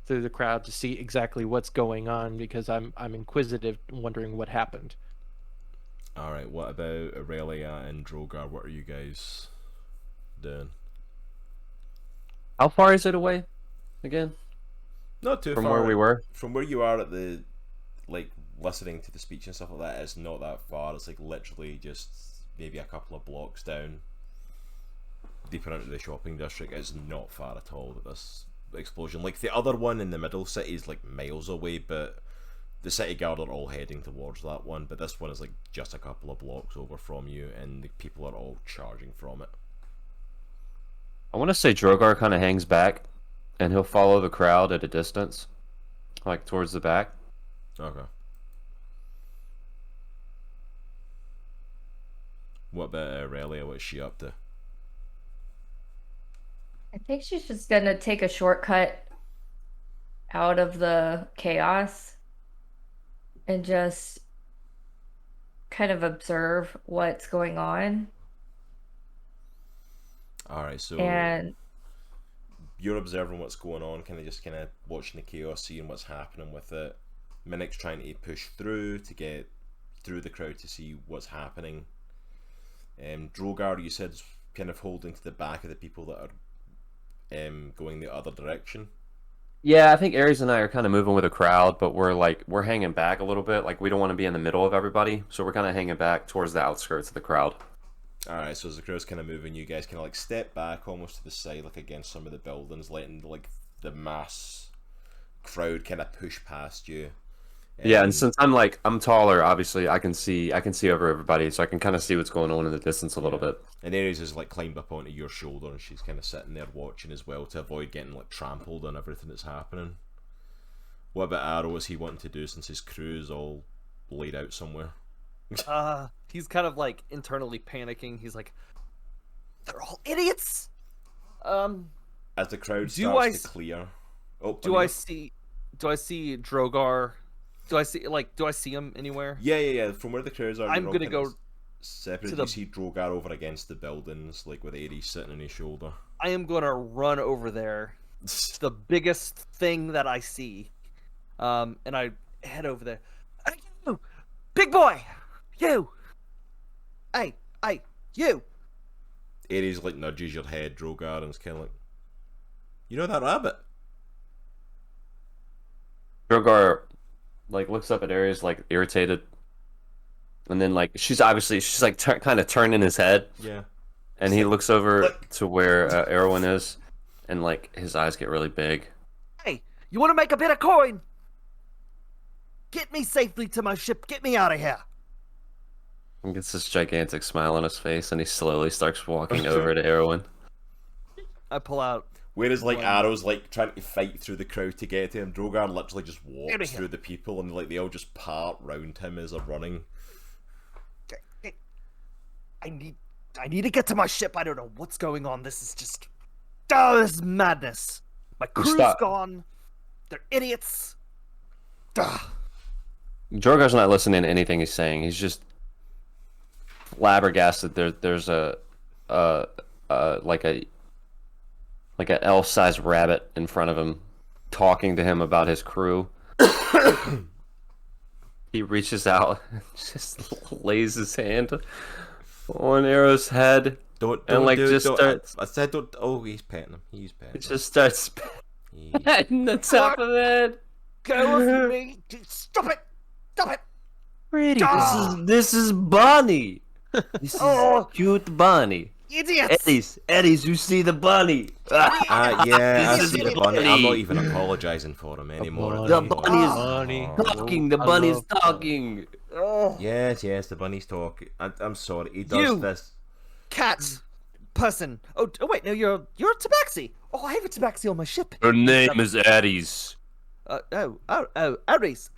through the crowd to see exactly what's going on, because I'm inquisitive, wondering what happened. All right, what about Erellia and Droghar? What are you guys doing? How far is it away again? Not too from far. Where we were? From where you are at the, like, listening to the speech and stuff like that, it's not that far. It's like literally just maybe a couple of blocks down, deeper into the shopping district. It's not far at all with this explosion. Like, the other one in the middle city is like miles away, but the city guard are all heading towards that one. But this one is like just a couple of blocks over from you, and the people are all charging from it. I want to say Droghar kind of hangs back, and he'll follow the crowd at a distance, like towards the back. Okay. What about Erellia? What's she up to? I think she's just gonna take a shortcut out of the chaos and just kind of observe what's going on. All right, so And you're observing what's going on, kind of watching the chaos, seeing what's happening with it. Minnich's trying to push through to get through the crowd to see what's happening. Droghar, you said, is kind of holding to the back of the people that are going the other direction. Yeah, I think Aries and I are kind of moving with the crowd, but we're hanging back a little bit. Like, we don't want to be in the middle of everybody, so we're kind of hanging back towards the outskirts of the crowd. Alright, so as the crowd's kind of moving, you guys kind of like step back almost to the side, like against some of the buildings, letting like the mass crowd kind of push past you. Yeah, and since I'm taller, obviously I can see over everybody, so I can kind of see what's going on in the distance a little bit. And Aries has like climbed up onto your shoulder, and she's kind of sitting there watching as well to avoid getting like trampled on everything that's happening. What about Arrow? What's he wanting to do since his crew's all laid out somewhere? He's kind of like internally panicking. He's like, they're all idiots. As the crowd starts to clear. Oh, do I see Droghar? Do I see him anywhere? Yeah. From where the crowds are, I'm gonna go separate. You see Droghar over against the buildings, like with Aries sitting on his shoulder. I am gonna run over there. It's the biggest thing that I see. And I head over there. Hey, you, big boy, you. Hey, you. Aries like nudges your head, Droghar, and it's kind of like, you know that rabbit? Droghar like looks up at Aries like irritated, and then like she's like kind of turning his head. Yeah. And he looks over to where Aerowen is, and like his eyes get really big. Hey, you want to make a bit of coin? Get me safely to my ship. Get me out of here. He gets this gigantic smile on his face, and he slowly starts walking over to Aerowen. I pull out. Whereas like Arrow's like trying to fight through the crowd to get to him, Droghar literally just walks through the people, and like they all just part round him as they're running. I need to get to my ship. I don't know what's going on. This is just... Oh, this is madness. My crew's gone. They're idiots. Drogar's not listening to anything he's saying. He's just flabbergasted. There's a an elf-sized rabbit in front of him, talking to him about his crew. He reaches out and just lays his hand on Arrow's head. Don't starts. I said don't. Oh, he's petting him. He's petting him. It just starts petting the top of it. Go with me. Stop it. Stop it. Pretty. This is Bunny. This is cute Bunny. Idiots. Eddie's, you see the bunny. Yeah, I This see is the bunny. bunny. I'm not even apologizing for him anymore. The bunny is talking. The bunny is talking. Yes, the bunny's talking. I'm sorry. He does this. Cat. Person. Oh wait, no, you're a Tabaxi. Oh, I have a Tabaxi on my ship. Her name is Aries. Aries.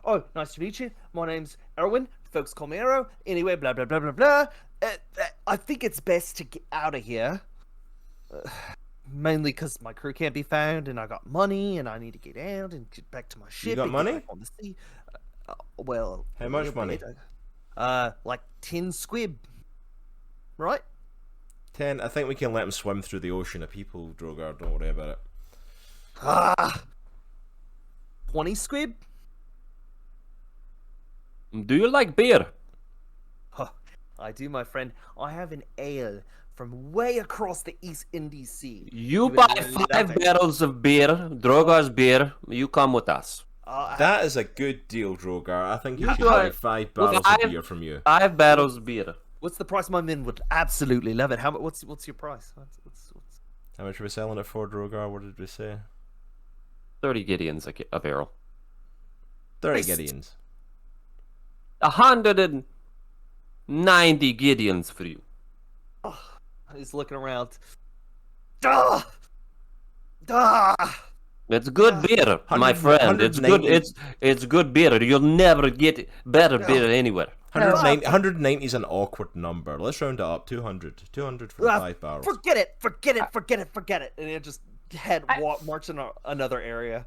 Oh, nice to meet you. My name's Erwin. Folks call me Arrow. Anyway, blah blah blah blah blah. I think it's best to get out of here. Mainly because my crew can't be found, and I got money, and I need to get out and get back to my ship. You got money? Back on the sea. Well, how much money? Like 10 squib. Right? 10. I think we can let him swim through the ocean of people, Droghar. Don't worry about it. 20 squib? Do you like beer? I do, my friend. I have an ale from way across the East Indies Sea. You buy 5 barrels of beer, Drogar's beer. You come with us. That is a good deal, Droghar. I think you should buy 5 barrels of beer from you. 5 barrels of beer. What's the price? My men would absolutely love it. What's your price? What's... How much are we selling it for, Droghar? What did we say? 30 Gideons a barrel. 30 Gideons. 190 Gideons for you. He's looking around. It's good beer, my friend. It's good. It's good beer. You'll never get better beer anywhere. 190 is an awkward number. Let's round it up. 200. 200 for 5 barrels. Forget it. And he just march in another area.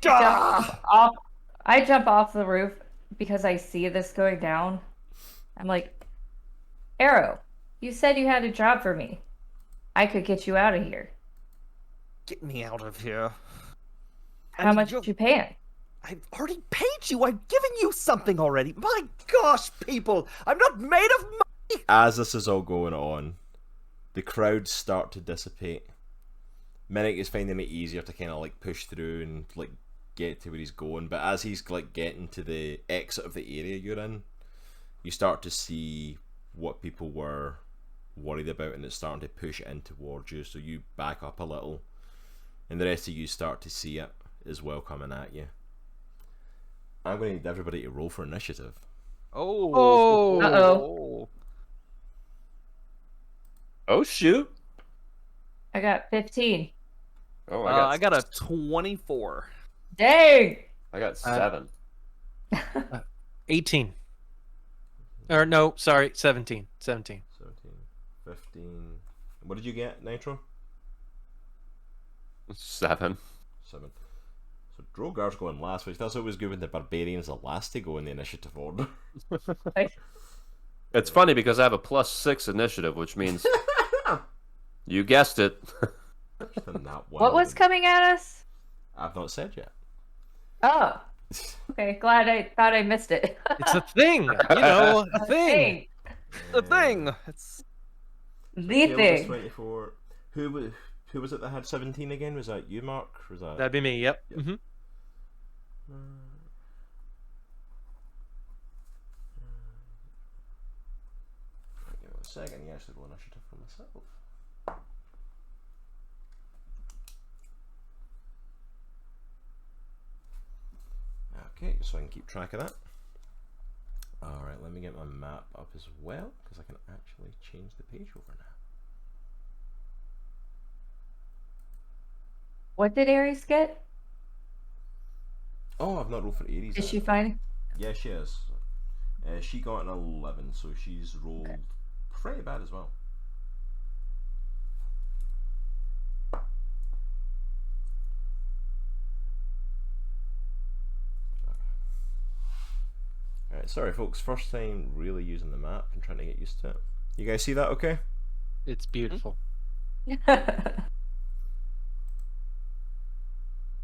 I jump off the roof because I see this going down. I'm like, Arrow, you said you had a job for me. I could get you out of here. Get me out of here. How much did you pay him? I've already paid you. I've given you something already. My gosh, people. I'm not made of money. As this is all going on, the crowds start to dissipate. Minnich is finding it easier to kind of like push through and like get to where he's going, but as he's like getting to the exit of the area you're in, you start to see what people were worried about, and it's starting to push in towards you, so you back up a little, and the rest of you start to see it as well coming at you. I'm going to need everybody to roll for initiative. Oh. Uh-oh. Oh shoot! I got 15. Oh, I got a 24. Dang! I got 7. 18. Or no, sorry, 17. 17, 15. What did you get, Nitro? 7. 7. So Droghar's going last, which that's always good when the Barbarians are last to go in the initiative order. It's funny because I have a +6 initiative, which means you guessed it. What was coming at us? I've not said yet. Oh. Okay, glad I thought I missed it. It's a thing, you know, a thing. The thing. It's The thing. 24. Who was it that had 17 again? Was that you, Marc? Was that... That'd be me. Yep. Yep. Mm-hmm. Give it a second. You actually roll initiative for myself. Okay, so I can keep track of that. Alright, let me get my map up as well, because I can actually change the page over now. What did Aries get? Oh, I've not rolled for Aries. Is she fine? Yeah, she is. She got an 11, so she's rolled pretty bad as well. Alright, sorry folks, first time really using the map and trying to get used to it. You guys see that okay? It's beautiful.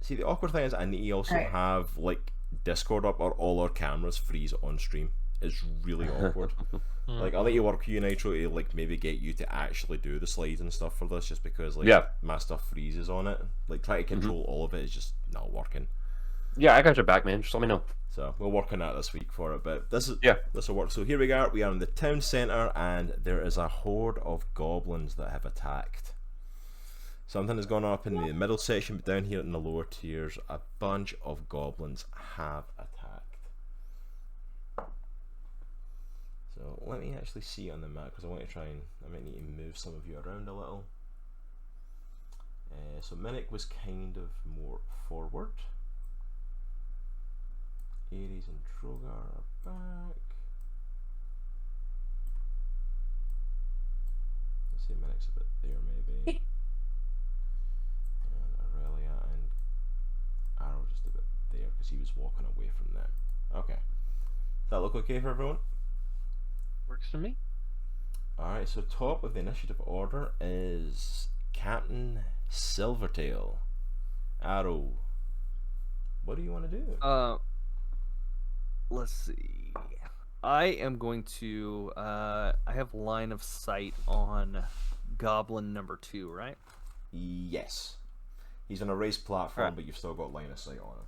See, the awkward thing is I need to also Alright. have like Discord up or all our cameras freeze on stream. It's really awkward. Like, I'll let you work with you, Nitro, to like maybe get you to actually do the slides and stuff for this, just because like my stuff freezes on it. Like, try to control all of it is just not working. Yeah, I got your back, man. Just let me know. So we'll work on that this week for it, but this will work. So here we are. We are in the town centre, and there is a horde of goblins that have attacked. Something has gone up in the middle section, but down here in the lower tiers, a bunch of goblins have attacked. So let me actually see on the map, because I want to try and I might need to move some of you around a little. So Minnich was kind of more forward. Aries and Droghar are back. Let's see, Minnich's a bit there maybe. And Erellia and Arrow just a bit there because he was walking away from them. Okay. Does that look okay for everyone? Works for me. Alright, so top of the initiative order is Captain Silvertail. Arrow, what do you want to do? Let's see. I am going to I have line of sight on Goblin number 2, right? Yes. He's on a raised platform, Alright. but you've still got line of sight on him.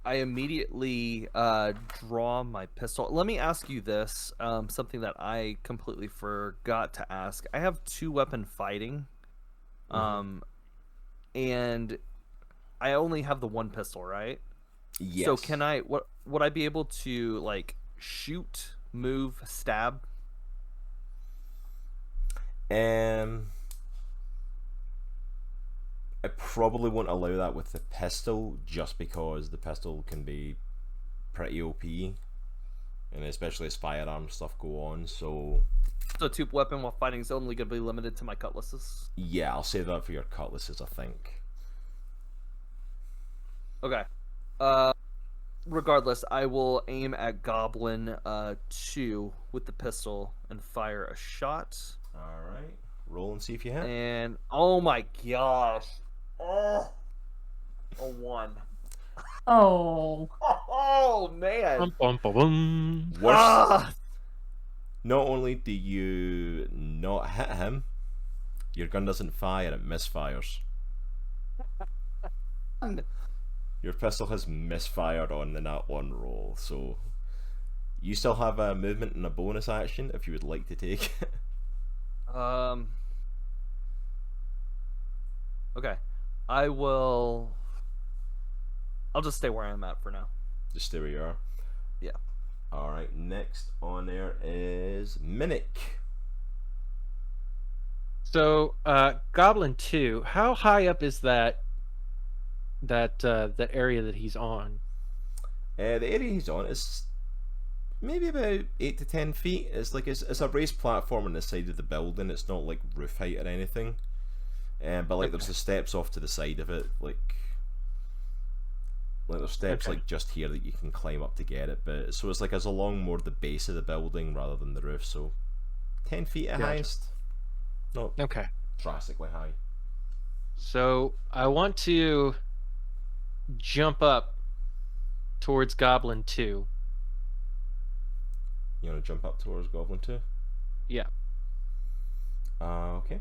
I immediately draw my pistol. Let me ask you this, something that I completely forgot to ask. I have 2-weapon fighting, and I only have the 1 pistol, right? Yes. So can I? Would I be able to like shoot, move, stab? I probably won't allow that with the pistol, just because the pistol can be pretty OP, and especially as firearm stuff go on. So 2-weapon while fighting is only going to be limited to my cutlasses. yeah, I'll save that for your cutlasses, I think. Okay. regardless, I will aim at Goblin 2 with the pistol and fire a shot. All right. Roll and see if you hit. And oh my gosh. Oh. A 1. Oh. Oh man. Bum, bum, bum, bum. Worse. Ah! Not only do you not hit him, your gun doesn't fire, it misfires. Your pistol has misfired on the nat 1 roll, so you still have a movement and a bonus action if you would like to take it. Okay. I'll just stay where I'm at for now. Just stay where you are. Yeah. Alright, next on there is Minnich. So, Goblin 2, how high up is that area that he's on? The area he's on is maybe about 8 to 10 feet. It's like it's a raised platform on the side of the building. It's not like roof height or anything. But like there's the steps off to the side of it, like there's steps like just here that you can climb up to get it. But so it's like as along more the base of the building rather than the roof. So 10 feet at Gotcha. highest. Not Okay. drastically high. So I want to jump up towards Goblin 2. You want to jump up towards Goblin 2? Yeah. Okay.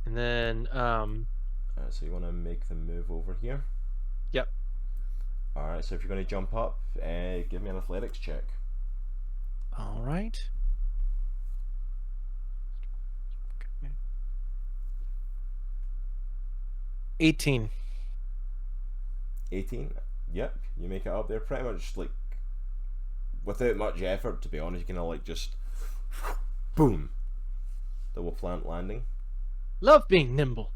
And then, Alright, so you want to make the move over here? Yep. Alright, so if you're going to jump up, give me an athletics check. all right. Okay. 18. 18. Yep, you make it up there pretty much like without much effort, to be honest. You can like just boom, double plant landing. Love being nimble.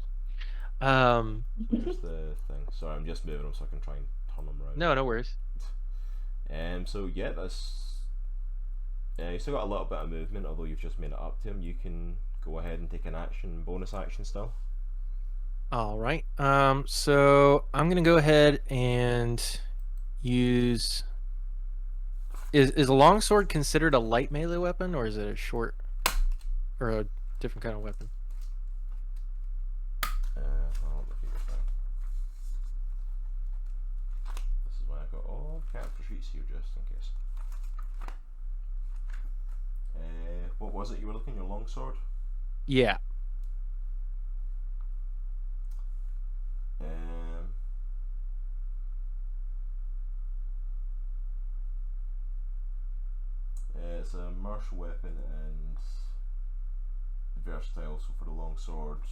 Where's the thing? Sorry, I'm just moving them so I can try and turn them around. No worries. So yeah, that's you still got a little bit of movement, although you've just made it up to him. You can go ahead and take an action, bonus action still. All right. So I'm gonna go ahead and use. Is a longsword considered a light melee weapon, or is it a short, or a different kind of weapon? I'll look at your thing. This is why I got all character sheets here just in case. What was it you were looking? Your longsword? Yeah. It's a martial weapon and versatile, so for the long swords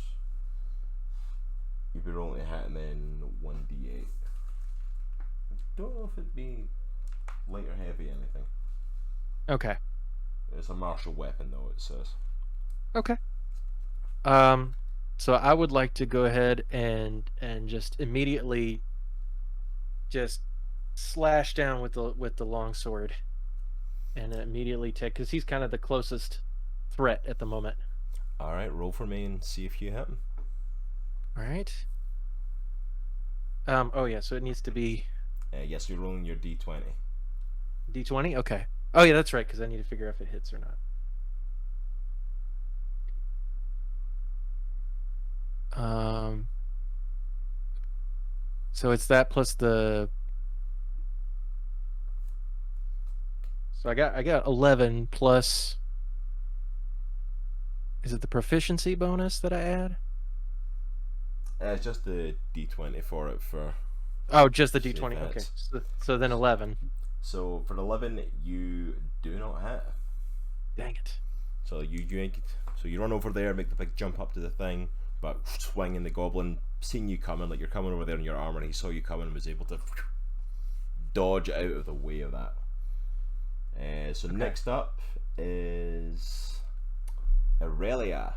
you'd be rolling to hit and then 1d8. I don't know if it'd be light or heavy anything. Okay. It's a martial weapon though, it says. Okay. So I would like to go ahead and just immediately just slash down with the longsword, and immediately take, because he's kind of the closest threat at the moment. All right, roll for me and see if you hit him. All right. Oh yeah, so it needs to be Yes, you're rolling your d20. D20. Okay. Oh yeah, that's right, because I need to figure out if it hits or not. So it's that plus the. So I got 11 plus. Is it the proficiency bonus that I add? It's just the d20 for it for. Oh, just the Save D20. Okay. hits. So then 11. So for 11, you do not hit. Dang it. So you run over there, make the big jump up to the thing, but swing, and the goblin seeing you coming, like you're coming over there in your armor, and he saw you coming and was able to dodge out of the way of that. So next up is Erellia.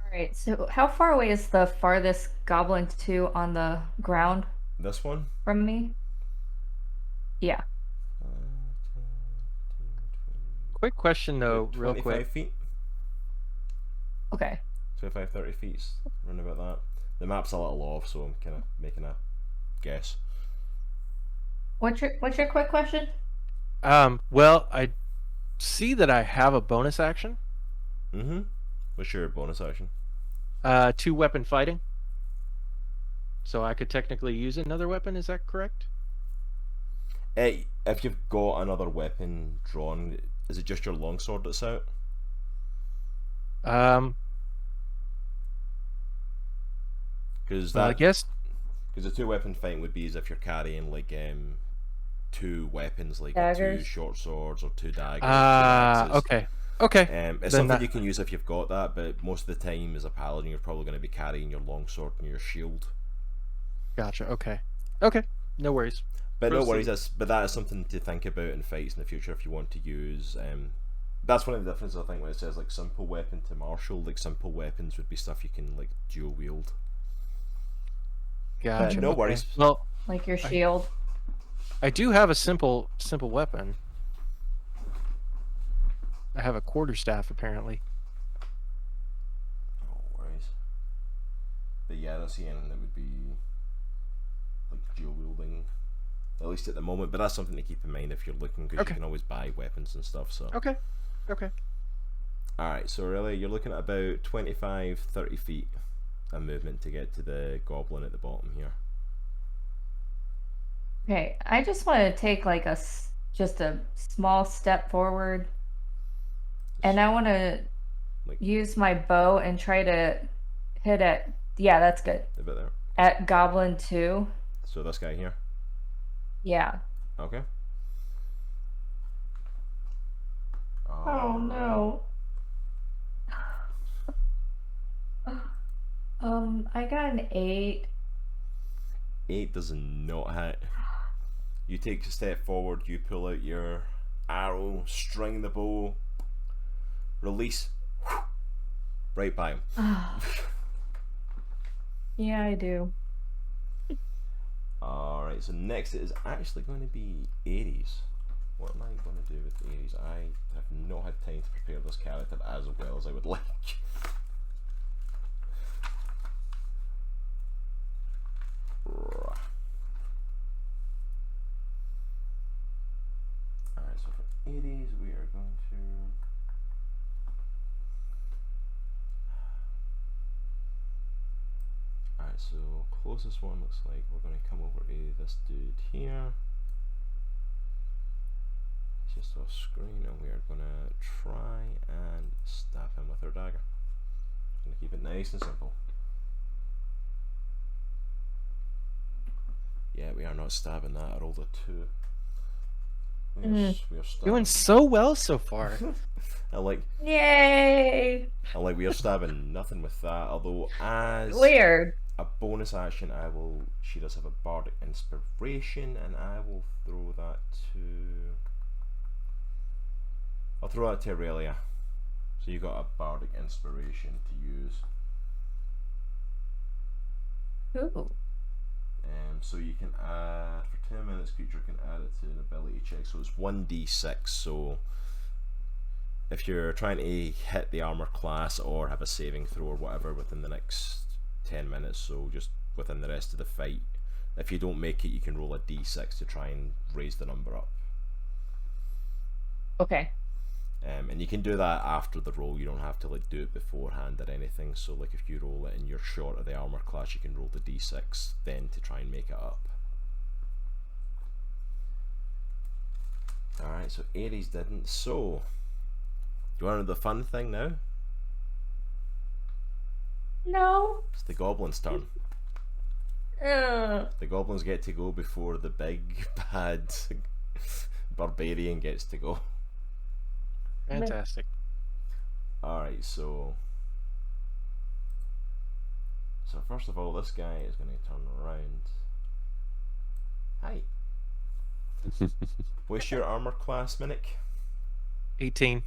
Alright, so how far away is the farthest goblin 2 on the ground This one? from me? Yeah. Quick question though, real 25 quick. feet? Okay. 25, 30 feet, round about that. The map's a little off, so I'm kind of making a guess. What's your quick question? Well, I see that I have a bonus action. Mm-hmm. What's your bonus action? 2 weapon fighting. So I could technically use another weapon. Is that correct? If you've got another weapon drawn, is it just your longsword that's out? Because Well, I guess. because the 2 weapon fighting would be as if you're carrying like 2 weapons, like 2 Daggers. short swords or 2 daggers. 2 Ah, axes. okay. Okay. It's Then something that- you can use if you've got that, but most of the time as a paladin, you're probably going to be carrying your longsword and your shield. Gotcha. Okay. Okay. No worries. But no worries, Proceed. but that is something to think about in fights in the future if you want to use. That's one of the differences I think when it says like simple weapon to martial. Like simple weapons would be stuff you can like dual wield. Gotcha. no okay. worries. Well, Like your shield? I do have a simple weapon. I have a quarterstaff apparently. No worries. But yeah, I don't see anything that would be like dual wielding, at least at the moment. But that's something to keep in mind if you're looking, because Okay. you can always buy weapons and stuff. So. Okay. Okay. Alright, so really you're looking at about 25-30 feet of movement to get to the goblin at the bottom here. Okay, I just want to take like just a small step forward, and I want to Like- use my bow and try to hit at. Yeah, that's good. A bit there. At Goblin 2. So this guy here. Yeah. Okay. Oh no. I got an 8. 8 does not hit. You take a step forward, you pull out your arrow, string the bow, release, right by him. Yeah, I do. Alright, so next it is actually going to be Aries. What am I going to do with Aries? I have not had time to prepare this character as well as I would like. Alright, so for Aries we are going to... Alright, so closest one looks like we're going to come over to this dude here. It's just off screen, and we are going to try and stab him with our dagger. Going to keep it nice and simple. Yeah, we are not stabbing that. I rolled a 2. We are stabbing. Doing so well so far. I like Yay! we are stabbing nothing with that. Although as Weird. a bonus action, she does have a bardic inspiration, and I will throw that to. I'll throw that to Erellia. So you got a bardic inspiration to use. Ooh. So you can add for 10 minutes. Creature can add it to an ability check. So it's 1d6. So if you're trying to hit the armor class or have a saving throw or whatever within the next 10 minutes, so just within the rest of the fight, if you don't make it, you can roll a d6 to try and raise the number up. Okay. And you can do that after the roll. You don't have to like do it beforehand or anything. So like if you roll it and you're short of the armor class, you can roll the d6 then to try and make it up. Alright, so Aries didn't. So you want to know the fun thing now? No. It's the goblin's turn. Ugh. The goblins get to go before the big bad barbarian gets to go. Fantastic. Alright, so first of all, this guy is going to turn around. Hi. What's your armor class, Minnich? 18.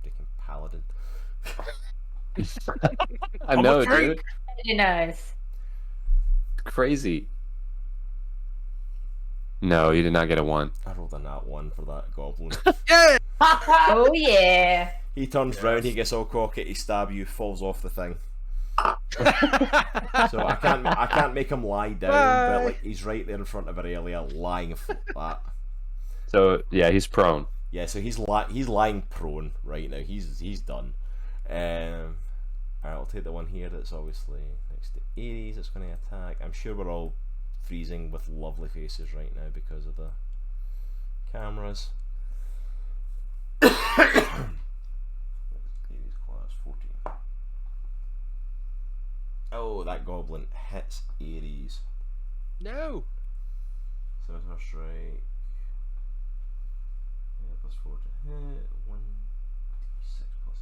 Freaking paladin. I know, drink. dude. Very nice. Crazy. No, you did not get a 1. I rolled a nat 1 for that goblin. Oh yeah. He turns round, he gets all cocky, he stabs you, falls off the thing. So I can't make him lie down, but like he's right there in front of Erellia, lying flat. So yeah, he's prone. Yeah, so he's lying prone right now. He's done. Alright, I'll take the one here that's obviously next to Aries. It's going to attack. I'm sure we're all freezing with lovely faces right now because of the cameras. Aries class 14. Oh, that goblin hits Aries. No. So that's right. Yeah, plus 4 to hit. 1d6 plus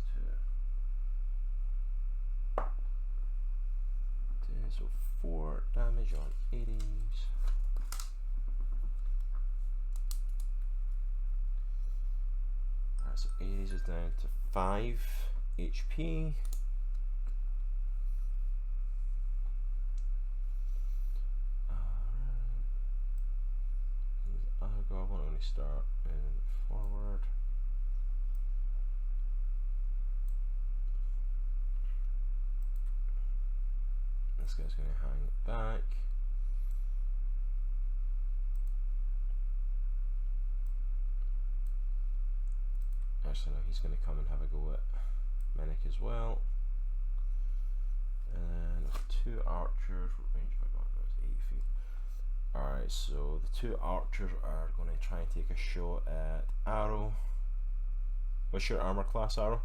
2. Okay, so 4 damage on Aries. Alright, so Aries is down to 5 HP. Other goblin only start moving forward. This guy's going to hang back. Actually, no, he's going to come and have a go at Minnich as well. And there's 2 archers. What range have I got? That was 80 feet. Alright, so the 2 archers are going to try and take a shot at Arrow. What's your armor class, Arrow?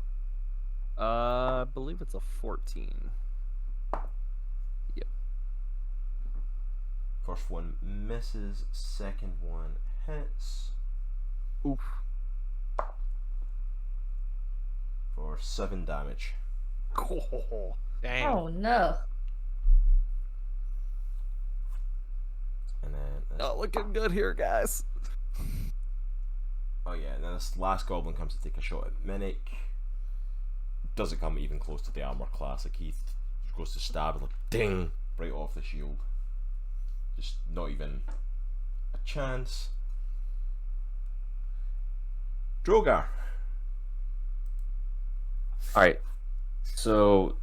I believe it's a 14. Yep. First one misses, second one hits. Oof. For 7 damage. Oh, Dang. Oh no. And then not looking good here, guys. oh yeah, and then this last goblin comes to take a shot at Minnich. Doesn't come even close to the armor class. Like he goes to stab and like ding right off the shield. Just not even a chance. Droghar. Alright. So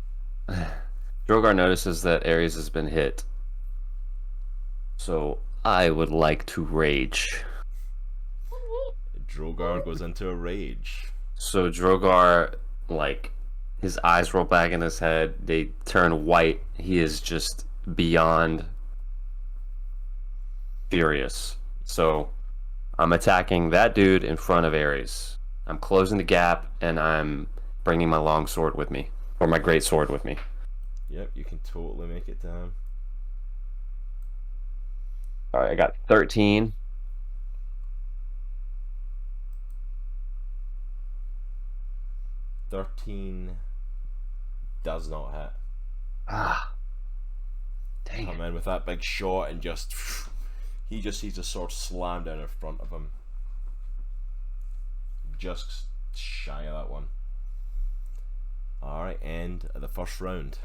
Droghar notices that Aries has been hit. So I would like to rage. Droghar goes into a rage. So Droghar, like, his eyes roll back in his head. They turn white. He is just beyond furious. So I'm attacking that dude in front of Aries. I'm closing the gap, and I'm bringing my long sword with me, or my great sword with me. Yep, you can totally make it down. All right, I got 13. 13 does not hit. Ah, dang Come it. in with that big shot and just he just sees the sword slam down in front of him. Just shy of that one. Alright, end of the first round.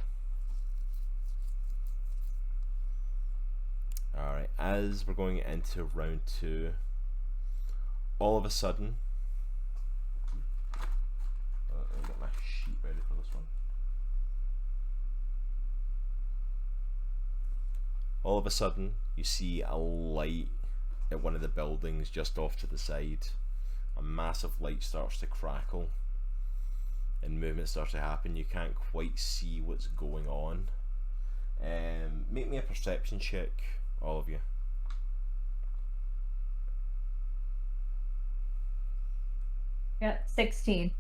Alright, as we're going into round 2, all of a sudden, let me get my sheet ready for this one. All of a sudden, you see a light at one of the buildings just off to the side. A massive light starts to crackle and movement starts to happen. You can't quite see what's going on. Make me a perception check, all of you. Yeah, 16.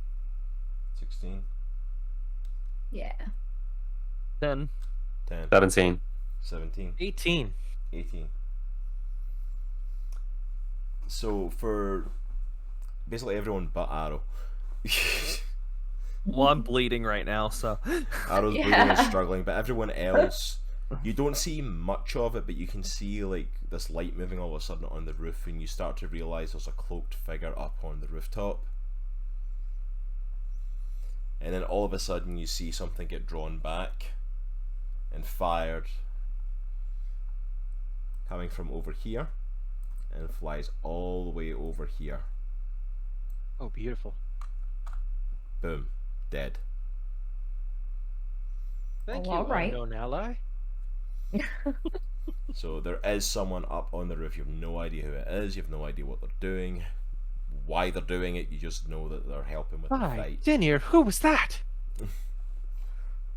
16, Yeah. 10. 10, 17. 17, 18. 18. So for basically everyone but Arrow. Well, I'm bleeding right now, so. Arrow's bleeding Yeah. and struggling, but everyone else, you don't see much of it, but you can see like this light moving all of a sudden on the roof, and you start to realise there's a cloaked figure up on the rooftop. And then all of a sudden you see something get drawn back and fired, coming from over here, and flies all the way over here. Oh, beautiful. Boom. Dead. Thank Oh, you, all right. unknown ally. So there is someone up on the roof. You have no idea who it is. You have no idea what they're doing, why they're doing it. You just know that they're helping with the Hi, fight. Dinir, who was that?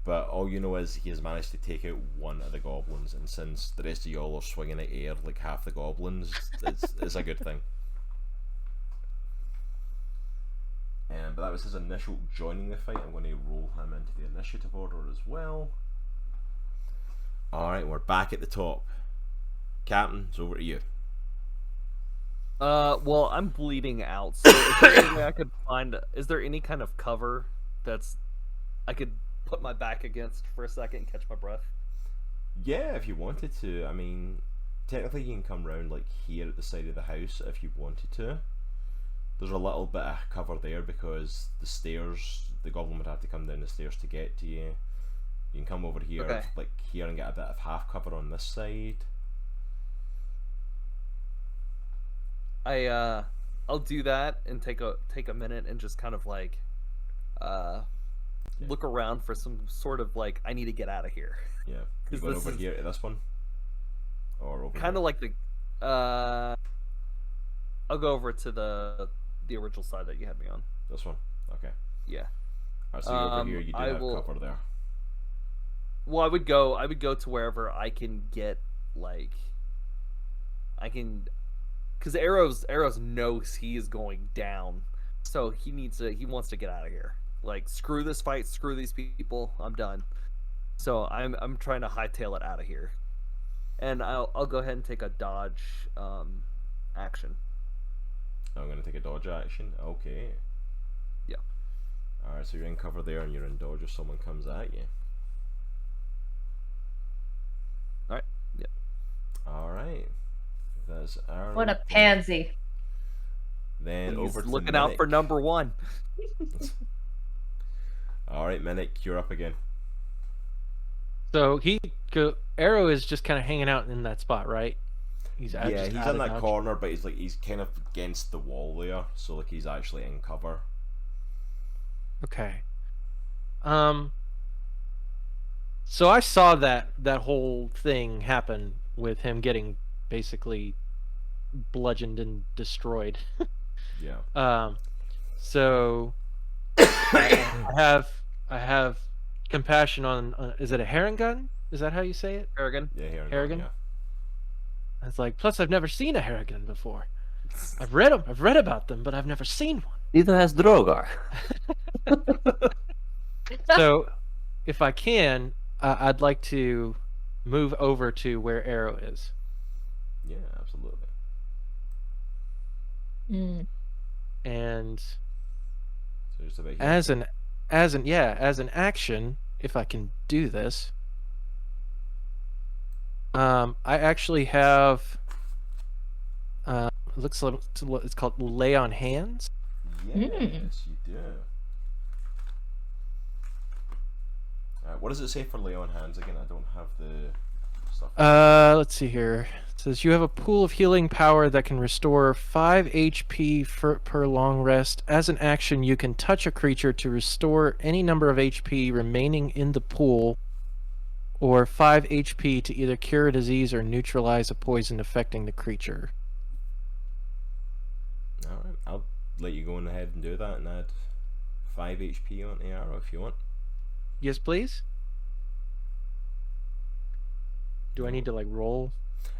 But all you know is he has managed to take out one of the goblins, and since the rest of y'all are swinging at air like half the goblins, it's a good thing. But that was his initial joining the fight. I'm going to roll him into the initiative order as well. Alright, we're back at the top. Captain, it's over to you. Well, I'm bleeding out. So is there any way I could find? Is there any kind of cover that's I could put my back against for a second and catch my breath? Yeah, if you wanted to. I mean, technically you can come round like here at the side of the house if you wanted to. There's a little bit of cover there because the stairs, the goblin would have to come down the stairs to get to you. You can come over here, Okay. like here, and get a bit of half cover on this side. I'll do that and take a minute and just kind of like look around for some sort of like I need to get out of here. Yeah, you 'Cause going this over is- here to this one, or over Kind here? of like the I'll go over to the original side that you had me on. This one. Okay. Yeah. Alright, so you're over here. You do I have will- cover there. Well, I would go to wherever I can get like I can because Arrows knows he is going down, so he wants to get out of here. Like screw this fight, screw these people, I'm done. So I'm trying to hightail it out of here, and I'll go ahead and take a dodge action. I'm going to take a dodge action. Okay. Yeah. Alright, so you're in cover there and you're in dodge if someone comes at you. Alright. Yeah. Alright. That's our. What a pansy. Then over He's to looking out for Minnich. number one. Alright, Minnich, you're up again. So Arrow is just kind of hanging out in that spot, right? He's Yeah, just he's out in of that dodge. corner, but he's kind of against the wall there, so like he's actually in cover. Okay. So I saw that whole thing happen with him getting basically bludgeoned and destroyed. Yeah. So I have compassion on is it a Haregon? Is that how you say it? Arrogant. Yeah, here. Haregon? Yeah. It's like, plus I've never seen a Haregon before. I've read them, I've read about them, but I've never seen one. Neither has Droghar. So, if I can, I'd like to move over to where Arrow is. Yeah, absolutely. Mm. And So just about here. as an action, if I can do this, I actually have. It looks like it's called Lay on Hands. Yes, you do. What does it say for lay on hands again? I don't have the stuff. Let's see here. It says you have a pool of healing power that can restore 5 HP per long rest. As an action, you can touch a creature to restore any number of HP remaining in the pool, or 5 HP to either cure a disease or neutralize a poison affecting the creature. Alright, I'll let you go on ahead and do that and add 5 HP on the arrow if you want. Yes, please. Do I need to like roll?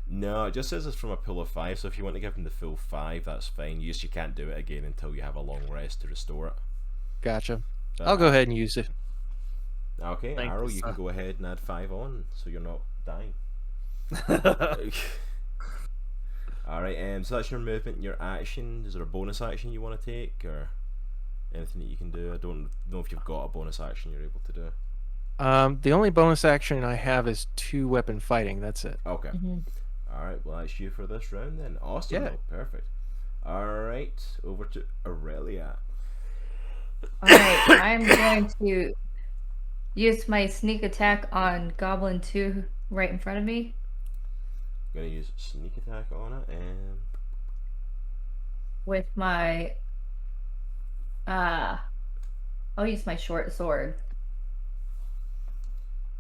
No, it just says it's from a pool of 5, so if you want to give him the full 5, that's fine. You can't do it again until you have a long rest to restore it. Gotcha. But, I'll go ahead and use it. Okay, Thank Arrow, you, you can sir. go ahead and add 5 on, so you're not dying. Alright, so that's your movement, your action. Is there a bonus action you want to take, or anything that you can do? I don't know if you've got a bonus action you're able to do. The only bonus action I have is 2 weapon fighting. That's it. Okay. Mhm. Alright, well that's you for this round then. Awesome, Yeah. though. Perfect. Alright, over to Erellia. Alright, I'm going to use my sneak attack on Goblin 2 right in front of me. I'm gonna use sneak attack on it, and With my I'll use my short sword.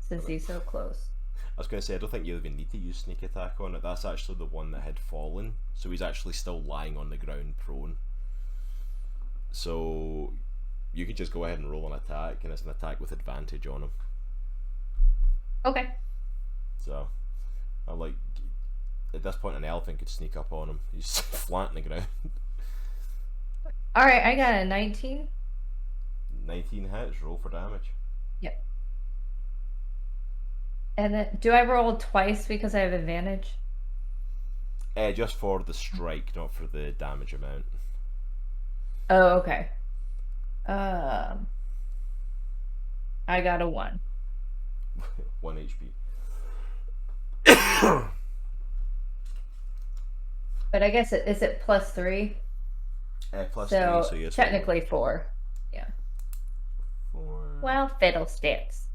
since he's so close. I was going to say, I don't think you even need to use sneak attack on it. That's actually the one that had fallen, so he's actually still lying on the ground prone. So you could just go ahead and roll an attack, and it's an attack with advantage on him. Okay. So, I like, at this point an elephant could sneak up on him. He's flat on the ground. Alright, I got a 19. 19 hits, roll for damage. Yep. And then, do I roll twice because I have advantage? Just for the strike, not for the damage amount. Oh, okay. I got a 1. 1 HP. But I guess is it plus 3? Plus So 3, so yes. technically 4. Yeah. 4. Well, fiddlesticks.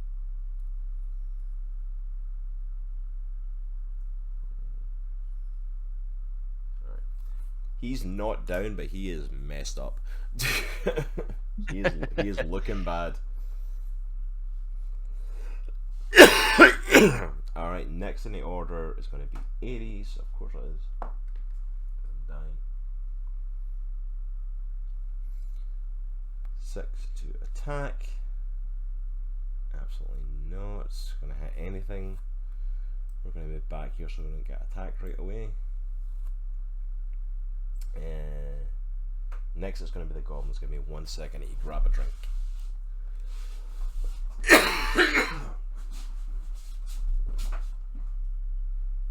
He's not down, but he is messed up. he is looking bad. Alright, next in the order is going to be Aries. Of course it is. I'm dying. 6 to attack. Absolutely not. It's going to hit anything. We're going to move back here so we don't get attacked right away. Next it's going to be the goblins. Give me 1 second to grab a drink.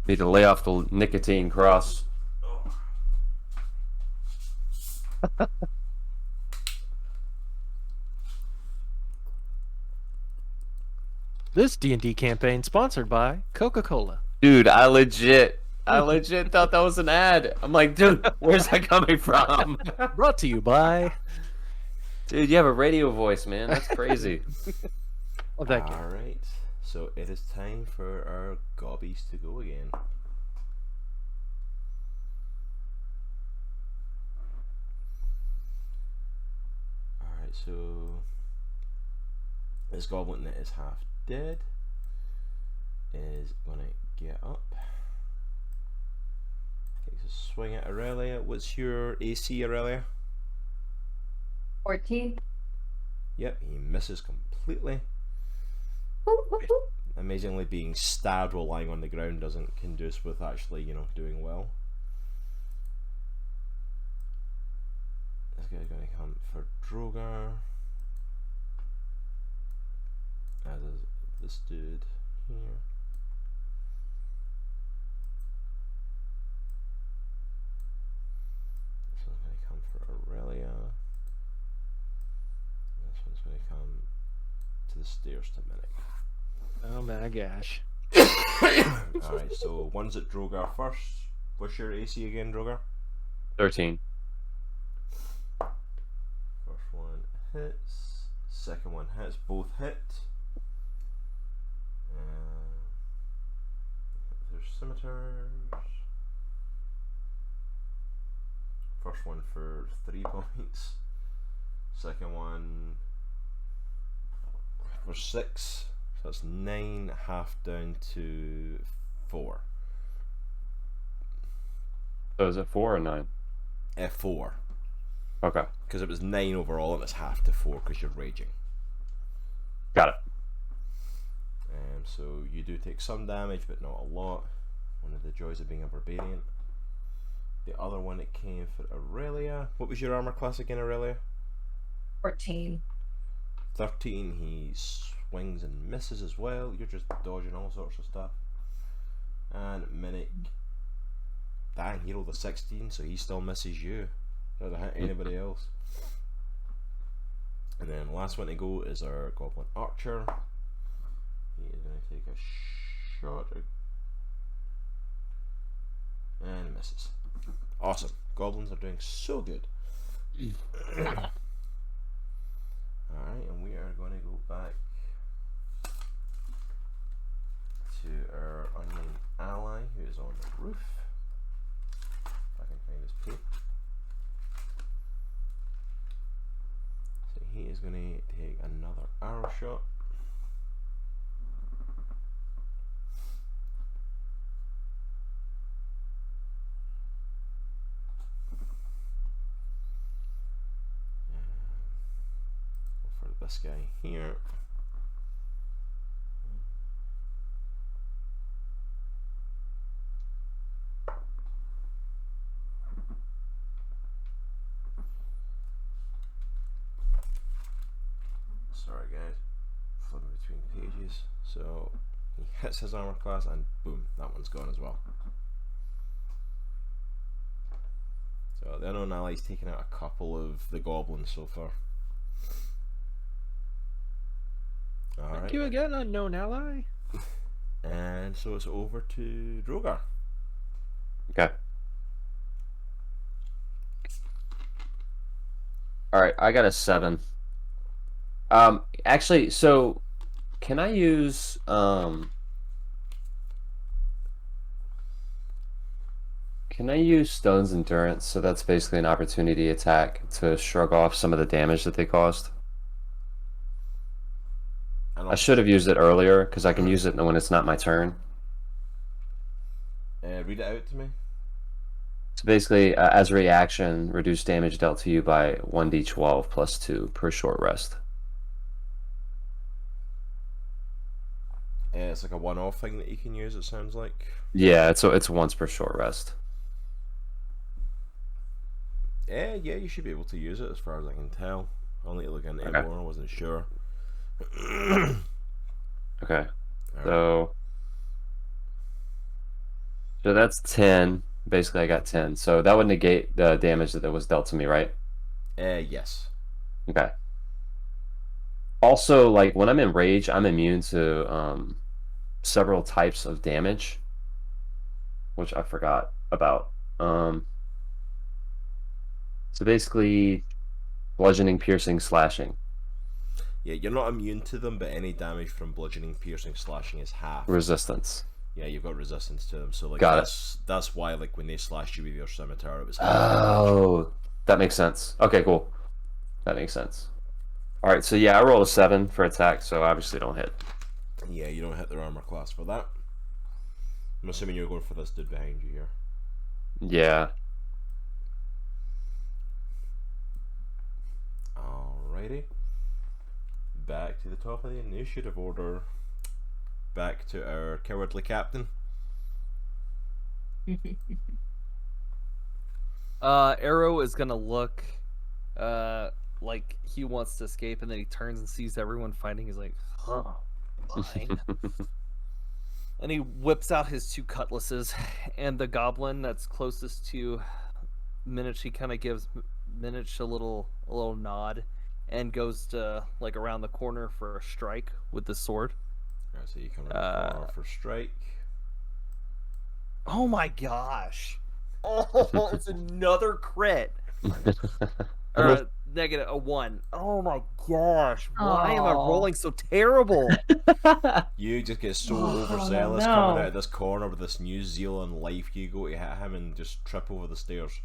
Need to lay off the nicotine cross. This D&D campaign sponsored by Coca-Cola. Dude, I legit thought that was an ad. I'm like, dude, where's that coming from? Brought to you by... Dude, you have a radio voice, man. That's crazy. Oh, thank you. Alright, so it is time for our gobbies to go again. Alright, so this goblin that is half dead is gonna get up. Takes a swing at Erellia. What's your AC, Erellia? 14. Yep, he misses completely. Amazingly, being stabbed while lying on the ground doesn't conduce with actually, doing well. This guy's going to come for Droghar. As is this dude here. This one's going to come for Erellia. This one's going to come to the stairs to Minnich. Oh my gosh. Alright, so one's at Droghar first. What's your AC again, Droghar? 13. First one hits. Second one hits. Both hit. There's scimitars. First one for 3 points. Second one for 6. So that's 9, half down to 4. So is it 4 or 9? 4. Okay. Because it was 9 overall and it's half to 4 because you're raging. Got it. So you do take some damage, but not a lot. One of the joys of being a barbarian. The other one, it came for Erellia. What was your armor class again, Erellia? 14. 13. He swings and misses as well. You're just dodging all sorts of stuff. And Minnich, dang, he rolled a 16, so he still misses you. Doesn't hit anybody else. And then the last one to go is our goblin archer. He is going to take a shot and misses. Awesome. Goblins are doing so good. Alright, and we are going to go back to our unnamed ally who is on the roof. If I can find his tape. So he is going to take another arrow shot. this guy here. Sorry guys, flipping between pages. So he hits his armor class and boom, that one's gone as well. So the unknown ally's taken out a couple of the goblins so far. Thank you again, unknown ally. And so it's over to Droghar. Okay. Alright, I got a 7. Actually, so can I use Stone's Endurance? So that's basically an opportunity attack to shrug off some of the damage that they caused. I should have used it earlier because I can use it when it's not my turn. Read it out to me. So basically, as a reaction, reduce damage dealt to you by 1d12 plus 2 per short rest. It's like a one-off thing that you can use, it sounds like. Yeah, it's once per short rest. Yeah, you should be able to use it as far as I can tell. I'll need to look into it more, I wasn't sure. Okay. So that's 10. Basically, I got 10. So that would negate the damage that was dealt to me, right? Yes. Okay. Also, like, when I'm in rage, I'm immune to several types of damage, which I forgot about. So basically, bludgeoning, piercing, slashing. Yeah, you're not immune to them, but any damage from bludgeoning, piercing, slashing is half. Resistance. Yeah, you've got resistance to them, so like Got that's why like when they slashed you with your scimitar, it was half Oh, that makes sense. Okay, cool. That makes sense. All right, so yeah, I rolled a 7 for attack, so obviously don't hit. Yeah, you don't hit their armor class for that. I'm assuming you're going for this dude behind you here. Yeah. Alrighty. Back to the top of the initiative order. Back to our cowardly captain. Arrow is gonna look like he wants to escape, and then he turns and sees everyone fighting. He's like, huh, fine. And he whips out his 2 cutlasses, and the goblin that's closest to Minnich, he kind of gives Minnich a little nod, and goes to like around the corner for a strike with the sword. Alright, so you come around the corner for strike. Oh my gosh! Oh, it's another crit. Or a 1. Oh my gosh! Why am I Aw. rolling so terrible? You just get so Oh, overzealous no. coming out of this corner with this New Zealand life. You go to hit him and just trip over the stairs.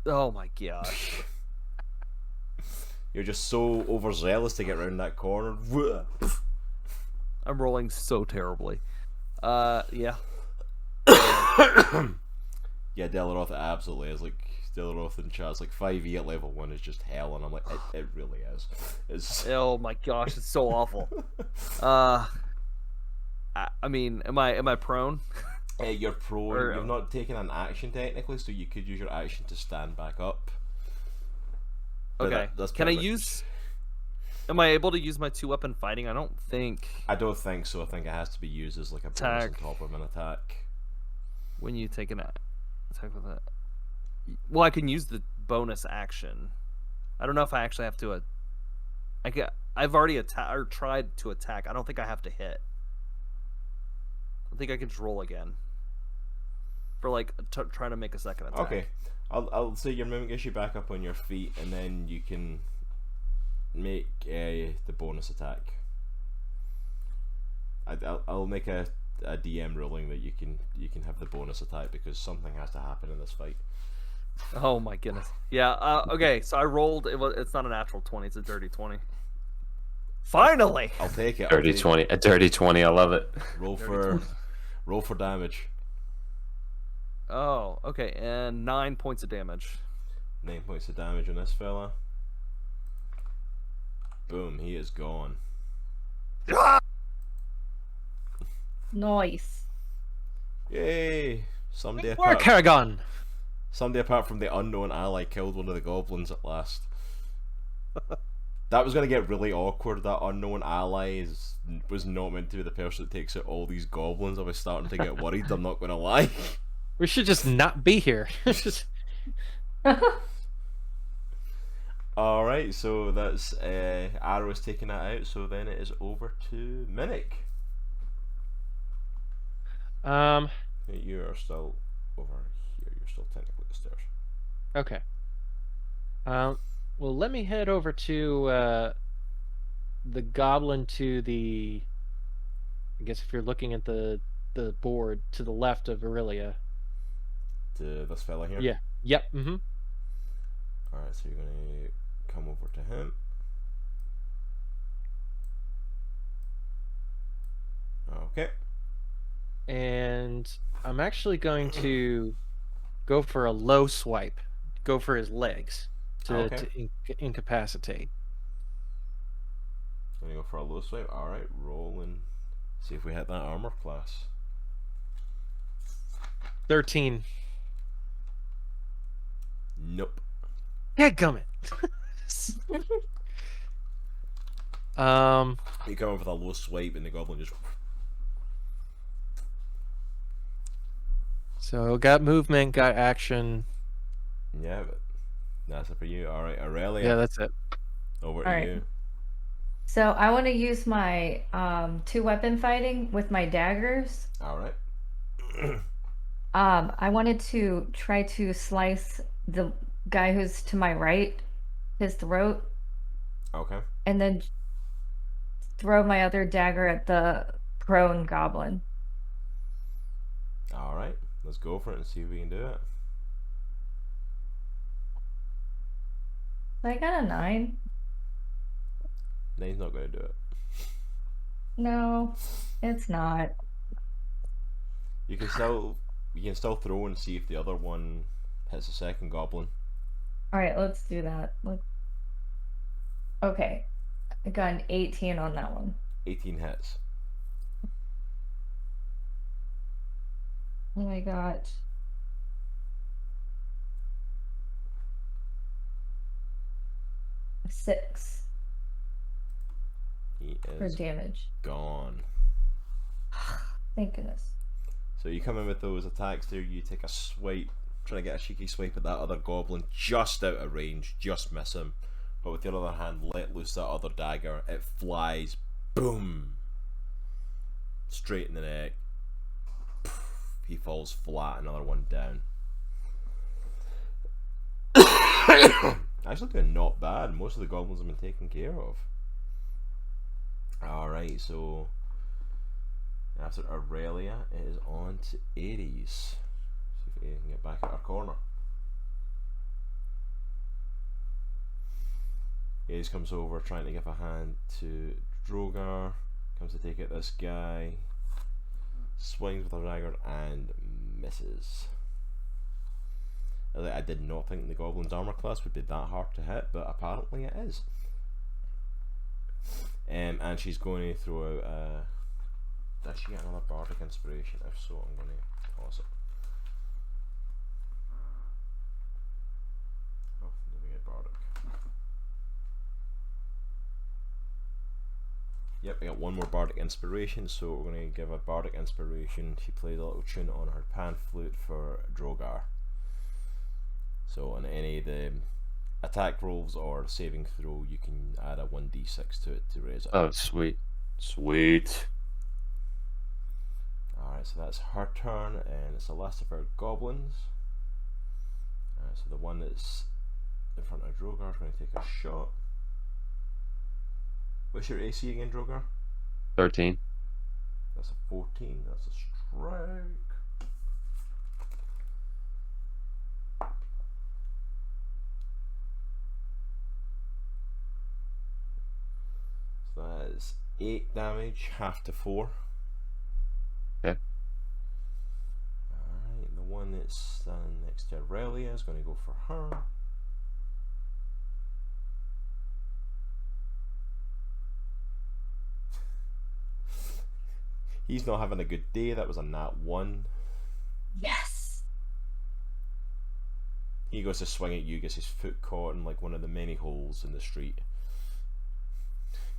Oh my gosh! You're just so overzealous to get around that corner. I'm rolling so terribly. Yeah. Yeah, Delaroth absolutely is. Like, Delaroth in chat's like 5e at level 1 is just hell, and I'm like, it really is. It's... Oh my gosh, it's so awful. I mean, am I prone? You're prone. Or- You've not taken an action technically, so you could use your action to stand back up. But Okay. that's Can I pretty much- use? Am I able to use my 2-weapon fighting? I don't think. I don't think so. I think it has to be used as like a bonus on Attack. top of an attack. When you take an attack with that. Well, I can use the bonus action. I don't know if I actually have to. I've already tried to attack. I don't think I have to hit. I think I can just roll again. For like trying to make a second attack. Okay, I'll say your movement gets you back up on your feet, and then you can make the bonus attack. I'll make a DM ruling that you can have the bonus attack because something has to happen in this fight. Oh my goodness. Yeah. Okay. So I rolled. It's not a natural 20. It's a dirty 20. Finally. I'll take it. Dirty 20. A dirty 20. I love it. Roll for damage. Oh. Okay. And 9 points of damage. 9 points of damage on this fella. Boom, he is gone. Nice. Yay! Work, Haregon! Somebody apart from the unknown ally killed one of the goblins at last. That was going to get really awkward. That unknown ally was not meant to be the person that takes out all these goblins. I was starting to get worried, I'm not going to lie. We should just not be here. Alright, so that's Arrows taking that out, so then it is over to Minnich. You are still over here, you're still technically at the stairs. Okay. Well, let me head over to the goblin to the. I guess if you're looking at the board to the left of Erellia. To this fella here? Yeah. Yep. Mm-hmm. Alright, so you're gonna come over to him. Okay. And I'm actually going to go for a low swipe. Go for his legs to incapacitate. Gonna go for a low swipe. Alright, roll and see if we hit that armor class. 13. Nope. Dadgummit. You come over with a low swipe and the goblin just. So got movement, got action. Yeah, but that's it for you. Alright, Aurelia. Yeah, that's it. Over to Alright. you. So I want to use my 2-weapon fighting with my daggers. Alright. I wanted to try to slice the guy who's to my right, his throat, Okay. and then throw my other dagger at the prone goblin. Alright, let's go for it and see if we can do it. So I got a 9. Name's not going to do it. No, it's not. You can still throw and see if the other one hits the second goblin. Alright, let's do that. Okay. I got an 18 on that one. 18 hits. And I got a 6 He for is damage. gone. Thank goodness. So you come in with those attacks there, you take a swipe, trying to get a cheeky swipe at that other goblin, just out of range, just miss him. But with your other hand, let loose that other dagger, it flies, boom, straight in the neck. He falls flat, another one down. Actually doing not bad, most of the goblins have been taken care of. Alright, so after Erellia, it is on to Aries. See if Aries can get back at our corner. Aries comes over trying to give a hand to Droghar, comes to take out this guy, swings with a dagger and misses. I did not think the goblin's armor class would be that hard to hit, but apparently it is. And she's going to throw out does she get another bardic inspiration? If so, I'm going to toss it. Oh, let me get bardic. Yep, we got one more bardic inspiration, so we're going to give a bardic inspiration. She played a little tune on her pan flute for Droghar. So on any of the attack rolls or saving throw, you can add a 1d6 to it to raise it. Oh, sweet. Sweet. Alright, so that's her turn, and it's the last of our goblins. So the one that's in front of Droghar is going to take a shot. What's your AC again, Droghar? 13. That's a 14, that's a strike. So that is 8 damage, half to 4. Okay. Alright, the one that's standing next to Erellia is going to go for her. He's not having a good day. That was a nat 1. Yes. He goes to swing at you, gets his foot caught in like one of the many holes in the street.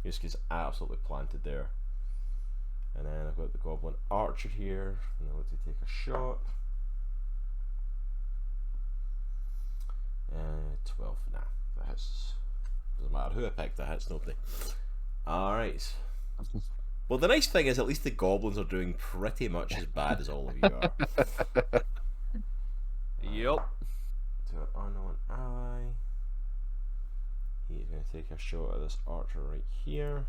He just gets absolutely planted there. And then I've got the goblin archer here, and I'll let you take a shot. 12. Nah, that hits. Doesn't matter who I picked, that hits nobody. Alright. Well, the nice thing is, at least the goblins are doing pretty much as bad as all of you are. Yep. To an unknown ally. He's going to take a shot at this archer right here.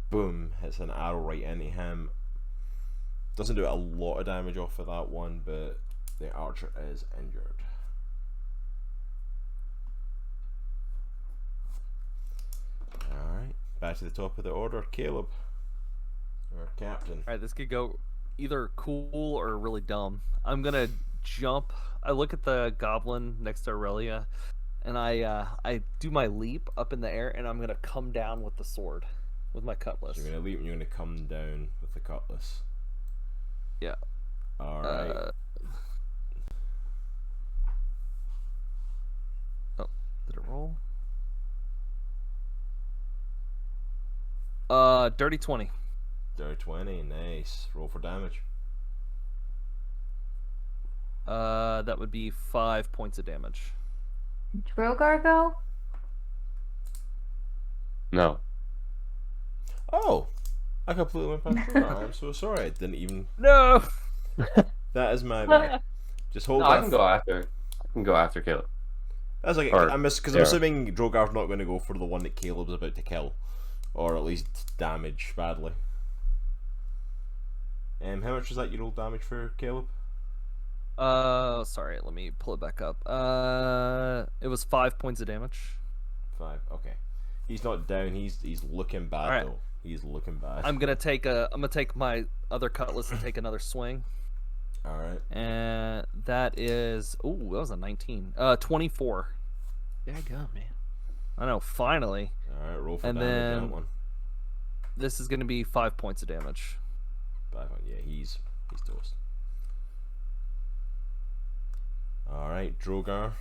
Boom, hits an arrow right into him. Doesn't do a lot of damage off of that one, but the archer is injured. Alright, back to the top of the order. Caleb, our captain. Alright, this could go either cool or really dumb. I'm gonna jump. I look at the goblin next to Erellia, and I do my leap up in the air, and I'm gonna come down with the sword. With my cutlass. So you're going to leap and you're going to come down with the cutlass. Yeah. Alright. Oh, did it roll? Dirty 20. Dirty 20, nice. Roll for damage. That would be 5 points of damage. Droghar go? No. Oh! I completely went past that. I'm so sorry. I didn't even... No! That is my bad. Just hold No, that. I can go after. I can go after Caleb. That's like, Or- because I'm assuming Drogar's not going to go for the one that Caleb's about to kill. Or at least damage badly. How much was that you rolled damage for, Caleb? Sorry, let me pull it back up. It was 5 points of damage. 5, okay. He's not down, he's looking bad Alright. though. He's looking bad. I'm gonna take my other cutlass and take another swing. Alright. And that is that was a 19. 24. Yeah, go, man. I know, finally. Alright, roll for And damage on then- that one. This is gonna be 5 points of damage. 5, yeah, he's toast. Alright, Drogar.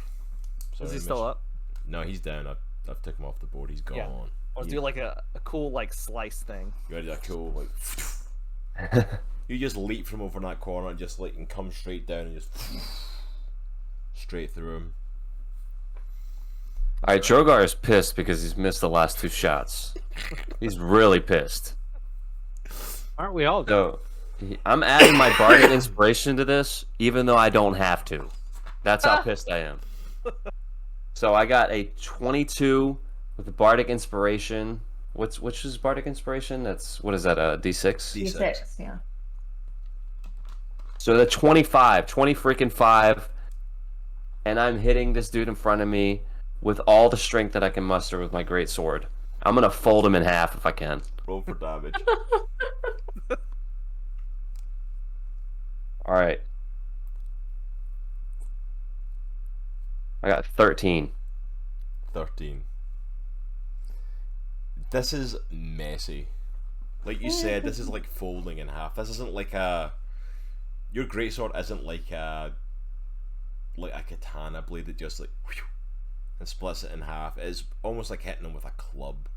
Is he Sorry, still up? No, he's down. I've took him off the board. He's gone. Yeah. Or He- do like a cool like slice thing. You got that cool like. You just leap from over that corner and just and come straight down and just straight through him. Alright, Drogar is pissed because he's missed the last 2 shots. He's really pissed. Aren't we all? So, I'm adding my bardic inspiration to this, even though I don't have to. That's how pissed I am. So I got a 22 with the bardic inspiration. Which is bardic inspiration? That's what is that? A D6? D6, yeah. So the 25, 20 freaking 5, and I'm hitting this dude in front of me with all the strength that I can muster with my great sword. I'm gonna fold him in half if I can. Roll for damage. All right. I got 13. 13. This is messy. Like you said, this is like folding in half. This isn't like a. Your greatsword isn't like a katana blade that just whew, and splits it in half. It's almost like hitting him with a club.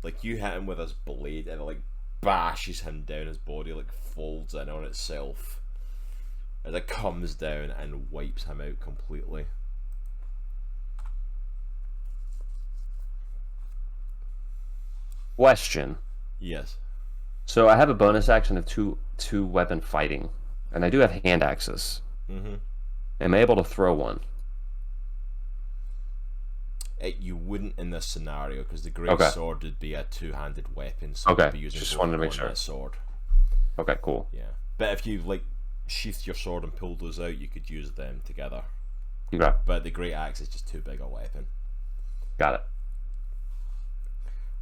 Like you hit him with his blade and it bashes him down. His body folds in on itself as it comes down and wipes him out completely. Question. Yes. So I have a bonus action of two weapon fighting, and I do have hand axes. Mm-hmm. Am I able to throw one? You wouldn't in this scenario because the great Okay. sword would be a two-handed weapon, so Okay, you'd be using just both wanted to make on sure. that sword. Okay, cool. Yeah, but if you sheathed your sword and pulled those out, you could use them together. Okay, But the great axe is just too big a weapon. got it.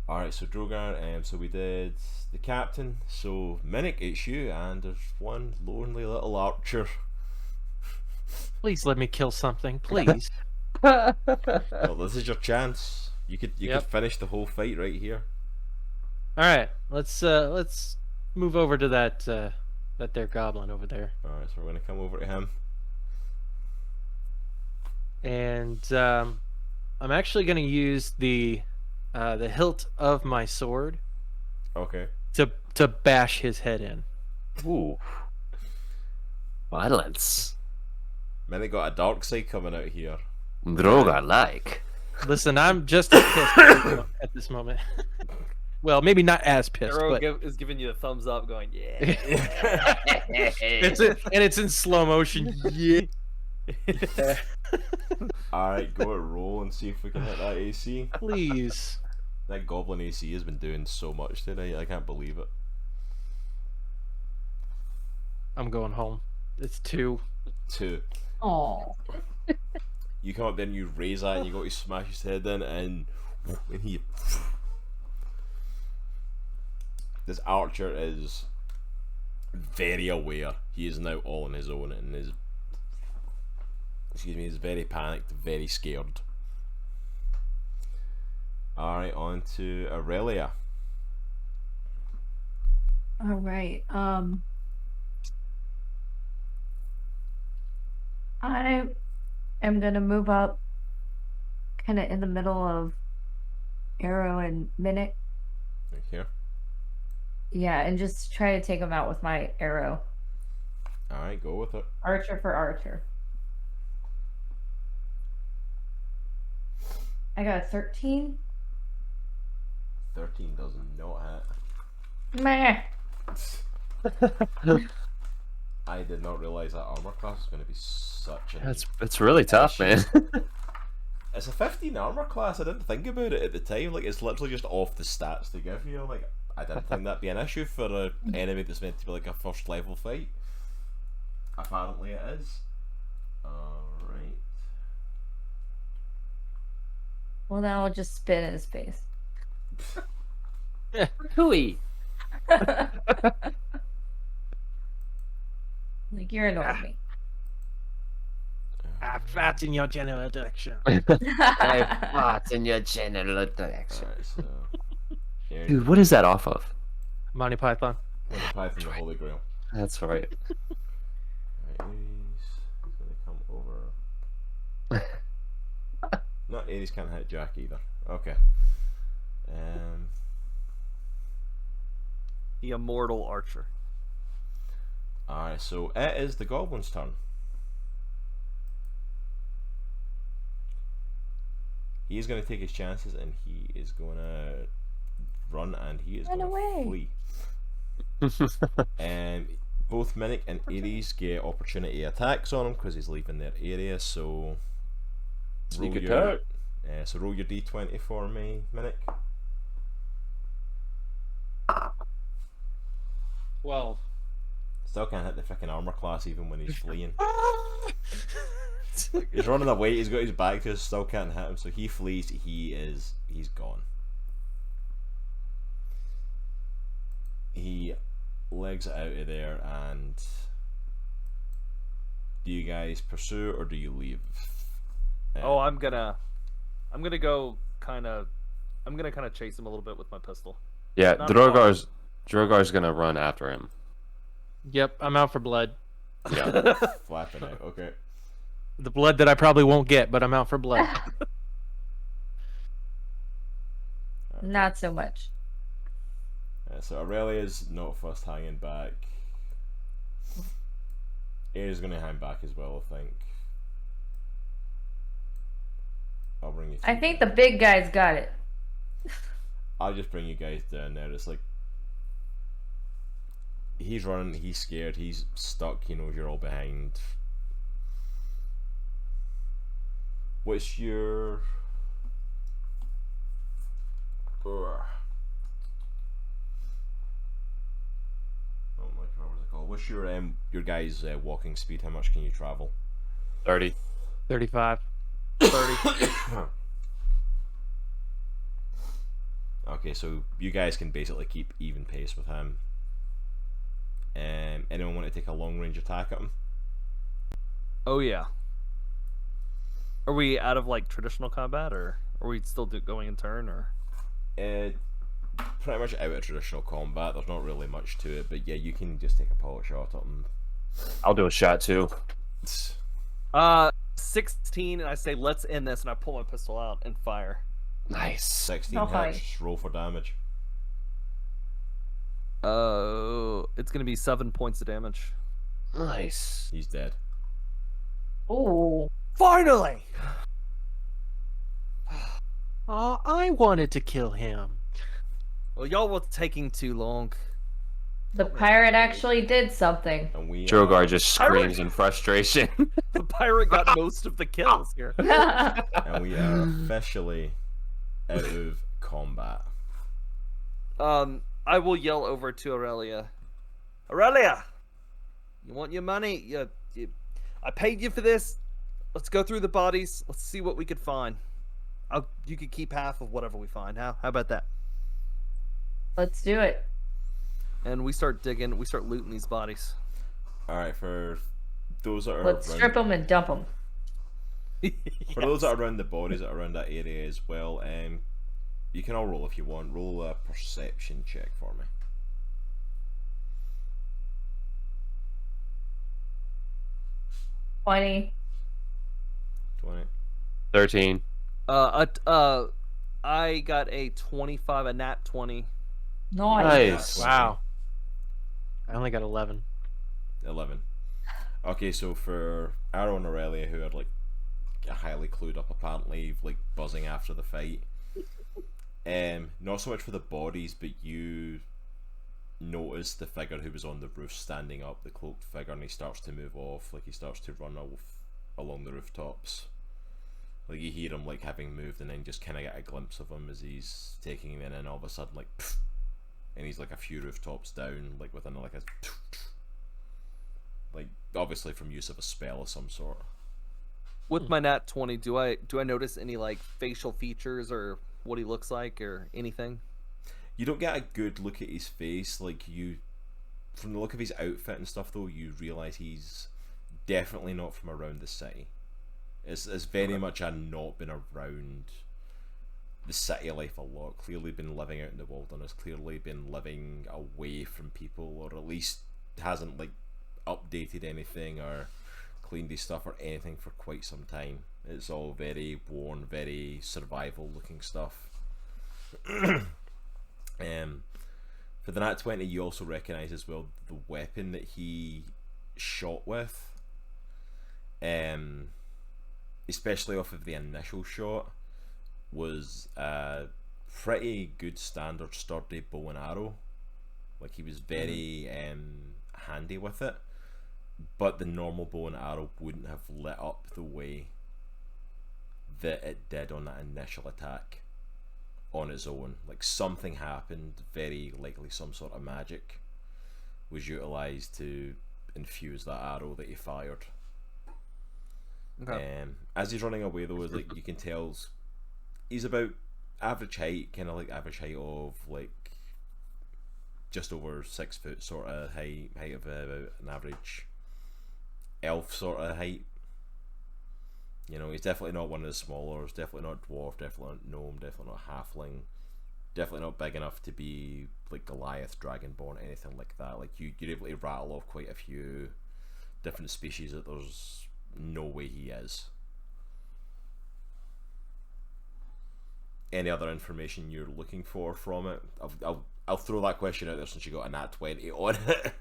Alright, so Droghar, so we did the captain. So Minnich, it's you, and there's one lonely little archer. Please let me kill something, please. Well, this is your chance. You could Yep. finish the whole fight right here. All right, let's move over to that that there goblin over there, Alright, so we're gonna come over to him. and I'm actually gonna use the hilt of my sword Okay. to bash his head in. Ooh. Violence. Minnich got a dark side coming out here. Droghar like. Listen, I'm just as pissed at this moment. Well, maybe not as pissed, Arrow but is giving you the thumbs up, going, yeah. it's in slow motion. Yeah. Alright, go to roll and see if we can hit that AC. Please. That goblin AC has been doing so much today, I can't believe it. I'm going home. It's 2. 2. Oh. You come up there and you raise that and you go to smash his head in, and he... This archer is very aware. He is now all on his own and is... Excuse me, he's very panicked, very scared. Alright, on to Erellia. All right. I am gonna move up, kind of in the middle of Arrow and Minnich. Right here. Yeah, and just try to take him out with my arrow. Alright, go with it. Archer for archer. I got a 13. 13 does not Meh. hit. I did not realize that armor class was going to be such a... It's really tough, man. It's a 15 armor class. I didn't think about it at the time. Like, it's literally just off the stats to give you. Like, I didn't think that'd be an issue for an enemy that's meant to be like a first level fight. Apparently it is. Alright. Well, now I'll just spit in his face. Hooey. Like, you're annoying me. I fart in your general direction. I fart in your general direction. Alright, so... Here, Dude, what is that off of? Monty Python. Monty Python, the Holy Grail. That's right. Right, Aries is going to come over. No, Aries can't hit Jack either. Okay. The immortal archer. Alright, so it is the goblin's turn. He is going to take his chances and he is going to run and he is Run going away. to flee. Both Minnich and Aries get opportunity attacks on him because he's leaving their area, so... Sneak roll your- attack. so roll your d20 for me, Minnich. 12. Still can't hit the freaking armor class even when he's fleeing. He's running away, he's got his back to us, still can't hit him, so he flees, he's gone. He legs it out of there, and do you guys pursue or do you leave? I'm gonna go kind of. I'm gonna kind of chase him a little bit with my pistol. Yeah, Not Drogar's gonna run after him. Yep, I'm out for blood. Yeah. Flapping out, okay. The blood that I probably won't get, but I'm out for blood. Not so much. So Aurelia's not first hanging back. Ares is going to hang back as well, I think. I'll bring you. I two think down. the big guy's got it. I'll just bring you guys down there. It's like he's running, he's scared, he's stuck. He knows you're all behind. What's your? Oh my god, what's it called? What's your guys' walking speed? How much can you travel? 30. 35. 30. Okay, so you guys can basically keep even pace with him. Anyone want to take a long range attack at him? Oh yeah. Are we out of like traditional combat, or are we still going in turn, or? Pretty much out of traditional combat. There's not really much to it, but yeah, you can just take a pot shot at him. I'll do a shot too. 16, and I say let's end this, and I pull my pistol out and fire. Nice. 16 Okay. hits. Roll for damage. It's gonna be 7 points of damage. Nice. He's dead. Oh, Finally! Oh, I wanted to kill him. Well, y'all were taking too long. the pirate actually did something. And we Droghar are, just screams in frustration. The pirate got most of the kills here. and we are officially out of combat. I will yell over to Erellia. Erellia, you want your money? I paid you for this. Let's go through the bodies. Let's see what we could find. You could keep half of whatever we find. How about that? Let's do it. And we start digging. We start looting these bodies. Alright, for those that are Let's around, strip them and dump them. for those that are around the bodies that are around that area as well, you can all roll if you want. Roll a perception check for me. 20. 20. 13. I got a 25, a nat 20. Nice. Wow. I only got 11. 11. Okay, so for Arrow and Aurelia, who are like highly clued up apparently, like buzzing after the fight, not so much for the bodies, but you notice the figure who was on the roof standing up, the cloaked figure, and he starts to move off, like he starts to run off along the rooftops. Like you hear him like having moved, and then just kind of get a glimpse of him as he's taking him in, and all of a sudden like, pff, and he's like a few rooftops down, like within like a, like obviously from use of a spell of some sort. With my nat 20, do I notice any like facial features or what he looks like or anything? You don't get a good look at his face, like you, from the look of his outfit and stuff though, you realise he's definitely not from around the city. It's very much a not been around the city life a lot, clearly been living out in the wilderness, clearly been living away from people, or at least hasn't like updated anything or cleaned his stuff or anything for quite some time. It's all very worn, very survival looking stuff. For the nat 20, you also recognise as well the weapon that he shot with, especially off of the initial shot, was a pretty good standard sturdy bow and arrow. Like he was very handy with it, but the normal bow and arrow wouldn't have lit up the way that it did on that initial attack on its own. Like something happened, very likely some sort of magic was utilised to infuse that arrow that he fired. Okay. As he's running away though, like you can tell he's about average height, kind of like average height of like just over 6 foot sort of height of about an average elf sort of height. You know, he's definitely not one of the smaller, he's definitely not dwarf, definitely not gnome, definitely not halfling, definitely not big enough to be like Goliath, dragonborn, anything like that. Like you're able to rattle off quite a few different species that there's no way he is. Any other information you're looking for from it? I'll throw that question out there since you got a nat 20 on it.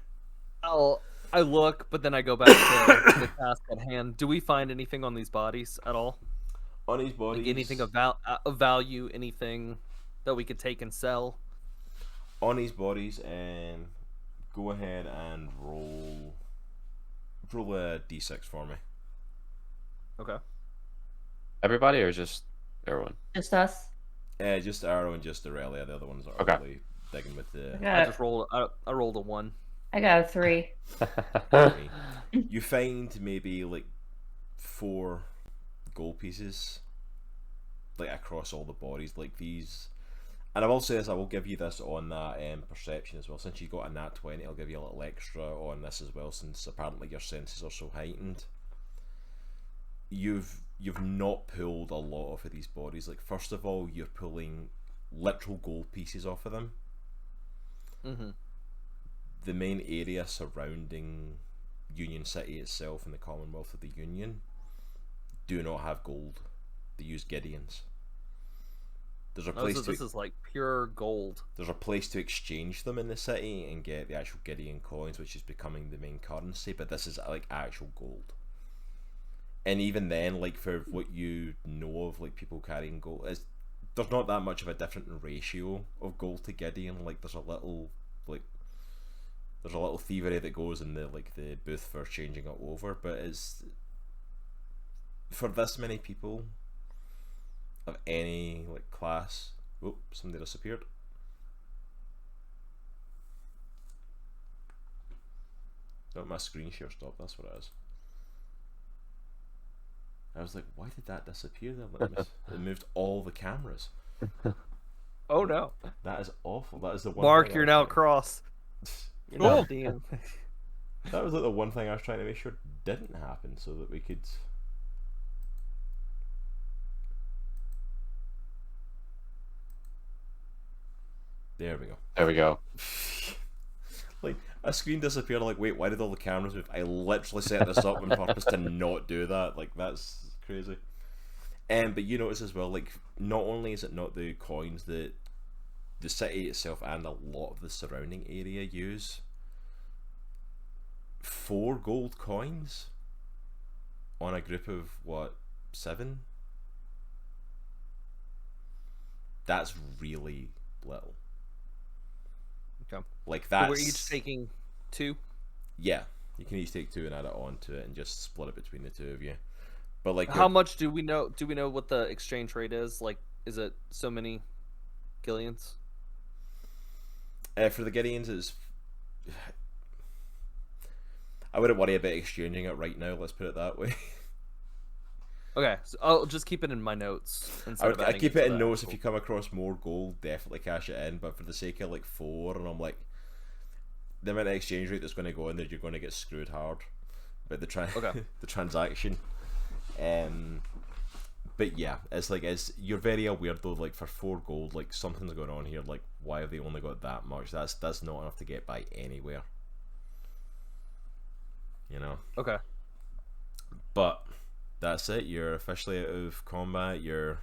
I look, but then I go back to the task at hand. Do we find anything on these bodies at all? On his bodies, Like anything of value, anything that we could take and sell? On his bodies, go ahead and roll a d6 for me. Okay. Everybody or just everyone? Just us. Just Arrow and just Erellia. The other ones are Okay. really digging with the. I just rolled. I rolled a 1. I got a 3. You find maybe like 4 gold pieces, like across all the bodies. Like these And I will say this, I will give you this on that perception as well. Since you got a nat 20, I'll give you a little extra on this as well, since apparently your senses are so heightened. You've not pulled a lot off of these bodies. Like, first of all, you're pulling literal gold pieces off of them. Mm-hmm. The main area surrounding Union City itself and the Commonwealth of the Union do not have gold. They use Gideons. There's a place This is like pure gold. There's a place to exchange them in the city and get the actual Gideon coins, which is becoming the main currency, but this is like actual gold. And even then, like, for what you know of, like, people carrying gold, there's not that much of a different ratio of gold to Gideon. Like, there's a little thievery that goes in the booth for changing it over, but it's for this many people of any like class. Oh, somebody disappeared. Oh, my screen share stopped. That's what it is. I was like, why did that disappear? It moved all the cameras. Oh no. That is awful. That is the one. Marc, thing you're I now was cross. trying- Oh damn. That was like the one thing I was trying to make sure didn't happen, so that we could. There we go. There we go. Like, a screen disappeared. I'm like, wait, why did all the cameras move? I literally set this up on purpose to not do that. Like, that's crazy. But you notice as well, like, not only is it not the coins that the city itself and a lot of the surrounding area use, 4 gold coins on a group of what, 7? That's really little. Okay. Like, So that's we're each taking 2. yeah, you can each take 2 and add it on to it and just split it between the 2 of you. But like, How much do we know? Do we know what the exchange rate is? Like, is it so many Gillians? for the Gideons, it's I wouldn't worry about exchanging it right now. Let's put it that way. Okay, so I'll just keep it in my notes. I keep it in notes. If you come across more gold, definitely cash it in. But for the sake of like 4, and I'm like, the amount of exchange rate that's going to go in there, you're going to get screwed hard by the the transaction. But yeah, it's you're very aware though. Like, for 4 gold, like, something's going on here. Like, why have they only got that much? That's not enough to get by anywhere. You know. Okay. But that's it. You're officially out of combat. Your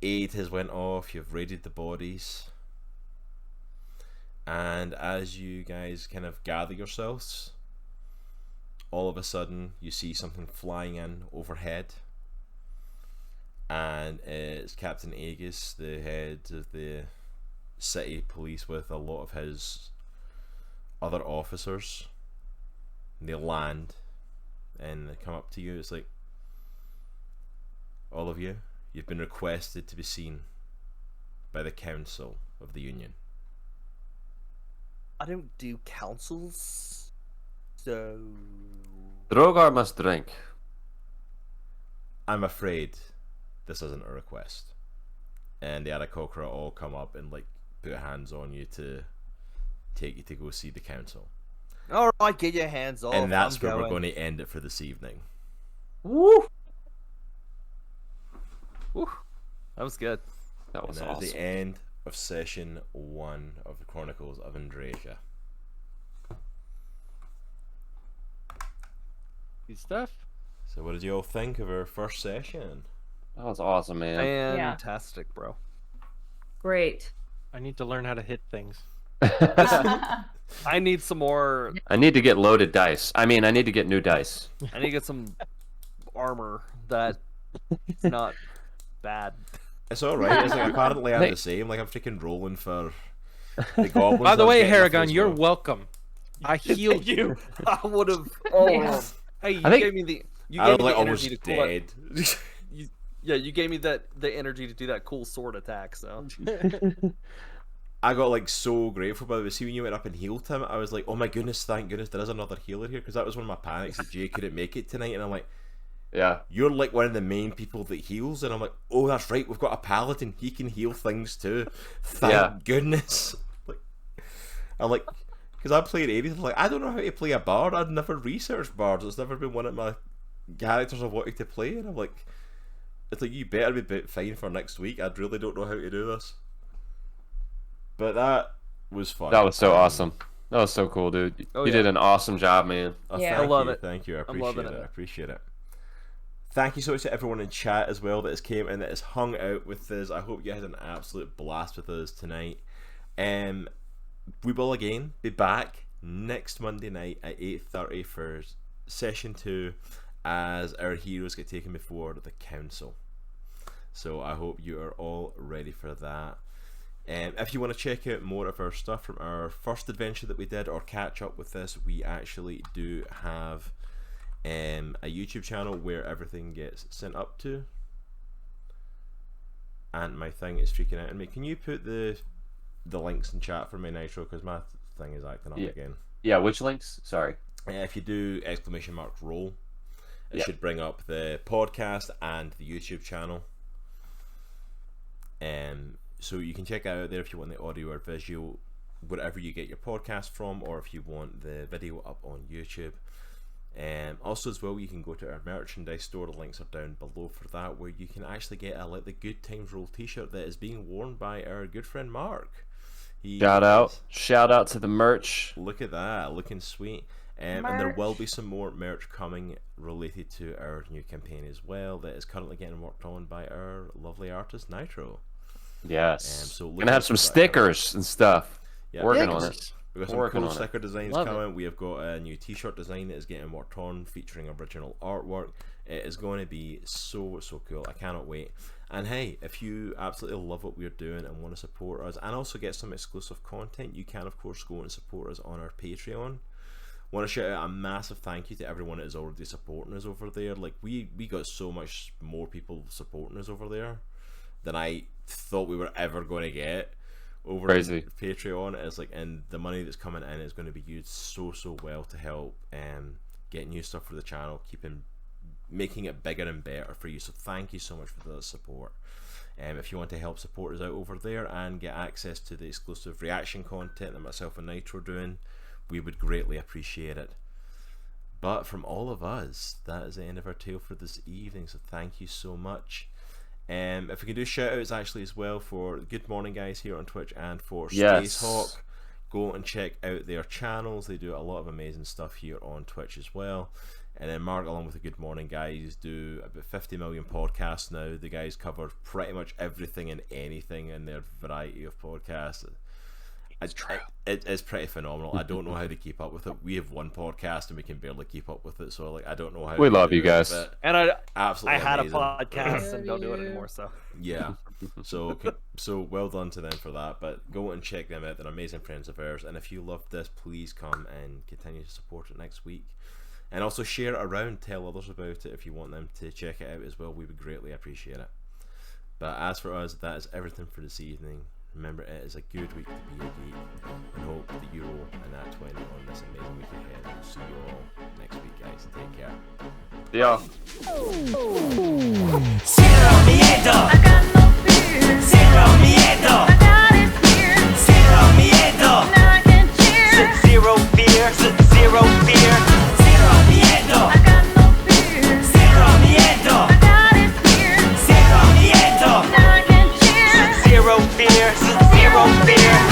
aid has went off. You've raided the bodies, and as you guys kind of gather yourselves, all of a sudden you see something flying in overhead, and it's Captain Aegis, the head of the city police, with a lot of his other officers. They land and they come up to you. It's like, all of you, you've been requested to be seen by the Council of the Union. I don't do councils, so Droghar must drink. I'm afraid this isn't a request. And the Arakokra all come up and like put hands on you to take you to go see the council. all right, get your hands off. And that's I'm where we're going to end it for this evening. Woo! Woo! That was good. That And was that awesome. is the end of session 1 of the Chronicles of Andriesia. Good stuff. So what did you all think of our first session? That was awesome, man. Fantastic, bro. Great. I need to learn how to hit things. I need some more. I need to get loaded dice. I mean, I need to get new dice. I need to get some armor that's not bad. It's alright. It's like, apparently I'm the same. Like, I'm freaking rolling for the goblins. By the I'm way, getting Haregon, as you're well. welcome. I healed you. I would have. Oh, Yeah. hey, you I think- gave me the. You I gave was me like the almost energy to cool dead. Yeah, you gave me the energy to do that cool sword attack. So I got like so grateful by the way. See, when you went up and healed him, I was like, oh my goodness, thank goodness there is another healer here, because that was one of my panics that Jaye couldn't make it tonight, and I'm like, Yeah. You're like one of the main people that heals, and I'm like, oh, that's right, we've got a paladin. He can heal things too. Thank goodness. I'm like, because I played Aries, I'm like, I don't know how to play a bard. I'd never researched bards. It's never been one of my characters I've wanted to play, and I'm like, it's like, you better be fine for next week. I really don't know how to do this. But that was fun. That was so awesome. That was so cool, dude. Oh, You yeah. did an awesome job, man. Yeah. Thank I love you, it. Thank you. I I'm loving appreciate it. it. I appreciate it. Thank you so much to everyone in chat as well that has came and that has hung out with us. I hope you had an absolute blast with us tonight. We will again be back next Monday night at 8:30 for session 2 as our heroes get taken before the council. So I hope you are all ready for that. If you want to check out more of our stuff from our first adventure that we did or catch up with this, we actually do have a YouTube channel where everything gets sent up to. And my thing is freaking out on me. Can you put the links in chat for me, Nitro? Because my thing is acting up again. Yeah, which links? Sorry. If you do !roll, it Yep. should bring up the podcast and the YouTube channel. So you can check that out there if you want the audio or visual, whatever you get your podcast from, or if you want the video up on YouTube. Also as well, you can go to our merchandise store. The links are down below for that, where you can actually get a the Good Times Roll t-shirt that is being worn by our good friend Marc. Shout out to the merch. Look at that, looking sweet. And there will be some more merch coming related to our new campaign as well, that is currently getting worked on by our lovely artist Nitro. Yes. So look Gonna have out some for that. stickers and stuff. Yeah, Working on it. We've got some Working cool on it. sticker designs Love coming. We have got a new t-shirt design that is getting worked on, featuring original artwork. It is going to be so cool. I cannot wait. And hey, if you absolutely love what we're doing and want to support us and also get some exclusive content, you can of course go and support us on our Patreon. Want to shout out a massive thank you to everyone that is already supporting us over there. Like we got so much more people supporting us over there than I thought we were ever going to get over Crazy. on Patreon. It's like, and the money that's coming in is going to be used so well to help get new stuff for the channel, making it bigger and better for you. So thank you so much for the support. If you want to help support us out over there and get access to the exclusive reaction content that myself and Nitro are doing, we would greatly appreciate it. But from all of us, that is the end of our tale for this evening, so thank you so much. If we can do shout outs actually as well for Good Morning Guys here on Twitch and for Yes. Spacehawk, go and check out their channels. They do a lot of amazing stuff here on Twitch as well. And then Marc, along with the Good Morning Guys, do about 50 million podcasts now. The guys cover pretty much everything and anything in their variety of podcasts. It's pretty phenomenal. I don't know how to keep up with it. We have one podcast and we can barely keep up with it, so I don't know how. We to love do you it, guys. but And I absolutely had amazing. a podcast and don't do it anymore. So Yeah, so well done to them for that. But go and check them out. They're amazing friends of ours. And if you love this, please come and continue to support it next week. And also share it around. Tell others about it if you want them to check it out as well. We would greatly appreciate it. But as for us, that is everything for this evening. Remember, it is a good week to be a geek, and hope that you roll an at 20 on this amazing week ahead. See you all next week, guys. Take care. Yeah. Zero miedo. I got no fear. Zero miedo. I got it here. Zero miedo. Now I can cheer. Zero fear. Zero fear. Zero miedo. I got no fear. Zero miedo. I got it here. Zero miedo. Now I can cheer. Zero fear. Zero fear.